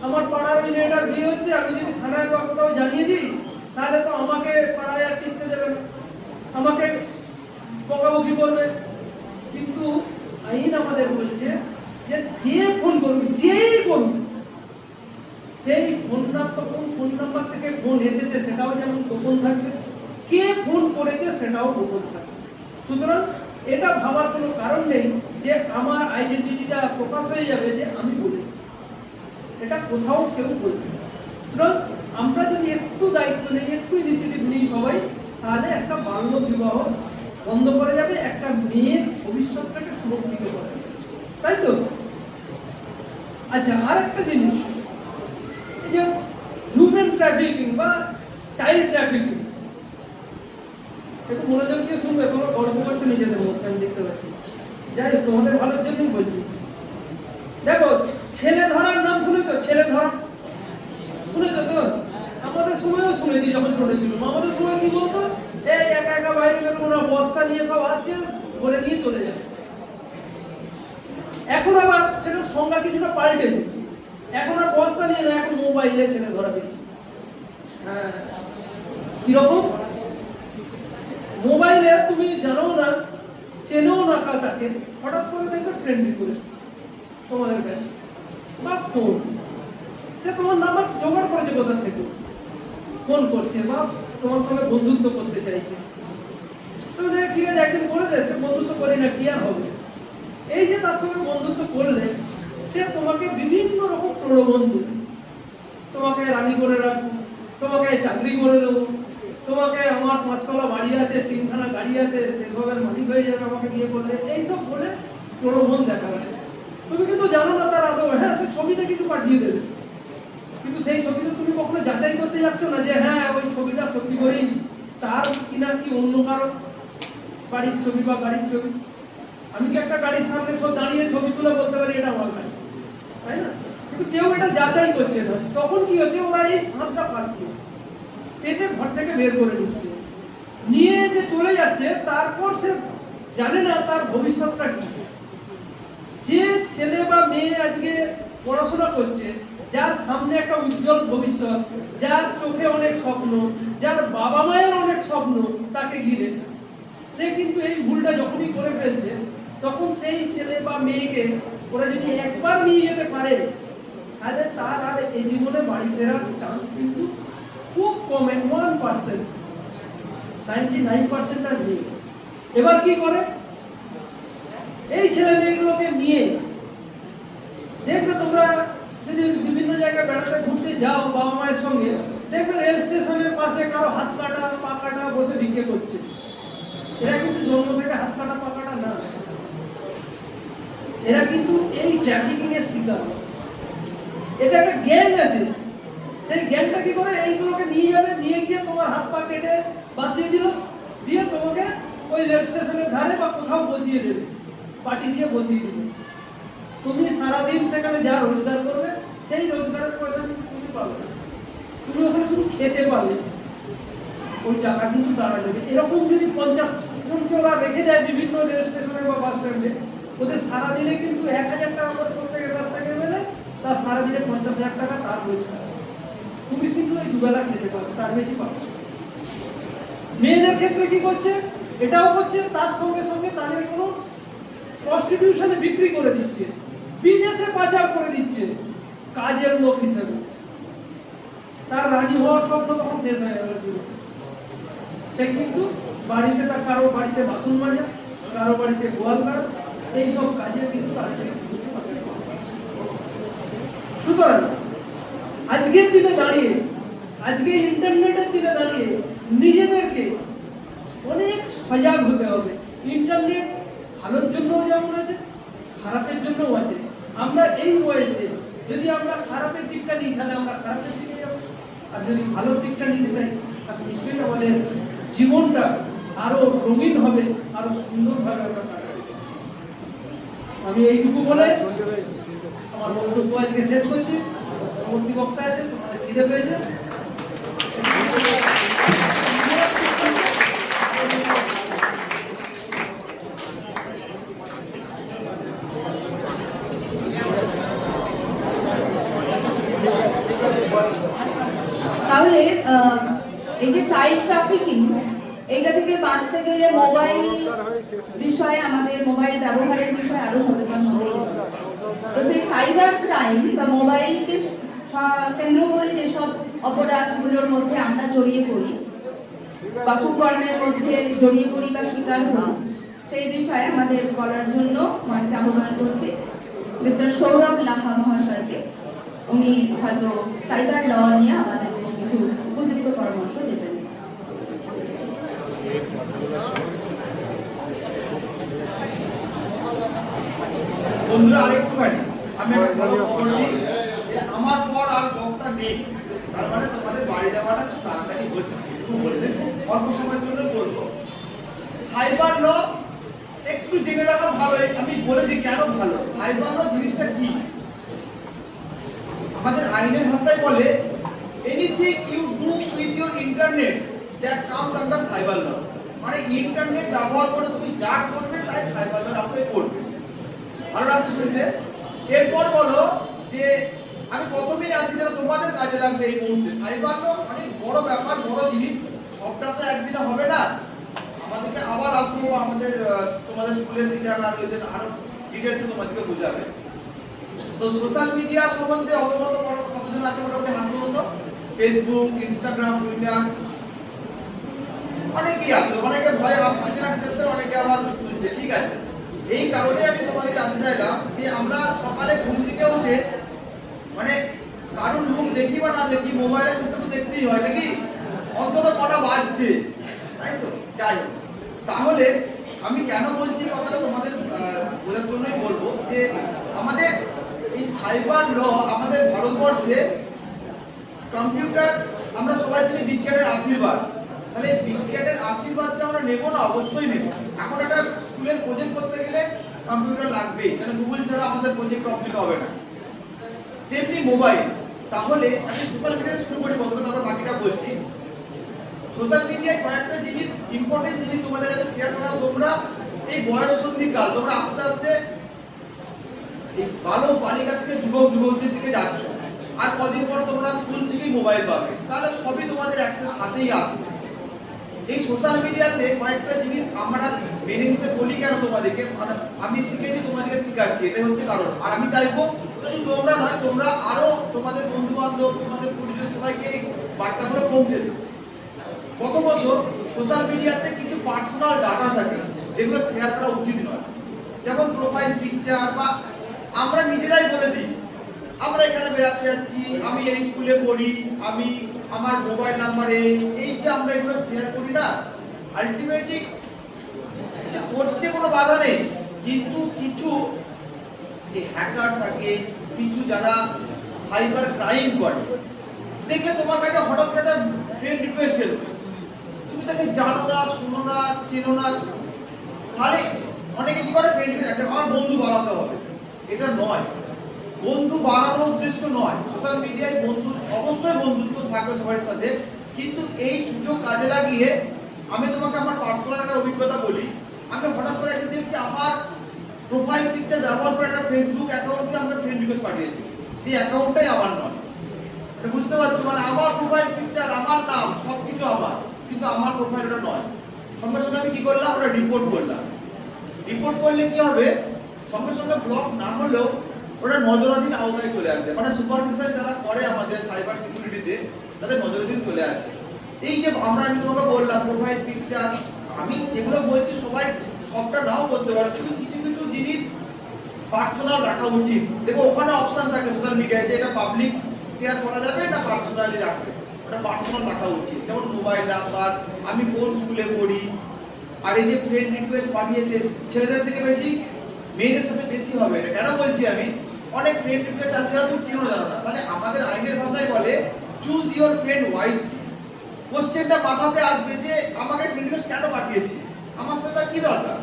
আমার পাড়ার ওই মেয়েটার বিয়ে হচ্ছে, আমি যদি থানায় বা কোথাও জানিয়ে দিই, তাহলে তো আমাকে পাড়ায় আর টিকতে দেবে না, আমাকে বকাবকি করবে। কিন্তু আইন আমাদের বলছে যে যে ফোন করুক, যেই করুক, সেই ফোন নাম্বার থেকে ফোন এসেছে সেটাও যেমন গোপন থাকবে, কে ফোন করেছে সেটাও গোপন থাকবে। সুতরাং এটা ভাবার কোনো কারণ নেই যে আমার আইডেন্টিটিটা প্রকাশ হয়ে যাবে যে আমি বলেছি, এটা কোথাও কেউ বলবে না। সুতরাং আমরা যদি একটু দায়িত্ব নেই, একটু ইনিশিয়েটিভ নিই সবাই, তাহলে একটা বাল্য বিবাহ বন্ধ করা যাবে, একটা মেয়ের ভবিষ্যৎটাকে সুরক্ষিত করা যাবে, তাই তো? আচ্ছা, আর একটা জিনিস, এই যে হিউম্যান ট্রাফিকিং বা চাইল্ড ট্রাফিকিং, একটু মনোযোগ দিয়ে শুনবে, তোমরা গর্ব করছো নিজেদের মধ্যে, আমি দেখতে পাচ্ছি। যাই হোক, তোমাদের ভালোর জন্যই বলছি। দেখো, ছেলে ধরার নাম শুনেছো? ছেলে ধরা শুনেছো তো? আমাদের সময়ও শুনেছি যখন ছোট ছিল। আমাদের সময় কি বলতো, এই একা একা বাইরে বেরোবো না, বস্তা নিয়ে সব আসছে, বলে নিয়ে চলে যায়। এখন আবার সেটা সংজ্ঞা কিছুটা পাল্টেছে, এখন আর বস্তা নিয়ে না, এখন মোবাইলে ছেলে ধরা পেয়েছে। হ্যাঁ, কিরকম? মোবাইলে তুমি জানো না, চেনেও না তাকে, হঠাৎ করে দেখবে ফ্রেন্ড রিকোয়েস্ট তোমাদের কাছে, বা ফোন, সে তোমার নাম্বার জোগাড় করেছে কোথা থেকে, ফোন করছে বা তোমার সঙ্গে বন্ধুত্ব করতে চাইছে। তুমি ঠিক আছে, একদিন বলে যায় বন্ধুত্ব করি না, কি আর হবে? এই যে তার সঙ্গে বন্ধুত্ব করলে, সে তোমাকে বিভিন্ন রকম প্রলোভন দেবে, তোমাকে রানী করে রাখবো, তোমাকে চাকরি করে দেবো, তোমাকে আমার 5 তলা বাড়ি আছে, 3খানা গাড়ি আছে, সেসবের মালিক হয়ে যাবে আমাকে বিয়ে করলে, এইসব বলে প্রলোভন দেখাবে। তুমি কিন্তু জানো না তার আদৌ, হ্যাঁ সে ছবিতে কিছু পাঠিয়ে দেবে, কিন্তু সেই ছবিতে তুমি কখনো যাচাই করতে যাচ্ছ না যে হ্যাঁ ওই ছবিটা সত্যি করেই তার কিনা কি অন্য কারো বাড়ির ছবি বা গাড়ির ছবি। আমি তো একটা গাড়ির সামনে দাঁড়িয়ে ছবি তুলে বলতে পারি এটা আমার গাড়ি, তাই না? কিন্তু কেউ এটা যাচাই করছে না। তখন কি হচ্ছে, ওরা এই হাতটা পাচ্ছে, পেটে ঘর থেকে বের করে নিচ্ছে, নিয়ে যে চলে যাচ্ছে, তারপর সে জানে না তার ভবিষ্যৎটা কি। যে ছেলে বা মেয়ে আজকে পড়াশোনা করছে, যার সামনে একটা উজ্জ্বল ভবিষ্যৎ, যার চোখে অনেক স্বপ্ন, যার বাবা মায়ের অনেক স্বপ্ন তাকে ঘিরে, সে কিন্তু এই ভুলটা যখনই করে ফেলছে, তখন সেই ছেলে বা মেয়েকে ওরা যদি একবার নিয়ে যেতে পারে, তাহলে তার আর এই জীবনে বাড়ি ফেরার চান্স কিন্তু খুব কম, 1%, 99% আর নেই। এবার কি করে, এই ছেলে মেয়েগুলোকে নিয়ে দেখবে তোমরা যদি বিভিন্ন জায়গায় বেড়াতে ঘুরতে যাও বাবা মায়ের সঙ্গে, দেখবে রেল স্টেশনের পাশে কারো হাত কাটা পা কাটা বসে ভিক্ষে করছে। এরা কিন্তু জন্ম থেকে হাত কাটা পা কাটা না, এরা কিন্তু এই ট্রাফিকিং এর শিকার। এটা একটা গ্যাং আছে, সেই গ্যাংটা কি করে, এইগুলোকে নিয়ে যাবে, নিয়ে গিয়ে তোমার হাত পা কেটে বাদ দিয়ে দিল, দিয়ে তোমাকে ওই রেল স্টেশনের ধারে বা কোথাও বসিয়ে দেবে, পার্টি দিয়ে বসিয়ে দিবে। তুমি সারাদিন সেখানে যা রোজগার করবে, সেই রোজগারের পয়সা কিন্তু তুমি পাবে না, তুমি ওখানে শুধু খেতে পাবে, ওই টাকা কিন্তু তারা দেবে। এরকম যদি 50 জনকে ওরা রেখে দেয় বিভিন্ন রেল স্টেশনে বা বাস স্ট্যান্ডে, ওদের সারাদিনে কিন্তু 1000 টাকা করে প্রত্যেকের কাছ থেকে পেলে, তার সারাদিনে 50,000 টাকা তার রোজগার। তুমি কিন্তু ওই দুবেলা খেতে পারবে, তার বেশি পাবে। মেয়েদের ক্ষেত্রে কি করছে, এটাও করছে, তার সঙ্গে সঙ্গে তাদের কোনো প্রস্টিটিউশনে বিক্রি করে দিচ্ছে, বিদেশে পাচার করে দিচ্ছে কাজের লোক হিসেবে। তার রানী হওয়ার স্বপ্ন তখন শেষ হয়ে গেল। সে কিন্তু বাড়িতে, তার কারো বাড়িতে বাসন মাজা, কারো বাড়িতে গোয়াল কাটা, এইসব কাজে কিন্তু সুতরাং আজকের দিনে দাঁড়িয়ে, আজকে ইন্টারনেটের দিনে দাঁড়িয়ে নিজেদেরকে অনেক সজাগ হতে হবে। ইন্টারনেট ভালোর জন্যও যেমন আছে, খারাপের জন্যও আছে। আমরা এই বয়সে যদি আমরা খারাপের দিকটা নিই, তাহলে আমরা খারাপের দিকে যাবো, আর যদি ভালোর দিকটা নিতে চাই, তাহলে নিশ্চয়ই আমাদের জীবনটা আরো রঙিন হবে, আরো সুন্দরভাবে আমরা কাটাবো। আমি এইটুকু বলে আমার বক্তব্য আজকে শেষ করছি। পরবর্তী বক্তা আছে, তোমাদের খিদে পেয়েছে। তাহলে এই যে চাইল্ড ট্রাফিকিং, এইটা থেকে বাঁচতে গেলে মোবাইল বিষয়ে আমাদের মোবাইল ব্যবহারের বিষয়ে আরো সচেতন হতে হবে। তো সেই সাইবার ক্রাইম বা মোবাইলকে কেন্দ্র করে যেসব অপরাধগুলোর মধ্যে আমরা জড়িয়ে পড়ি বা কুকর্মের মধ্যে জড়িয়ে পড়ি বা শিকার হই, সেই বিষয়ে আমাদের বলার জন্য মঞ্চে আহ্বান করছি মিস্টার সৌরভ লাহা মহাশয়কে। উনি হয়তো সাইবার ল নিয়ে আমাদের বেশ কিছু উপযুক্ত পরামর্শ দেবেন। বন্ধুরা আরেকটু বাড়ি, আমি একটা ভালো খবর দিই যে আমার পর আর বক্তা নেই, তার মানে তোমাদের বাড়ি যাওয়াটা খুব তাড়াতাড়ি হচ্ছে। একটু বলে দেন, অল্প সময়ের জন্য বলবো। সাইবার ল একটু জেনে রাখা ভালো। আমি বলে দিই কেন ভালো। সাইবার ল জিনিসটা কি? আমাদের আইনের ভাষায় বলে anything you do with your internet that comes under cyber law. মানে ইন্টারনেট ব্যবহার করে তুমি যা করবে তাই সাইবার ল আওতায় করবে। ভালো লাগছে শুনতে? এরপর বলো যে আমি প্রথমেই আসি যেন তোমাদের কাজে লাগবে এই মুহূর্তে। সাইবার ল অনেক বড় ব্যাপার, বড় জিনিস, সবটা তো একদিনে হবে না। আমাদেরকে আবার আসবো, আমাদের তোমাদের স্কুলের টিচাররা রয়েছেন, আরো ডিটেলসে তোমাদেরকে বোঝাবে। তো সোশ্যাল মিডিয়া সম্বন্ধে অবগত কতজন আছে মোটামুটি হাত তুলুন তো? ফেসবুক, ইনস্টাগ্রাম, টুইটার অনেকেই আছে। অনেকে ভয়ে হাত তুলছে না, অনেকে আবার তুলছে। ঠিক আছে, এই কারণে আমি তোমাদের জানতে চাইলাম যে আমরা সকালে ঘুম থেকে উঠে মানে কারোর মুখ দেখি বা না দেখি মোবাইলে একটু দেখতেই হয় নাকি, অন্তত কটা বাজছে, তাই তো? যাই হোক, তাহলে আমি কেন বলছি কথাটা তোমাদের বোঝার জন্যই বলবো যে আমাদের এই সাইবার ল আমাদের ভারতবর্ষে কম্পিউটার, আমরা সবাই জানি বিজ্ঞানের আশীর্বাদ। তাহলে বিজ্ঞানের আশীর্বাদটা আমরা নেব না? অবশ্যই নেব। এখন একটা স্কুলের প্রজেক্ট করতে গেলে কম্পিউটার লাগবেই, কারণ গুগল ছাড়া আমাদের প্রজেক্ট কমপ্লিট হবে না। তেমনি মোবাইল। তাহলে আমি সোশ্যাল মিডিয়া শুরু করি প্রথমে, তারপর বাকিটা বলছি। সোশ্যাল মিডিয়ায় কয়েকটা জিনিস, ইম্পর্টেন্ট জিনিস তোমাদের কাছে শেয়ার করা। তোমরা এই বয়ঃসন্ধিকাল, তোমরা আস্তে আস্তে এই বালক বালিকা থেকে যুবক যুবতীর দিকে যাচ্ছ। আর কদিন পর তোমরা স্কুল থেকেই মোবাইল পাবে, তাহলে সবই তোমাদের অ্যাক্সেস হাতেই আসবে। এই সোশ্যাল মিডিয়াতে কয়েকটা জিনিস আমরা মেনে নিতে বলি কেন তোমাদেরকে, মানে আমি শিখেছি, তোমাদেরকে শিখাচ্ছি, এটাই হচ্ছে কারণ। আর আমি চাইবো শুধু তোমরা নয়, তোমরা আরো তোমাদের বন্ধু বান্ধব, তোমাদের পরিচয় সবাইকে এই বার্তাগুলো পৌঁছে দিও। প্রথমত, সোশ্যাল মিডিয়াতে কিছু পার্সোনাল ডাটা থাকে যেগুলো শেয়ার করা উচিত নয়। যেমন প্রোফাইল পিকচার, বা আমরা নিজেরাই বলে দিই আমরা এখানে বেড়াতে যাচ্ছি, আমি এই স্কুলে পড়ি, আমি আমার মোবাইল নাম্বারে, এই যে আমরা এগুলো শেয়ার করি না, আলটিমেটলি করতে কোনো বাধা নেই, কিন্তু কিছু হ্যাকার থাকে, কিছু যারা সাইবার ক্রাইম করে, দেখলে তোমার কাছে হঠাৎ করে একটা ফ্রেন্ড রিকোয়েস্ট এলো, তুমি তাকে জানো না, শুনো না, চেনো না, তাহলে অনেকে কি করে ফ্রেন্ড রিকোয়েস্ট, আমার বন্ধু বাড়াতে হবে। এটা নয়, বন্ধু বাড়ানোর উদ্দেশ্য নয়। সোশ্যাল মিডিয়ায় বন্ধু, অবশ্যই বন্ধুত্ব থাকবে সবার সাথে, কিন্তু এই সুযোগ কাজে লাগিয়ে আমি তোমাকে আমার পার্সোনাল একটা অভিজ্ঞতা বলি। আমি হঠাৎ করে একদিন দেখছি আমার প্রোফাইল পিকচার ব্যবহার করে একটা ফেসবুক অ্যাকাউন্টে আমরা ফ্রেন্ড রিকোয়েস্ট পাঠিয়েছি, যে অ্যাকাউন্টটাই আমার নয়। বুঝতে পারছো? মানে আমার প্রোফাইল পিকচার, আমার নাম, সবকিছু আমার, কিন্তু আমার প্রোফাইল ওটা নয়। সঙ্গে সঙ্গে আমি কি করলাম, ওটা রিপোর্ট করলাম। রিপোর্ট করলে কি হবে, সঙ্গে সঙ্গে ব্লক না হলেও ওটা নজরাধীন আওতায় চলে আসে। মানে সুপারভিশন যারা করে আমাদের সাইবার সিকিউরিটিতে, তাদের নজরাধীন চলে আসে। এই যে আমি তোমাকে বললাম প্রোফাইল পিকচার, আমি যেগুলো বলছি সবাই সবটা নাও করতে পারে, কিন্তু কিছু কিছু জিনিস পার্সোনাল রাখা উচিত। দেখো ওখানে অপশন থাকে সোশ্যাল মিডিয়ায় যে এটা পাবলিক শেয়ার করা যাবে না পার্সোনালি রাখবে, ওটা পার্সোনাল রাখা উচিত। যেমন মোবাইল নাম্বার, আমি কোন স্কুলে পড়ি, আর এই যে ফ্রেন্ড রিকোয়েস্ট পাঠিয়েছে, ছেলেদের থেকে বেশি মেয়েদের সাথে বেশি হবে। এটা কেন বলছি আমি, অনেক ফ্রেন্ড রিকোয়েস্ট আসবে তুমি চিনো জানো না, তাহলে আমাদের আইনের ভাষায় বলে চুজ ইওর ফ্রেন্ড ওয়াইজলি। কোশ্চেনটা মাথাতে আসবে যে আমাকে ফ্রেন্ড রিকোয়েস্ট কেন পাঠিয়েছে, আমার সাথে তার কি দরকার,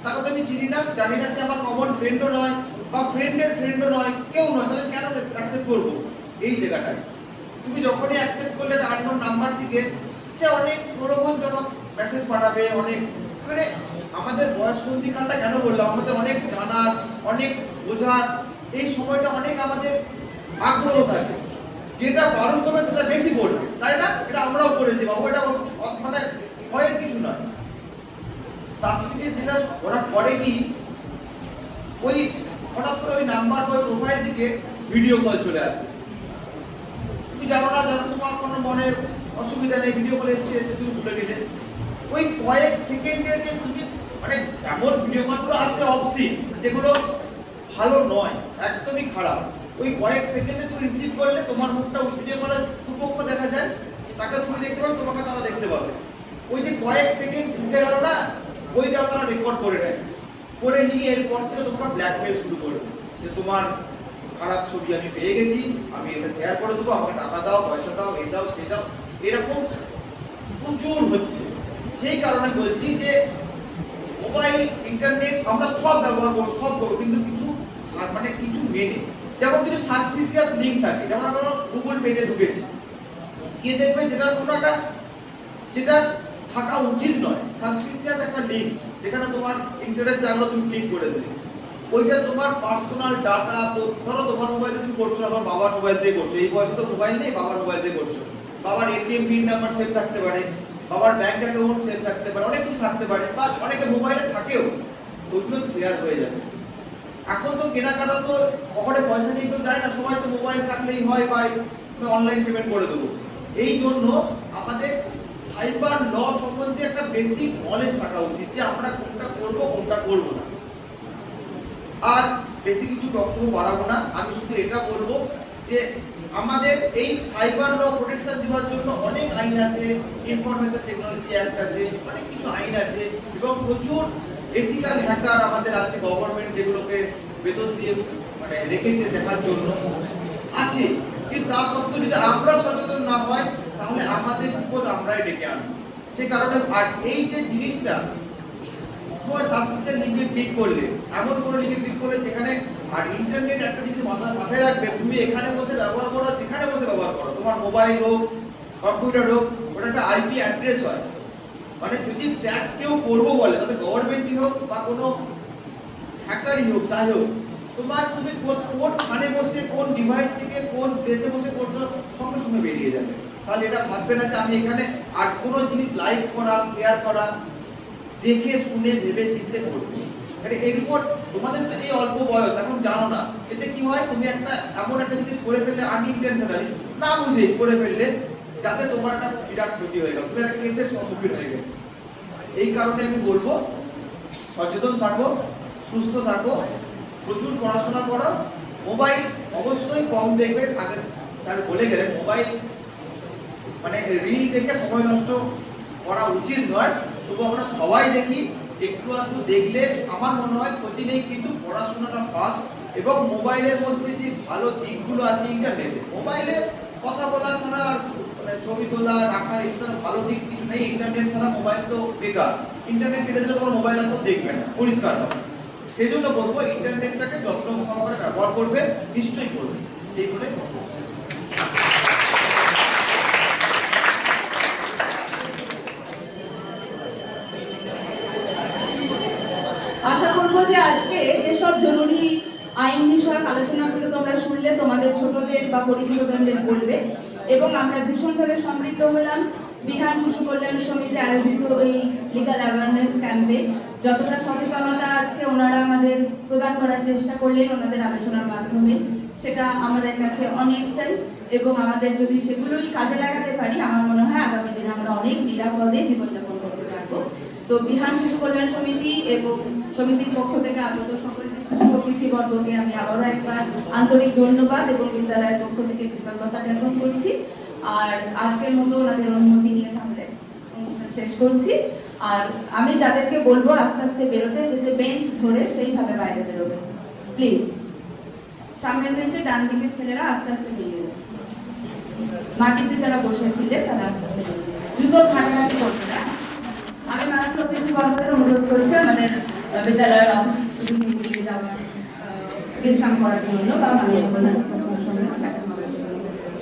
তাকে তো আমি চিনি না, জানি না, সে আমার কমন ফ্রেন্ডও নয় বা ফ্রেন্ডের ফ্রেন্ডও নয়, কেউ নয়, তাহলে কেন অ্যাকসেপ্ট করবো? এই জায়গাটায় তুমি যখনই অ্যাকসেপ্ট করলে একটা আননোন নাম্বার থেকে, সে অনেক প্রলোভনজনক মেসেজ পাঠাবে, অনেক, মানে আমাদের বয়ঃসন্ধিকালটা কেন বললাম, আমাদের অনেক জানার, অনেক বোঝার, এই সময়টা অনেক আমাদের আগ্রহ থাকে। যেটা বারণ করবে সেটা বেশি পড়বে, তাই না? এটা আমরাও করেছি বাবু, এটা মানে ভয়ের কিছু নয়। তার থেকে যেটা ওরা করে কি, ওই হঠাৎ করে ওই নাম্বার বা প্রোফাইল থেকে ভিডিও কল চলে আসবে। তুমি জানো না, জানো তোমার কোনো মনে অসুবিধা নেই, ভিডিও কল এসছে তুমি ভুলে গেলে। ওই কয়েক সেকেন্ডের যে তুমি মানে এমন ভিডিও কলগুলো আসছে অফসিন, যেগুলো ভালো নয়, একদমই খারাপ। ওই কয়েক সেকেন্ডে তুমি রিসিভ করলে তোমার মুখটা ভিডিও কলে দুপক্ষ দেখা যায়, তাকে তুমি দেখতে পাবে, তোমাকে তারা দেখতে পাবে। ওই যে কয়েক সেকেন্ড ঢুকে গেল না, ওইটাও তারা রেকর্ড করে নেয়, করে নিয়ে এরপর থেকে তোমাকে ব্ল্যাকমেল শুরু করবে যে তোমার খারাপ ছবি আমি পেয়ে গেছি, আমি এটা শেয়ার করে দেবো, আমাকে টাকা দাও, পয়সা দাও, এই দাও সেই দাও। এরকম প্রচুর হচ্ছে। সেই কারণে বলছি যে মোবাইল, ইন্টারনেট আমরা সব ব্যবহার করবো, সব করবো, কিন্তু কিছু মানে কিছু মেনে, যেমন কিছু সাসপিসিয়াস লিঙ্ক থাকে, যেমন আমরা গুগল পেজে ঢুকেছি, কে দেখবে যেটা কোনো একটা যেটা থাকা উচিত নয়, সাসপিসিয়াস একটা লিঙ্ক, যেখানে তোমার ইন্টারেস্ট জাগলো, তুমি ক্লিক করে দেবে, ওইটা তোমার পার্সোনাল ডাটা। তো ধরো তোমার মোবাইলে তুমি করছো, আমার বাবার মোবাইল দিয়ে করছো, এই বয়সে তো মোবাইল নেই, বাবার মোবাইল দিয়ে করছো, বাবার এটিএম পিন নাম্বার সেভ থাকতে পারে, বাবার ব্যাংক অ্যাকাউন্ট সেভ থাকতে পারে, অনেক কিছু থাকতে পারে, বা অনেকে মোবাইলে থাকেও, ওইগুলো শেয়ার হয়ে যাবে। এখন তো কেনাকাটা তো পকেটে পয়সা নিয়ে তো যায় না, সবাই তো মোবাইল থাকলেই হয়, বা অনলাইন পেমেন্ট করে দেবো। এই জন্য আমাদের সাইবার ল সম্বন্ধে একটা বেসিক নলেজ থাকা উচিত, যে আমরা কোনটা করব কোনটা করব না। আর বেশি কিছু বক্তব্য বাড়াবো না, আমি শুধু এটা বলবো যে আমাদের এই সাইবার ল প্রোটেকশন দেওয়ার জন্য অনেক আইন আছে, ইনফরমেশন টেকনোলজি অ্যাক্ট আছে, অনেক কিছু আইন আছে, এবং প্রচুর এথিক্যাল হ্যাকার আমাদের আছে, গভর্নমেন্ট যেগুলোকে বেতন দিয়ে মানে রেখেছে দেখার জন্য আছে। কিন্তু তা সত্ত্বেও যদি আমরা সচেতন না হয়, তাহলে আমাদের বিপদ আমরাই ডেকে আনবো। সেই কারণে আর এই যে জিনিসটা তোমার সাসপিসিয়াস লিঙ্কে ক্লিক করলে, এমন কোনো লিঙ্কে ক্লিক করলে যেখানে, আর ইন্টারনেট একটা জিনিস মাথায় রাখবে, তুমি এখানে বসে ব্যবহার করো, যেখানে বসে ব্যবহার করো, তোমার মোবাইল হোক, কম্পিউটার হোক, ওটা একটা আইপি অ্যাড্রেস হয়। মানে যদি ট্র্যাক কেউ করবো বলে, তাতে গভর্নমেন্টই হোক বা কোনো হ্যাকারই হোক, যাই হোক, তোমার তুমি কোন স্থানে বসে, কোন ডিভাইস থেকে, কোন প্লেসে বসে করছো, সঙ্গে সঙ্গে বেরিয়ে যাবে। তাহলে এটা ভাববে না যে আমি এখানে আর কোনো জিনিস লাইক করা, শেয়ার করা, দেখে শুনে ভেবে চিন্তে করবে। মানে এরপর তোমাদের তো এই অল্প বয়স, এখন জানো না, সেটা কি হয়, তুমি একটা এমন একটা জিনিস করে ফেললে আনইনটেনশনালি, না বুঝে করে ফেললে, যাতে তোমার একটা বিরাট ক্ষতি হয়ে গেল, তুমি একটা কেসের সম্মুখীন হয়ে গেলে। এই কারণে আমি বলবো, সচেতন থাকো, সুস্থ থাকো, প্রচুর পড়াশোনা করো, মোবাইল অবশ্যই কম দেখবে। আগে স্যার বলে গেলেন, মোবাইল মানে রিল দেখে সময় নষ্ট করা উচিত নয়। তবু আমরা সবাই দেখি, একটু একটু দেখলে আমার মনে হয় ক্ষতি নেই, কিন্তু পড়াশোনাটা ফাস্ট। এবং মোবাইলের মধ্যে যে ভালো দিকগুলো আছে, ইন্টারনেটে মোবাইলে কথা বলা ছাড়া আর মানে ছবি তোলা, রাখা, এছাড়া ভালো দিক কিছু নেই। ইন্টারনেট ছাড়া মোবাইল তো বেকার, ইন্টারনেট কেটে দিলে তোমার মোবাইল আর দেখবে না, পরিষ্কার হবে। সেই জন্য বলবো, ইন্টারনেটটাকে যত্ন সহকারে ব্যবহার করবে, নিশ্চয়ই করবে। এই বলে আশা করবো যে আজকে যেসব জরুরি আইন বিষয়ক আলোচনাগুলো তোমরা শুনলে, তোমাদের ছোটদের বা পরিচিতজনদের বলবে। এবং আমরা ভীষণভাবে সমৃদ্ধ হলাম বিহান শিশু কল্যাণ সমিতি আয়োজিত এই লিগাল অ্যাওয়ারনেস ক্যাম্পে। যতটা সচেতনতা আজকে ওনারা আমাদের প্রদান করার চেষ্টা করলেন ওনাদের আলোচনার মাধ্যমে, সেটা আমাদের কাছে অনেকটাই। এবং আমাদের যদি সেগুলোই কাজে লাগাতে পারি, আমার মনে হয় আগামী দিনে আমরা অনেক নিরাপদে জীবনযাপন করতে পারবো। তো বিহান শিশু কল্যাণ সমিতি এবং সমিতির পক্ষ থেকে আগত সকল শিক্ষক অতিথিবর্গকে আমি আবারও একবার আন্তরিক ধন্যবাদ এবং বিদ্যালয়ের পক্ষ থেকে কৃতজ্ঞতা জ্ঞাপন করছি। আর আজকের মতো ওনাদের অনুমতি নিয়ে তাহলে অনুষ্ঠান শেষ করছি। আর আমি যাদেরকে বলবো আস্তে আস্তে বেরোতে, যে বেঞ্চ ধরে সেইভাবে বাইরে বেরোবে প্লিজ। সামনের বেঞ্চে ডান দিকের ছেলেরা আস্তে আস্তে বেরিয়ে যাবে, মাটিতে যারা বসেছিলেন তারা আস্তে আস্তে বেরিয়ে যাবে, জুতো ঘাটাঘাটি করবে না। আমি মাননীয় অতিথিবর্গদের অনুরোধ করছি আমাদের বিদ্যালয়ের অফিস এগিয়ে যাওয়ার, বিশ্রাম করার জন্য বা মাননীয়